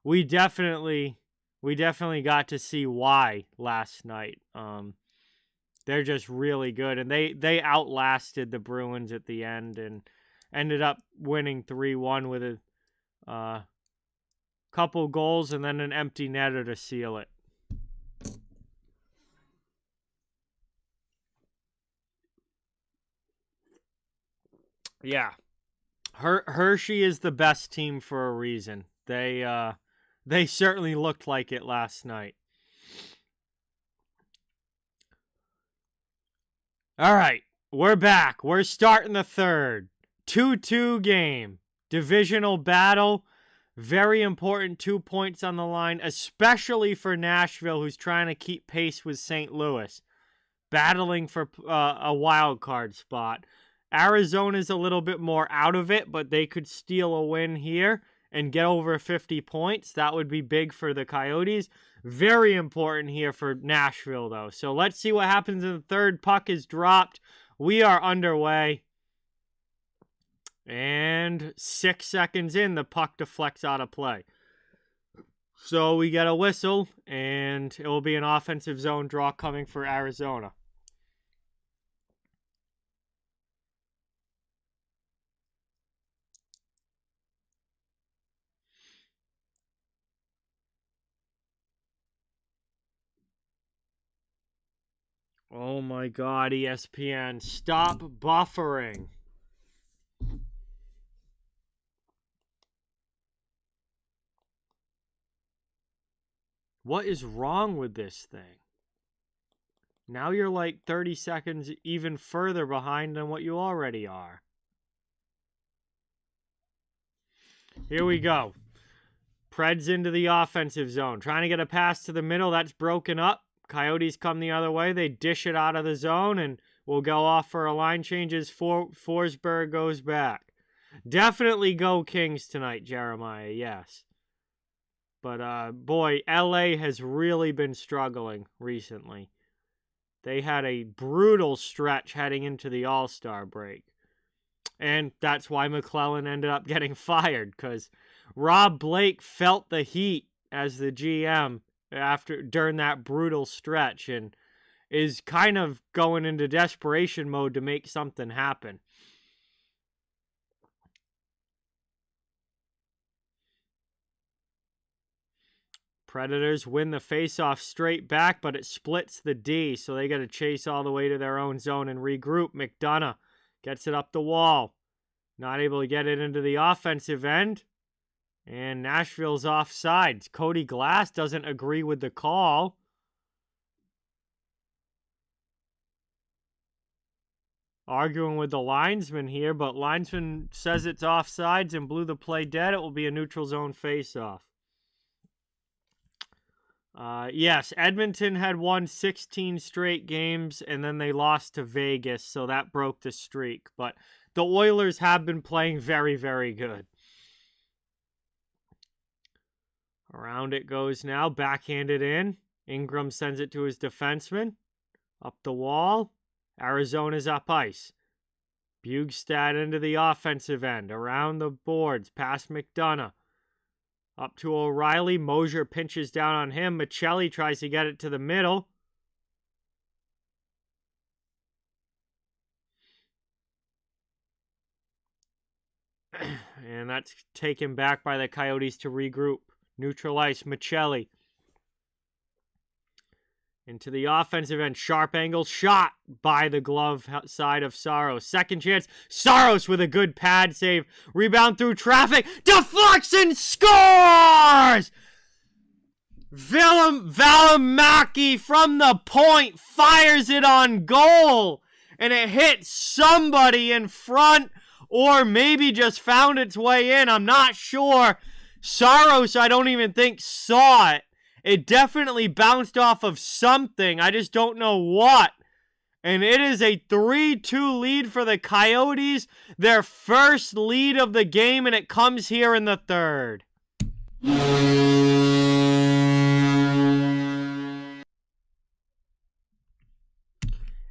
S1: we definitely got to see why last night. They're just really good, and they outlasted the Bruins at the end and ended up winning 3-1 with a couple goals and then an empty netter to seal it. Yeah. Hershey is the best team for a reason. They certainly looked like it last night. All right, we're back. We're starting the third. 2-2 game. Divisional battle. Very important 2 points on the line, especially for Nashville, who's trying to keep pace with St. Louis, battling for a wild card spot. Arizona's a little bit more out of it, but they could steal a win here and get over 50 points. That would be big for the Coyotes. Very important here for Nashville, though. So let's see what happens in the third. Puck is dropped. We are underway. And 6 seconds in, the puck deflects out of play. So we get a whistle, and it will be an offensive zone draw coming for Arizona. Oh my God, ESPN, stop buffering. What is wrong with this thing? Now you're like 30 seconds even further behind than what you already are. Here we go. Preds into the offensive zone. Trying to get a pass to the middle. That's broken up. Coyotes come the other way. They dish it out of the zone, and will go off for a line changes. Forsberg goes back. Definitely go Kings tonight, Jeremiah, yes. But, boy, LA has really been struggling recently. They had a brutal stretch heading into the All-Star break. And that's why McClellan ended up getting fired, because Rob Blake felt the heat as the GM during that brutal stretch and is kind of going into desperation mode to make something happen. Predators win the faceoff straight back, but it splits the D, so they got to chase all the way to their own zone and regroup. McDonough gets it up the wall. Not able to get it into the offensive end. And Nashville's offsides. Cody Glass doesn't agree with the call. Arguing with the linesman here, but linesman says it's offsides and blew the play dead. It will be a neutral zone faceoff. Yes, Edmonton had won 16 straight games, and then they lost to Vegas, so that broke the streak. But the Oilers have been playing very, very good. Around it goes now, backhanded in. Ingram sends it to his defenseman. Up the wall. Arizona's up ice. Bugstad into the offensive end. Around the boards, past McDonough. Up to O'Reilly. Mosier pinches down on him. Michelli tries to get it to the middle. And that's taken back by the Coyotes to regroup. Neutral ice. Michelli. Into the offensive end. Sharp angle shot by the glove side of Saros. Second chance. Saros with a good pad save. Rebound through traffic. Deflection. Scores! Valimaki from the point fires it on goal. And it hit somebody in front or maybe just found its way in. I'm not sure. Saros, I don't even think, saw it. It definitely bounced off of something. I just don't know what. And it is a 3-2 lead for the Coyotes. Their first lead of the game, and it comes here in the third.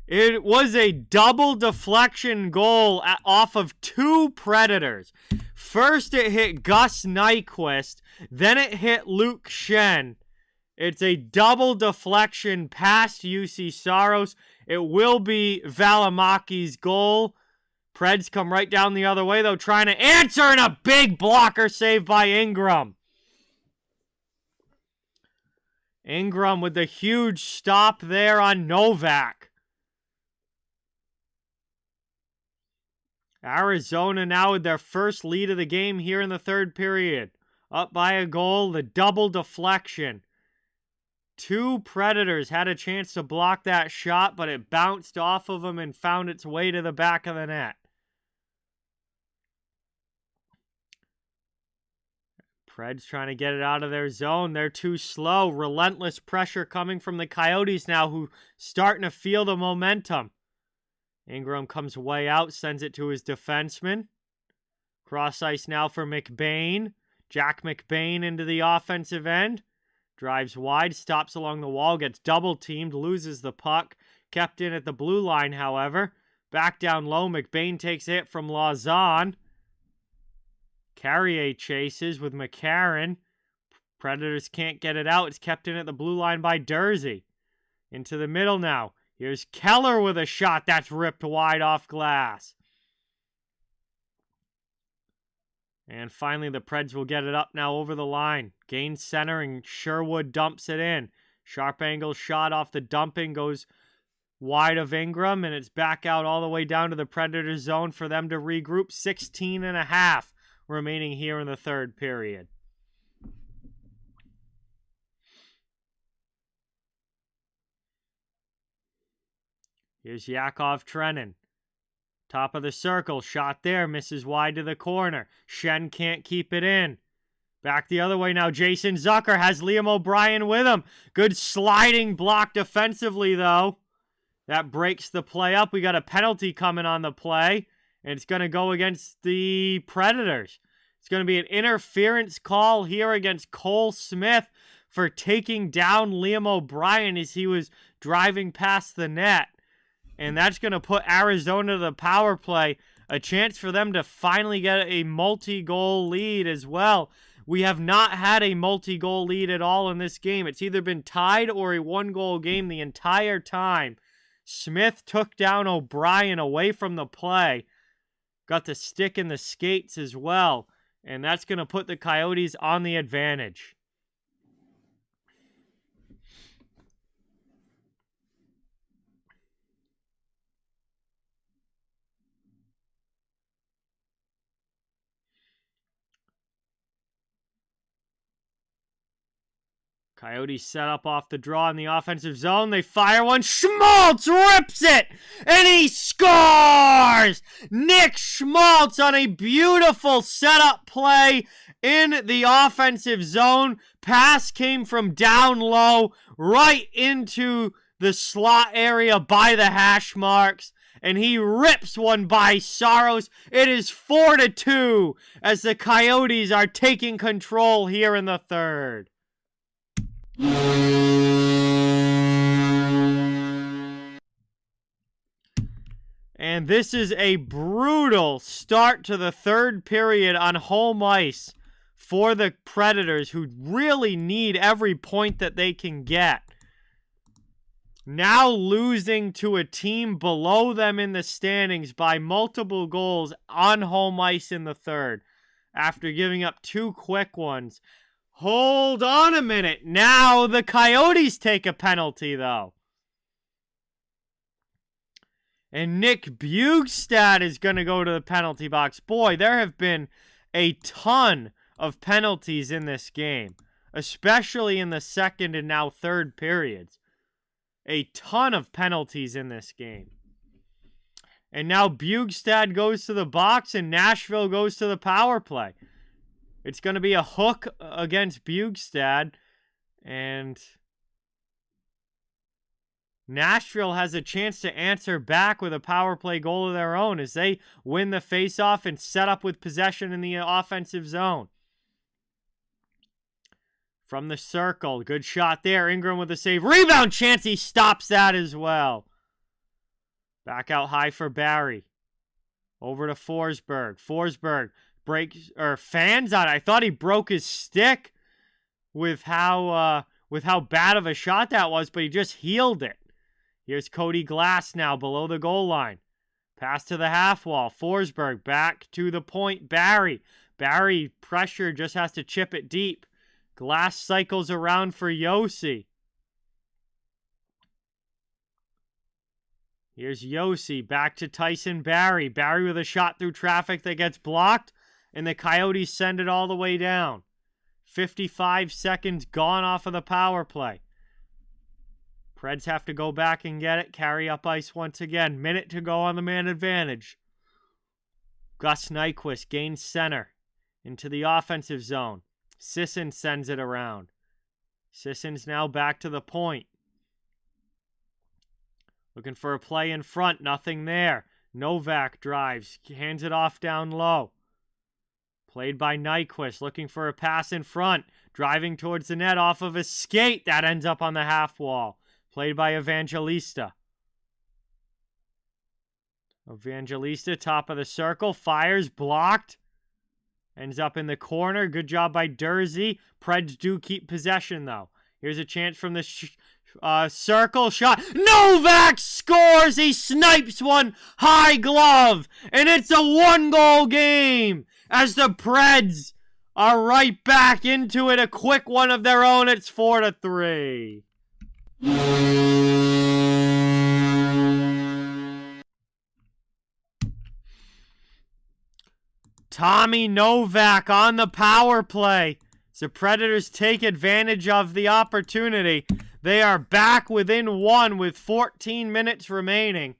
S1: It was a double deflection goal off of two Predators. First, it hit Gus Nyquist. Then it hit Luke Schenn. It's a double deflection past UC Saros. It will be Valimaki's goal. Preds come right down the other way, though, trying to answer, and a big blocker save by Ingram. Ingram with the huge stop there on Novak. Arizona now with their first lead of the game here in the third period. Up by a goal, the double deflection. Two Predators had a chance to block that shot, but it bounced off of them and found its way to the back of the net. Preds trying to get it out of their zone. They're too slow. Relentless pressure coming from the Coyotes now, who starting to feel the momentum. Ingram comes way out, sends it to his defenseman. Cross ice now for McBain. Jack McBain into the offensive end. Drives wide, stops along the wall, gets double-teamed, loses the puck. Kept in at the blue line, however. Back down low, McBain takes it from Lauzon. Carrier chases with McCarron. Predators can't get it out. It's kept in at the blue line by Dursey. Into the middle now. Here's Keller with a shot that's ripped wide off glass. And finally, the Preds will get it up now over the line. Gains center, and Sherwood dumps it in. Sharp angle shot off the dumping, goes wide of Ingram, and it's back out all the way down to the Predator zone for them to regroup. 16.5 remaining here in the third period. Here's Yakov Trenin. Top of the circle, shot there, misses wide to the corner. Schenn can't keep it in. Back the other way now, Jason Zucker has Liam O'Brien with him. Good sliding block defensively, though. That breaks the play up. We got a penalty coming on the play, and it's going to go against the Predators. It's going to be an interference call here against Cole Smith for taking down Liam O'Brien as he was driving past the net. And that's going to put Arizona to the power play, a chance for them to finally get a multi-goal lead as well. We have not had a multi-goal lead at all in this game. It's either been tied or a one-goal game the entire time. Smith took down O'Brien away from the play. Got the stick in the skates as well. And that's going to put the Coyotes on the advantage. Coyotes set up off the draw in the offensive zone. They fire one. Schmaltz rips it, and he scores! Nick Schmaltz on a beautiful setup play in the offensive zone. Pass came from down low right into the slot area by the hash marks, and he rips one by Saros. It is 4-2 as the Coyotes are taking control here in the third. And this is a brutal start to the third period on home ice for the Predators, who really need every point that they can get. Now losing to a team below them in the standings by multiple goals on home ice in the third after giving up two quick ones. Hold on a minute. Now the Coyotes take a penalty, though. And Nick Bjugstad is going to go to the penalty box. Boy, there have been a ton of penalties in this game, especially in the second and now third periods. A ton of penalties in this game. And now Bjugstad goes to the box and Nashville goes to the power play. It's going to be a hook against Bjugstad, and Nashville has a chance to answer back with a power play goal of their own as they win the faceoff and set up with possession in the offensive zone. From the circle, good shot there. Ingram with a save. Rebound chance, he stops that as well. Back out high for Barry. Over to Forsberg. Forsberg breaks or fans on it. I thought he broke his stick with how bad of a shot that was, but he just healed it. Here's Cody Glass now below the goal line. Pass to the half wall. Forsberg back to the point. Barry pressure, just has to chip it deep. Glass cycles around for Yossi. Here's Yossi back to Tyson Barry. Barry with a shot through traffic that gets blocked, and the Coyotes send it all the way down. 55 seconds gone off of the power play. Preds have to go back and get it. Carry up ice once again. Minute to go on the man advantage. Gus Nyquist gains center into the offensive zone. Sisson sends it around. Sisson's now back to the point. Looking for a play in front. Nothing there. Novak drives. Hands it off down low. Played by Nyquist. Looking for a pass in front. Driving towards the net off of a skate. That ends up on the half wall. Played by Evangelista. Evangelista, top of the circle. Fires, blocked. Ends up in the corner. Good job by Dursey. Preds do keep possession, though. Here's a chance from the circle shot. Novak scores! He snipes one high glove. And it's a one-goal game as the Preds are right back into it. A quick one of their own. It's 4-3. Tommy Novak on the power play. The Predators take advantage of the opportunity. They are back within one with 14 minutes remaining.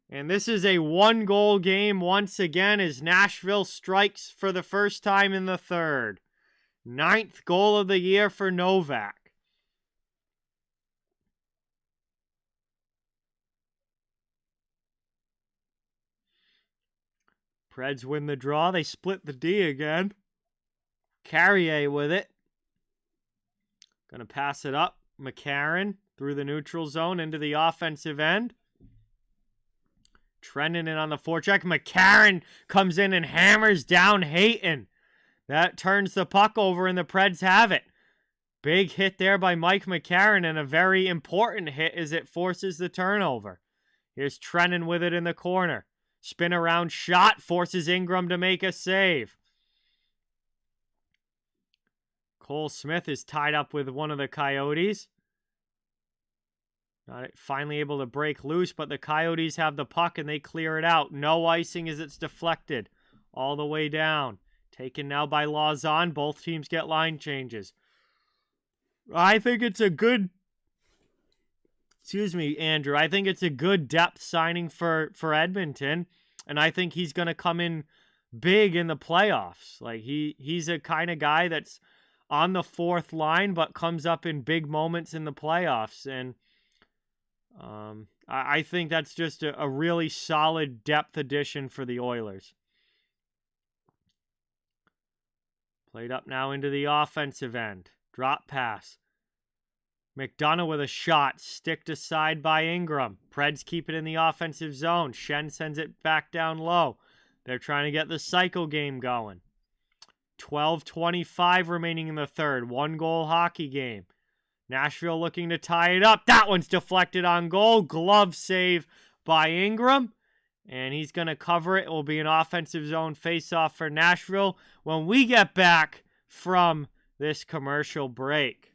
S1: And this is a one-goal game once again as Nashville strikes for the first time in the third. 9th goal of the year for Novak. Preds win the draw. They split the D again. Carrier with it. Going to pass it up. McCarron through the neutral zone into the offensive end. Trenin in on the forecheck. McCarron comes in and hammers down Hayton. That turns the puck over and the Preds have it. Big hit there by Mike McCarron, and a very important hit as it forces the turnover. Here's Trenin with it in the corner. Spin around shot forces Ingram to make a save. Cole Smith is tied up with one of the Coyotes. Not finally able to break loose, but the Coyotes have the puck and they clear it out. No icing as it's deflected all the way down. Taken now by Lauzon. Both teams get line changes. I think it's a good... Excuse me, Andrew. I think it's a good depth signing for Edmonton. And I think he's going to come in big in the playoffs. Like he's a kind of guy that's on the fourth line, but comes up in big moments in the playoffs. And I think that's just a really solid depth addition for the Oilers. Played up now into the offensive end. Drop pass. McDonough with a shot. Sticked aside by Ingram. Preds keep it in the offensive zone. Shen sends it back down low. They're trying to get the cycle game going. 12:25 remaining in the third. 1-goal hockey game. Nashville looking to tie it up. That one's deflected on goal. Glove save by Ingram. And he's going to cover it. It will be an offensive zone face-off for Nashville when we get back from this commercial break.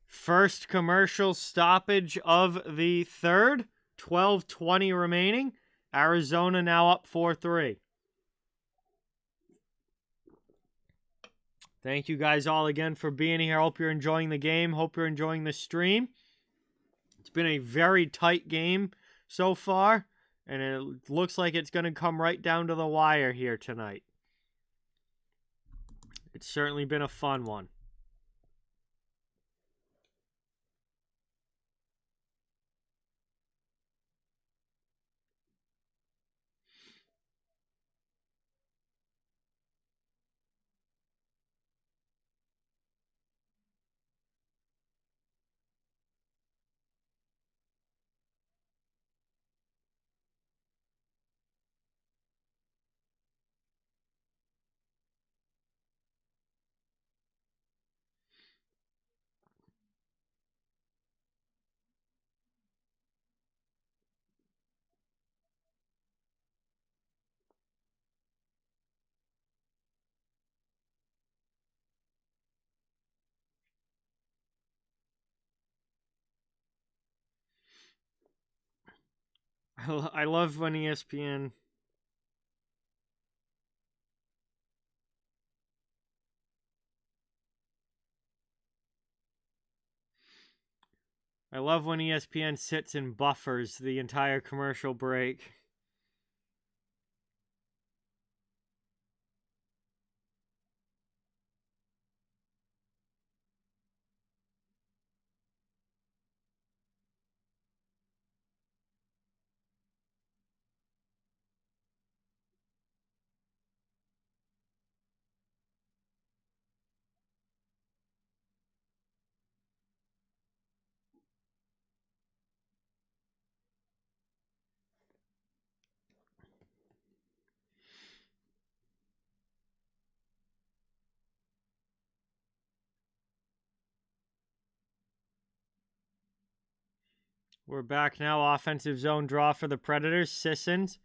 S1: First commercial stoppage of the third. 12:20 remaining. Arizona now up 4-3. Thank you guys all again for being here. Hope you're enjoying the game. Hope you're enjoying the stream. It's been a very tight game so far, and it looks like it's going to come right down to the wire here tonight. It's certainly been a fun one. I love when ESPN... I love when ESPN sits and buffers the entire commercial break. We're back now. Offensive zone draw for the Predators. Sissons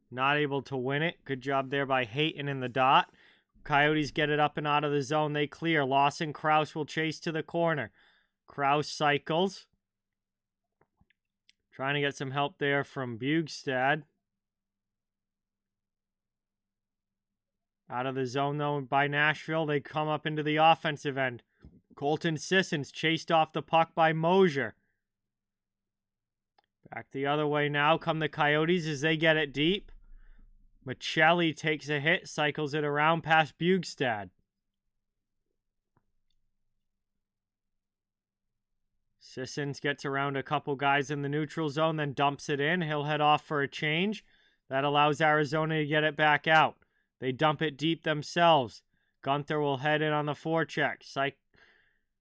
S1: not able to win it. Good job there by Hayton in the dot. Coyotes get it up and out of the zone. They clear. Lawson Krause will chase to the corner. Krause cycles. Trying to get some help there from Bugstad. Out of the zone, though, by Nashville. They come up into the offensive end. Colton Sissons chased off the puck by Mosier. Back the other way now come the Coyotes as they get it deep. Michelli takes a hit, cycles it around past Bugstad. Sissons gets around a couple guys in the neutral zone, then dumps it in. He'll head off for a change. That allows Arizona to get it back out. They dump it deep themselves. Gunther will head in on the forecheck.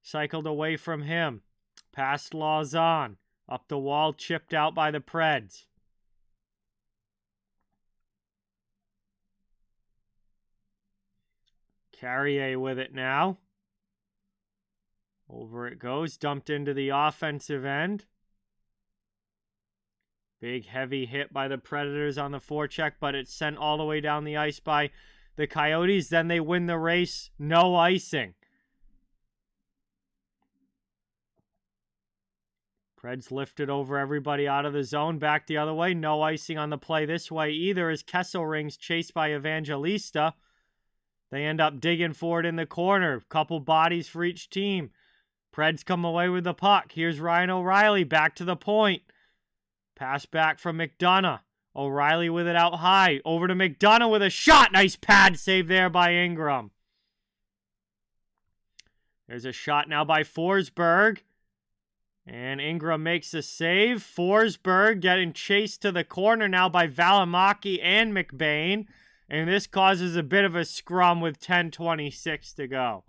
S1: Cycled away from him. Past Lauzon. Up the wall, chipped out by the Preds. Carrier with it now. Over it goes, dumped into the offensive end. Big heavy hit by the Predators on the forecheck, but it's sent all the way down the ice by the Coyotes. Then they win the race, no icing. Preds lifted over everybody out of the zone, back the other way. No icing on the play this way either as Kesselring's chased by Evangelista. They end up digging for it in the corner. Couple bodies for each team. Preds come away with the puck. Here's Ryan O'Reilly back to the point. Pass back from McDonough. O'Reilly with it out high. Over to McDonough with a shot. Nice pad save there by Ingram. There's a shot now by Forsberg. And Ingram makes a save. Forsberg getting chased to the corner now by Valimaki and McBain. And this causes a bit of a scrum with 10:26 to go.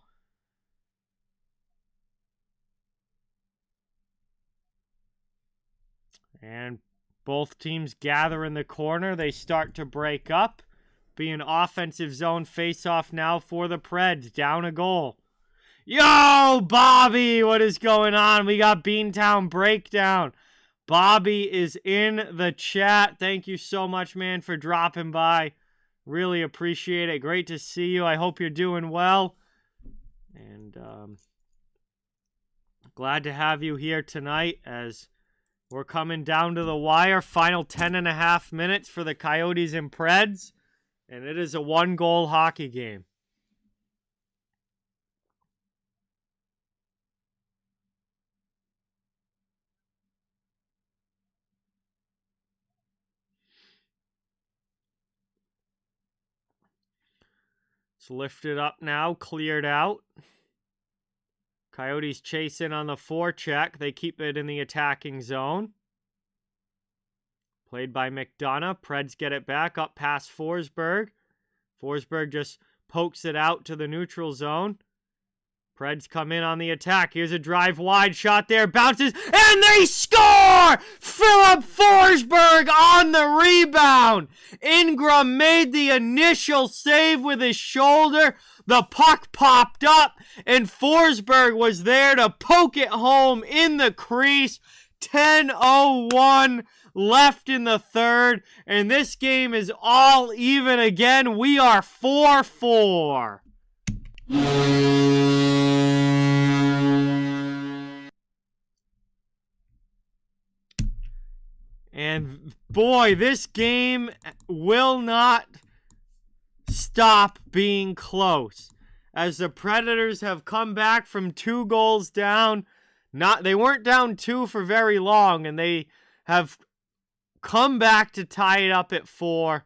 S1: And both teams gather in the corner. They start to break up. Be an offensive zone face-off now for the Preds. Down a goal. Yo, Bobby, what is going on? We got Beantown Breakdown. Bobby is in the chat. Thank you so much, man, for dropping by. Really appreciate it. Great to see you. I hope you're doing well. And glad to have you here tonight as we're coming down to the wire. Final 10.5 minutes for the Coyotes and Preds. And it is a 1-goal hockey game. It's lifted up now, cleared out. Coyotes chasing on the forecheck. They keep it in the attacking zone. Played by McDonough. Preds get it back up past Forsberg. Forsberg just pokes it out to the neutral zone. Preds come in on the attack. Here's a drive wide shot there. Bounces, and they score! Philip Forsberg on the rebound. Ingram made the initial save with his shoulder. The puck popped up, and Forsberg was there to poke it home in the crease. 10:01 left in the third, and this game is all even again. We are 4-4. And boy, this game will not stop being close as the Predators have come back from 2 goals down. They weren't down 2 for very long, and they have come back to tie it up at 4.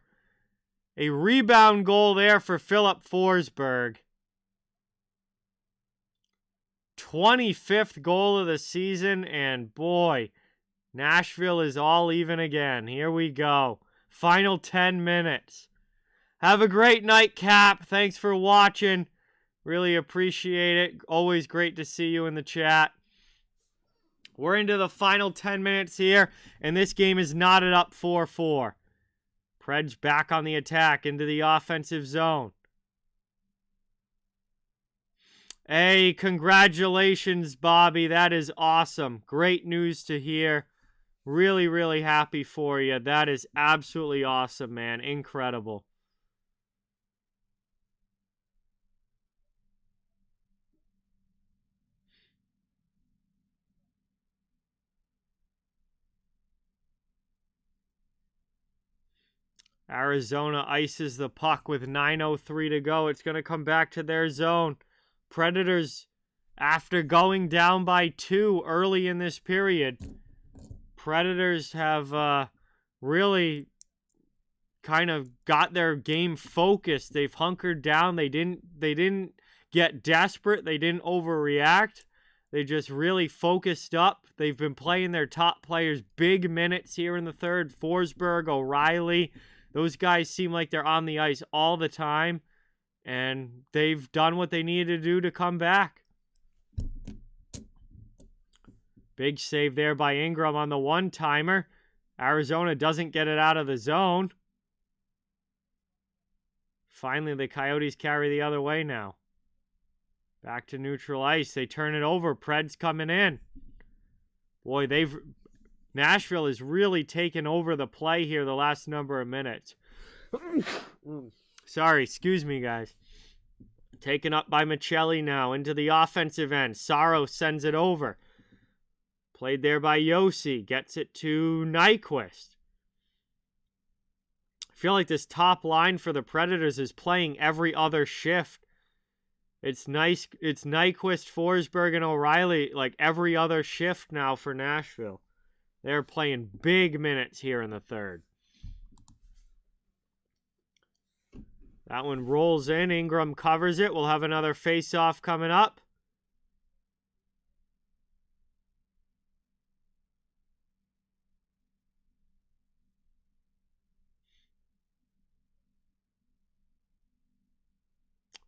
S1: A rebound goal there for Philip Forsberg. 25th goal of the season, and boy, Nashville is all even again. Here we go. Final 10 minutes. Have a great night, Cap. Thanks for watching. Really appreciate it. Always great to see you in the chat. We're into the final 10 minutes here, and this game is knotted up 4-4. Preds back on the attack into the offensive zone. Hey, congratulations, Bobby. That is awesome. Great news to hear. Really, really happy for you. That is absolutely awesome, man. Incredible. Arizona ices the puck with 9:03 to go. It's going to come back to their zone. Predators, after going down by 2 early in this period, Predators have really kind of got their game focused. They've hunkered down. They didn't get desperate. They didn't overreact. They just really focused up. They've been playing their top players big minutes here in the third. Forsberg, O'Reilly. Those guys seem like they're on the ice all the time. And they've done what they needed to do to come back. Big save there by Ingram on the one-timer. Arizona doesn't get it out of the zone. Finally, the Coyotes carry the other way now. Back to neutral ice. They turn it over. Pred's coming in. Boy, Nashville has really taken over the play here the last number of minutes. Sorry, excuse me, guys. Taken up by Michelli now into the offensive end. Saro sends it over. Played there by Yossi. Gets it to Nyquist. I feel like this top line for the Predators is playing every other shift. It's nice. It's Nyquist, Forsberg, and O'Reilly like every other shift now for Nashville. They're playing big minutes here in the third. That one rolls in. Ingram covers it. We'll have another face-off coming up.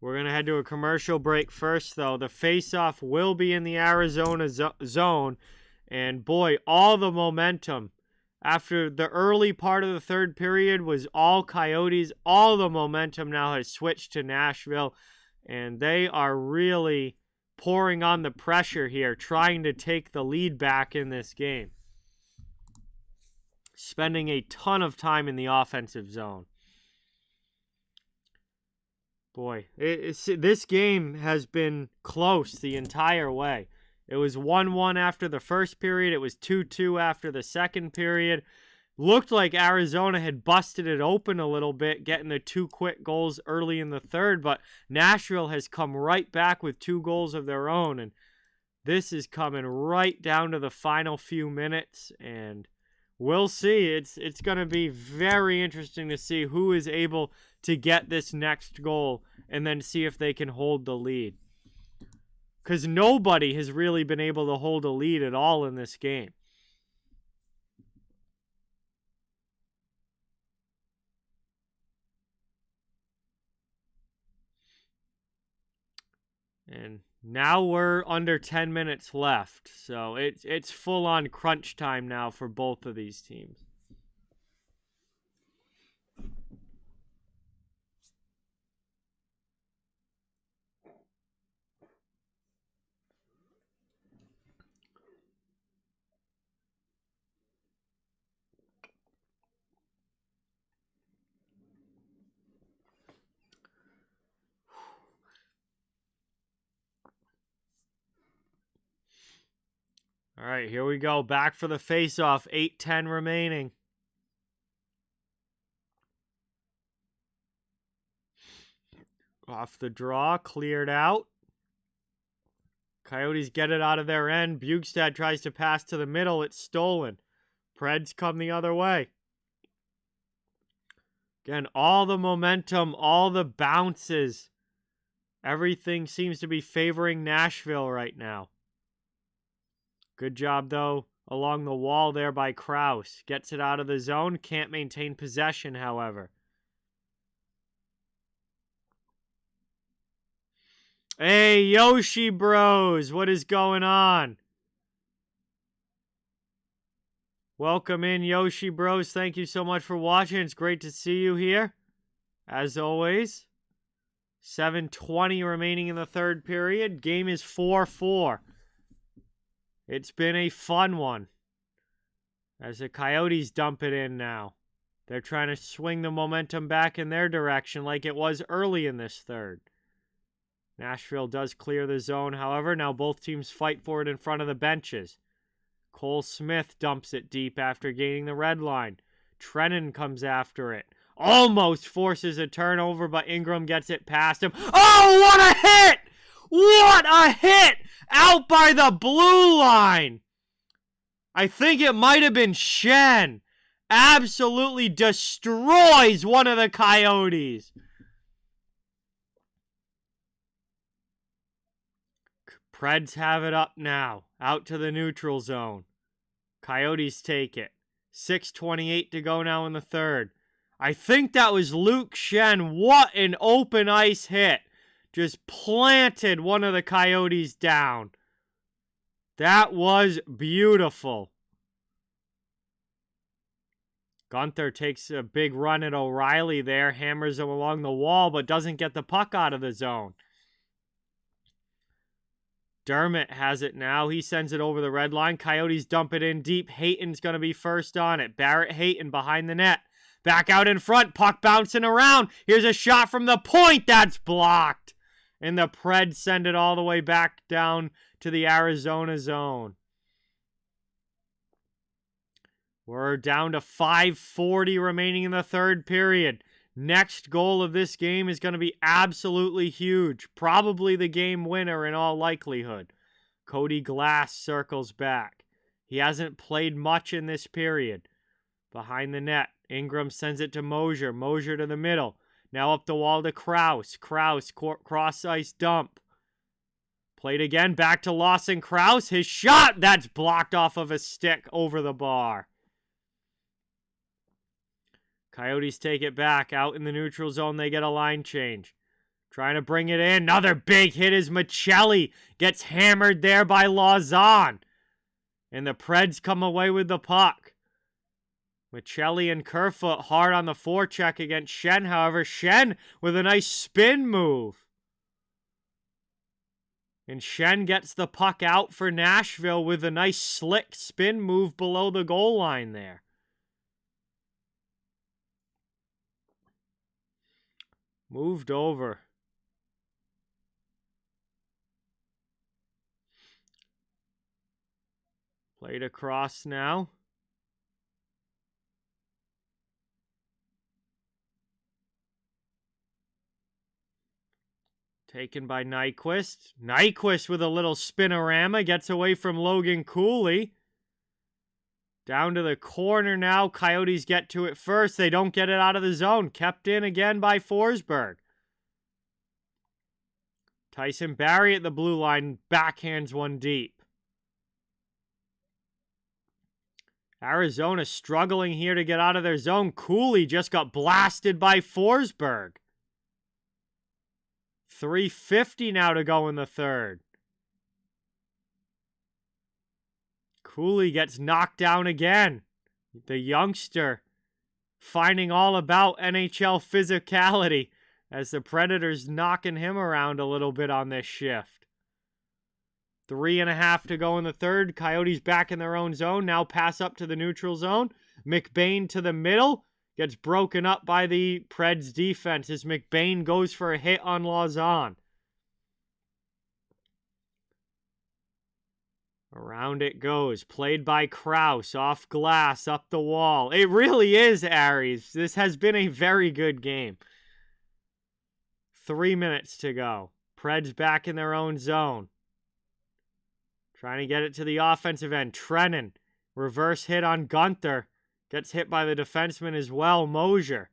S1: We're going to head to a commercial break first, though. The face-off will be in the Arizona zone. And, boy, all the momentum after the early part of the third period was all Coyotes. All the momentum now has switched to Nashville. And they are really pouring on the pressure here, trying to take the lead back in this game. Spending a ton of time in the offensive zone. Boy, this game has been close the entire way. It was 1-1 after the first period. It was 2-2 after the second period. Looked like Arizona had busted it open a little bit, getting the 2 quick goals early in the third, but Nashville has come right back with 2 goals of their own, and this is coming right down to the final few minutes, and we'll see. It's going to be very interesting to see who is able to get this next goal and then see if they can hold the lead. Because nobody has really been able to hold a lead at all in this game. And now we're under 10 minutes left. So it's full-on crunch time now for both of these teams. All right, here we go. Back for the face-off. 8:10 remaining. Off the draw, cleared out. Coyotes get it out of their end. Bjugstad tries to pass to the middle. It's stolen. Preds come the other way. Again, all the momentum, all the bounces. Everything seems to be favoring Nashville right now. Good job, though, along the wall there by Krause. Gets it out of the zone. Can't maintain possession, however. Hey, Yoshi Bros, what is going on? Welcome in, Yoshi Bros. Thank you so much for watching. It's great to see you here, as always. 7:20 remaining in the third period. Game is 4-4. It's been a fun one. As the Coyotes dump it in now. They're trying to swing the momentum back in their direction like it was early in this third. Nashville does clear the zone, however. Now both teams fight for it in front of the benches. Cole Smith dumps it deep after gaining the red line. Trennan comes after it. Almost forces a turnover, but Ingram gets it past him. Oh, what a hit! What a hit! Out by the blue line. I think it might have been Shen. Absolutely destroys one of the Coyotes. Preds have it up now. Out to the neutral zone. Coyotes take it. 6:28 to go now in the third. I think that was Luke Schenn. What an open ice hit. Just planted one of the Coyotes down. That was beautiful. Gunther takes a big run at O'Reilly there, hammers him along the wall, but doesn't get the puck out of the zone. Dermott has it now. He sends it over the red line. Coyotes dump it in deep. Hayton's going to be first on it. Barrett Hayton behind the net. Back out in front. Puck bouncing around. Here's a shot from the point. That's blocked. And the Preds send it all the way back down to the Arizona zone. We're down to 5:40 remaining in the third period. Next goal of this game is going to be absolutely huge. Probably the game winner in all likelihood. Cody Glass circles back. He hasn't played much in this period. Behind the net, Ingram sends it to Mosier. Mosier to the middle. Now up the wall to Krause. Krause, cross-ice dump. Played again, back to Lawson Krause. His shot, that's blocked off of a stick over the bar. Coyotes take it back. Out in the neutral zone, they get a line change. Trying to bring it in. Another big hit is Michelli. Gets hammered there by Lauzon. And the Preds come away with the puck. Michelli and Kerfoot hard on the forecheck against Schenn. However, Schenn with a nice spin move. And Schenn gets the puck out for Nashville with a nice slick spin move below the goal line there. Moved over. Played across now. Taken by Nyquist. Nyquist with a little spinorama. Gets away from Logan Cooley. Down to the corner now. Coyotes get to it first. They don't get it out of the zone. Kept in again by Forsberg. Tyson Barrie at the blue line. Backhands one deep. Arizona struggling here to get out of their zone. Cooley just got blasted by Forsberg. 3:50 now to go in the third. Cooley gets knocked down again. The youngster finding all about NHL physicality as the Predators knocking him around a little bit on this shift. 3.5 to go in the third. Coyotes back in their own zone. Now pass up to the neutral zone. McBain to the middle. Gets broken up by the Preds defense as McBain goes for a hit on Lauzon. Around it goes. Played by Krause. Off glass. Up the wall. It really is, Aries. This has been a very good game. 3 minutes to go. Preds back in their own zone. Trying to get it to the offensive end. Trennan. Reverse hit on Gunther. Gets hit by the defenseman as well. Mosier.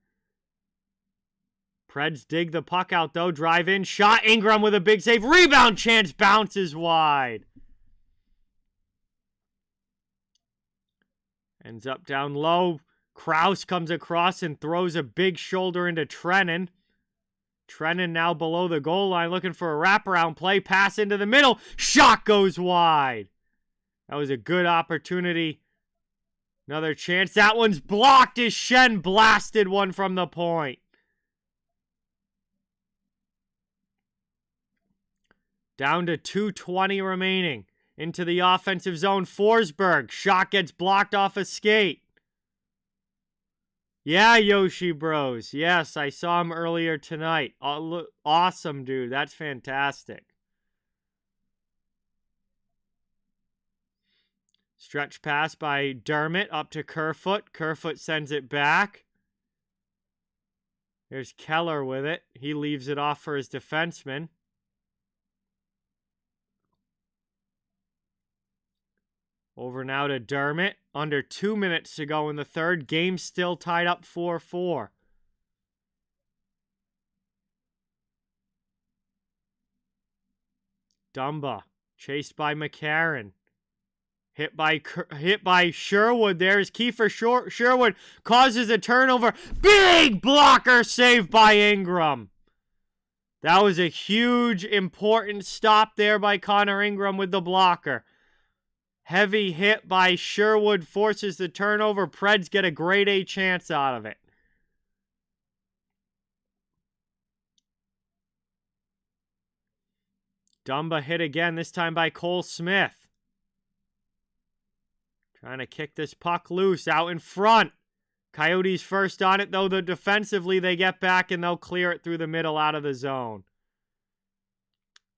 S1: Preds dig the puck out though. Drive in. Shot. Ingram with a big save. Rebound chance. Bounces wide. Ends up down low. Krause comes across and throws a big shoulder into Trennan. Trennan now below the goal line looking for a wraparound play. Pass into the middle. Shot goes wide. That was a good opportunity. Another chance. That one's blocked as Schenn blasted one from the point. Down to 2:20 remaining. Into the offensive zone. Forsberg. Shot gets blocked off a skate. Yeah, Yoshi Bros. Yes, I saw him earlier tonight. Awesome, dude. That's fantastic. Stretch pass by Dermott up to Kerfoot. Kerfoot sends it back. There's Keller with it. He leaves it off for his defenseman. Over now to Dermott. Under 2 minutes to go in the third. Game still tied up 4-4. Dumba Chased by McCarron. Hit by Sherwood. There's Kiefer Sherwood. Causes a turnover. Big blocker saved by Ingram. That was a huge, important stop there by Connor Ingram with the blocker. Heavy hit by Sherwood forces the turnover. Preds get a grade A chance out of it. Dumba hit again, this time by Cole Smith. Trying to kick this puck loose out in front. Coyotes first on it, though. Defensively, they get back and they'll clear it through the middle out of the zone.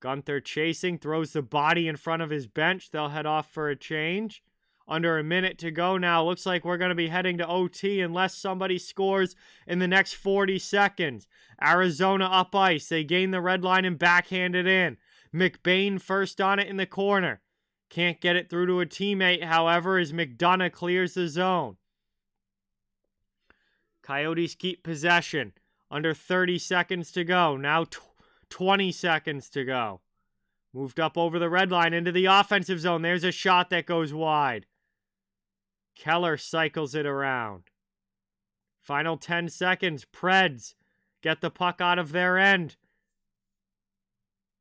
S1: Gunther chasing, throws the body in front of his bench. They'll head off for a change. Under a minute to go now. Looks like we're going to be heading to OT unless somebody scores in the next 40 seconds. Arizona up ice. They gain the red line and backhand it in. McBain first on it in the corner. Can't get it through to a teammate, however, as McDonough clears the zone. Coyotes keep possession. Under 30 seconds to go. Now 20 seconds to go. Moved up over the red line into the offensive zone. There's a shot that goes wide. Keller cycles it around. Final 10 seconds. Preds get the puck out of their end.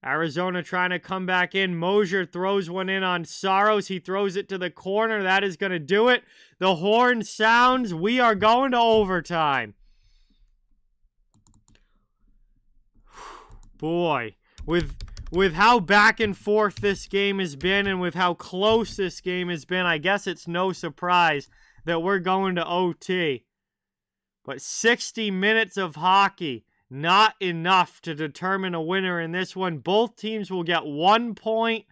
S1: Arizona trying to come back in. Mosier throws one in on Saros. He throws it to the corner. That is going to do it. The horn sounds. We are going to overtime. Boy, with how back and forth this game has been and with how close this game has been, I guess it's no surprise that we're going to OT. But 60 minutes of hockey. Not enough to determine a winner in this one. Both teams will get 1 point.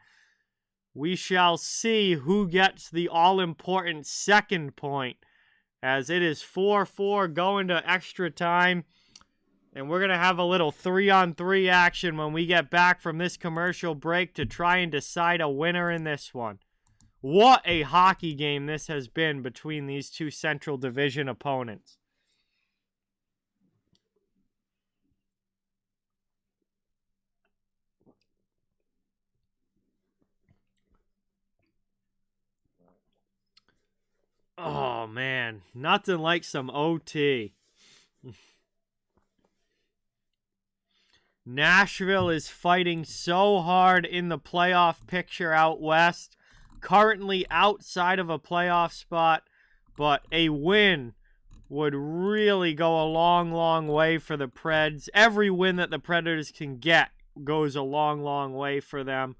S1: We shall see who gets the all-important second point, as it is 4-4 going to extra time. And we're going to have a little 3-on-3 action when we get back from this commercial break to try and decide a winner in this one. What a hockey game this has been between these two Central Division opponents. Oh, man. Nothing like some OT. Nashville is fighting so hard in the playoff picture out west. Currently outside of a playoff spot. But a win would really go a long, long way for the Preds. Every win that the Predators can get goes a long, long way for them.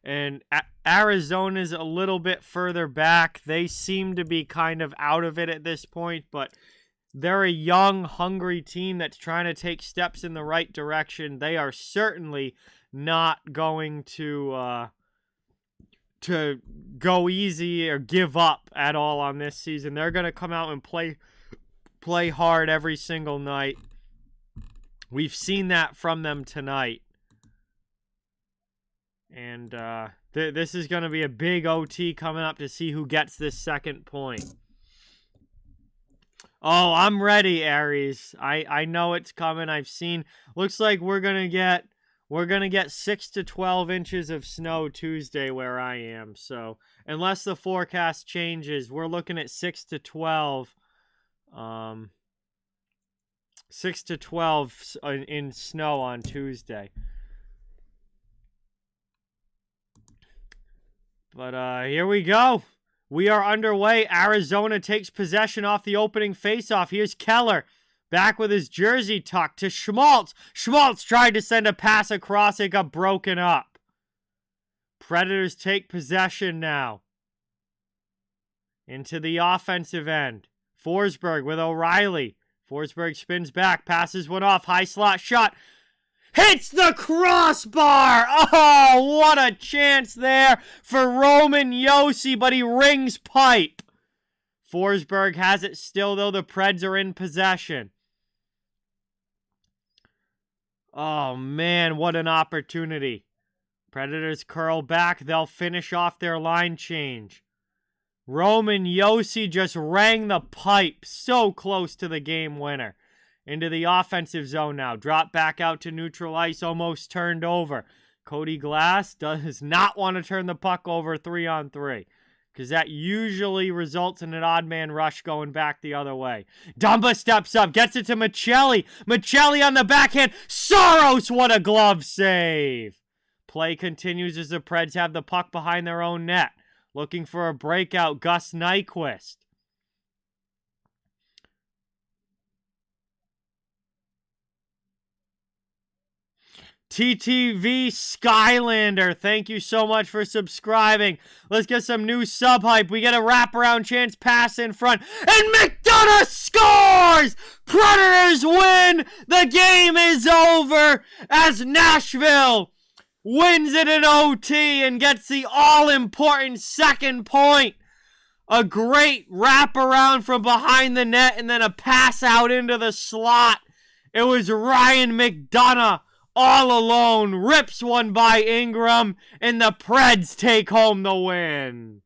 S1: And Arizona's a little bit further back. They seem to be kind of out of it at this point, but they're a young, hungry team that's trying to take steps in the right direction. They are certainly not going to go easy or give up at all on this season. They're going to come out and play hard every single night. We've seen that from them tonight. And this is going to be a big OT coming up to see who gets this second point. Oh, I'm ready, Aries. I know it's coming. I've seen. Looks like we're gonna get 6 to 12 inches of snow Tuesday where I am. So unless the forecast changes, we're looking at 6 to 12. 6 to 12 in snow on Tuesday. But here we go. We are underway. Arizona takes possession off the opening faceoff. Here's Keller back with his jersey tucked to Schmaltz. Schmaltz tried to send a pass across. It got broken up. Predators take possession now. Into the offensive end. Forsberg with O'Reilly. Forsberg spins back. Passes one off. High slot shot. Hits the crossbar! Oh, what a chance there for Roman Josi, but he rings pipe. Forsberg has it still, though. The Preds are in possession. Oh, man, what an opportunity. Predators curl back. They'll finish off their line change. Roman Josi just rang the pipe. So close to the game winner. Into the offensive zone now. Drop back out to neutral ice. Almost turned over. Cody Glass does not want to turn the puck over 3-on-3, because that usually results in an odd man rush going back the other way. Dumba steps up, gets it to Michelli. Michelli on the backhand. Soros, what a glove save. Play continues as the Preds have the puck behind their own net. Looking for a breakout, Gus Nyquist. TTV Skylander, thank you so much for subscribing. Let's get some new sub hype. We get a wraparound chance pass in front, and McDonough scores! Predators win! The game is over as Nashville wins it in OT and gets the all-important second point. A great wraparound from behind the net and then a pass out into the slot. It was Ryan McDonough all alone, rips one by Ingram, and the Preds take home the win.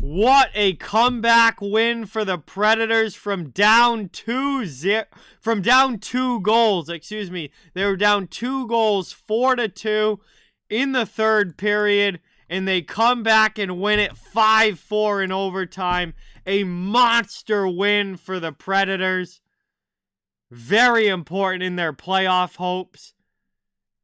S1: What a comeback win for the Predators from down 2 goals. Excuse me. They were down 2 goals, 4-2 in the third period, and they come back and win it 5-4 in overtime. A monster win for the Predators. Very important in their playoff hopes.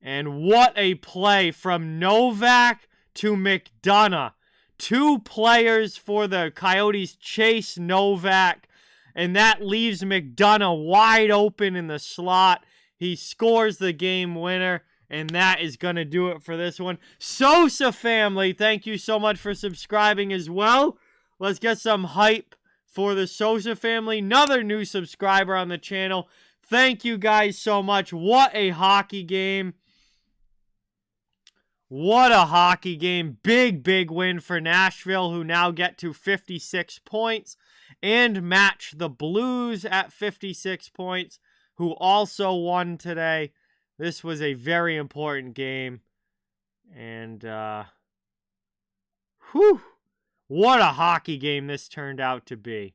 S1: And what a play from Novak to McDonough. 2 players for the Coyotes chase Novak, and that leaves McDonough wide open in the slot. He scores the game winner, and that is going to do it for this one. Sosa family, thank you so much for subscribing as well. Let's get some hype for the Sosa family. Another new subscriber on the channel. Thank you guys so much. What a hockey game. What a hockey game. Big, big win for Nashville, who now get to 56 points and match the Blues at 56 points, who also won today. This was a very important game. And, what a hockey game this turned out to be.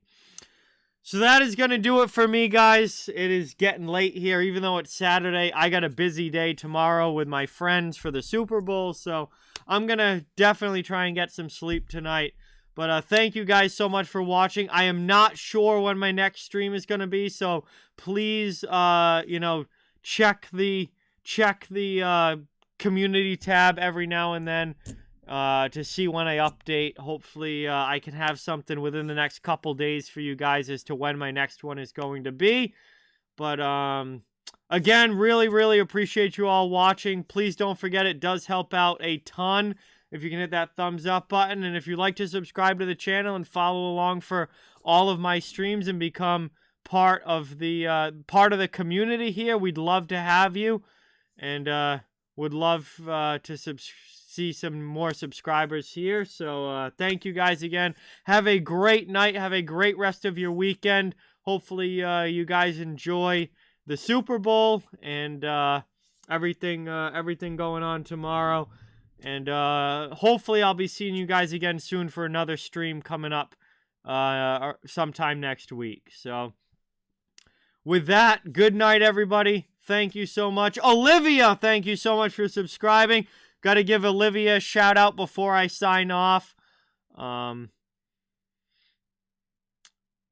S1: So that is going to do it for me, guys. It is getting late here. Even though it's Saturday, I got a busy day tomorrow with my friends for the Super Bowl. So I'm going to definitely try and get some sleep tonight. But thank you guys so much for watching. I am not sure when my next stream is going to be. So please, check the community tab every now and then. To see when I update. Hopefully, I can have something within the next couple days for you guys as to when my next one is going to be. But, again, really, really appreciate you all watching. Please don't forget, it does help out a ton if you can hit that thumbs up button. And if you'd like to subscribe to the channel and follow along for all of my streams and become part of the community here, we'd love to have you. And, would love to see some more subscribers here. So thank you guys again. Have a great night. Have a great rest of your weekend. Hopefully you guys enjoy the Super Bowl and everything going on tomorrow. And hopefully I'll be seeing you guys again soon for another stream coming up sometime next week. So with that, good night, everybody. Thank you so much. Olivia, thank you so much for subscribing. Got to give Olivia a shout out before I sign off. I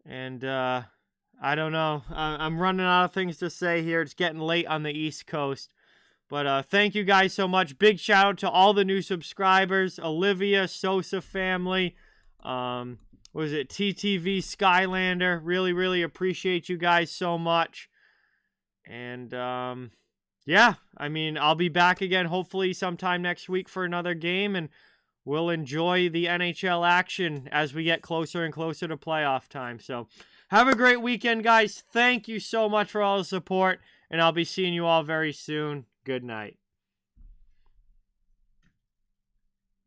S1: don't know. I'm running out of things to say here. It's getting late on the East Coast. But thank you guys so much. Big shout out to all the new subscribers. Olivia, Sosa family. What was it? TTV Skylander. Really, really appreciate you guys so much. And, yeah, I mean, I'll be back again hopefully sometime next week for another game, and we'll enjoy the NHL action as we get closer and closer to playoff time. So have a great weekend, guys. Thank you so much for all the support, and I'll be seeing you all very soon. Good night.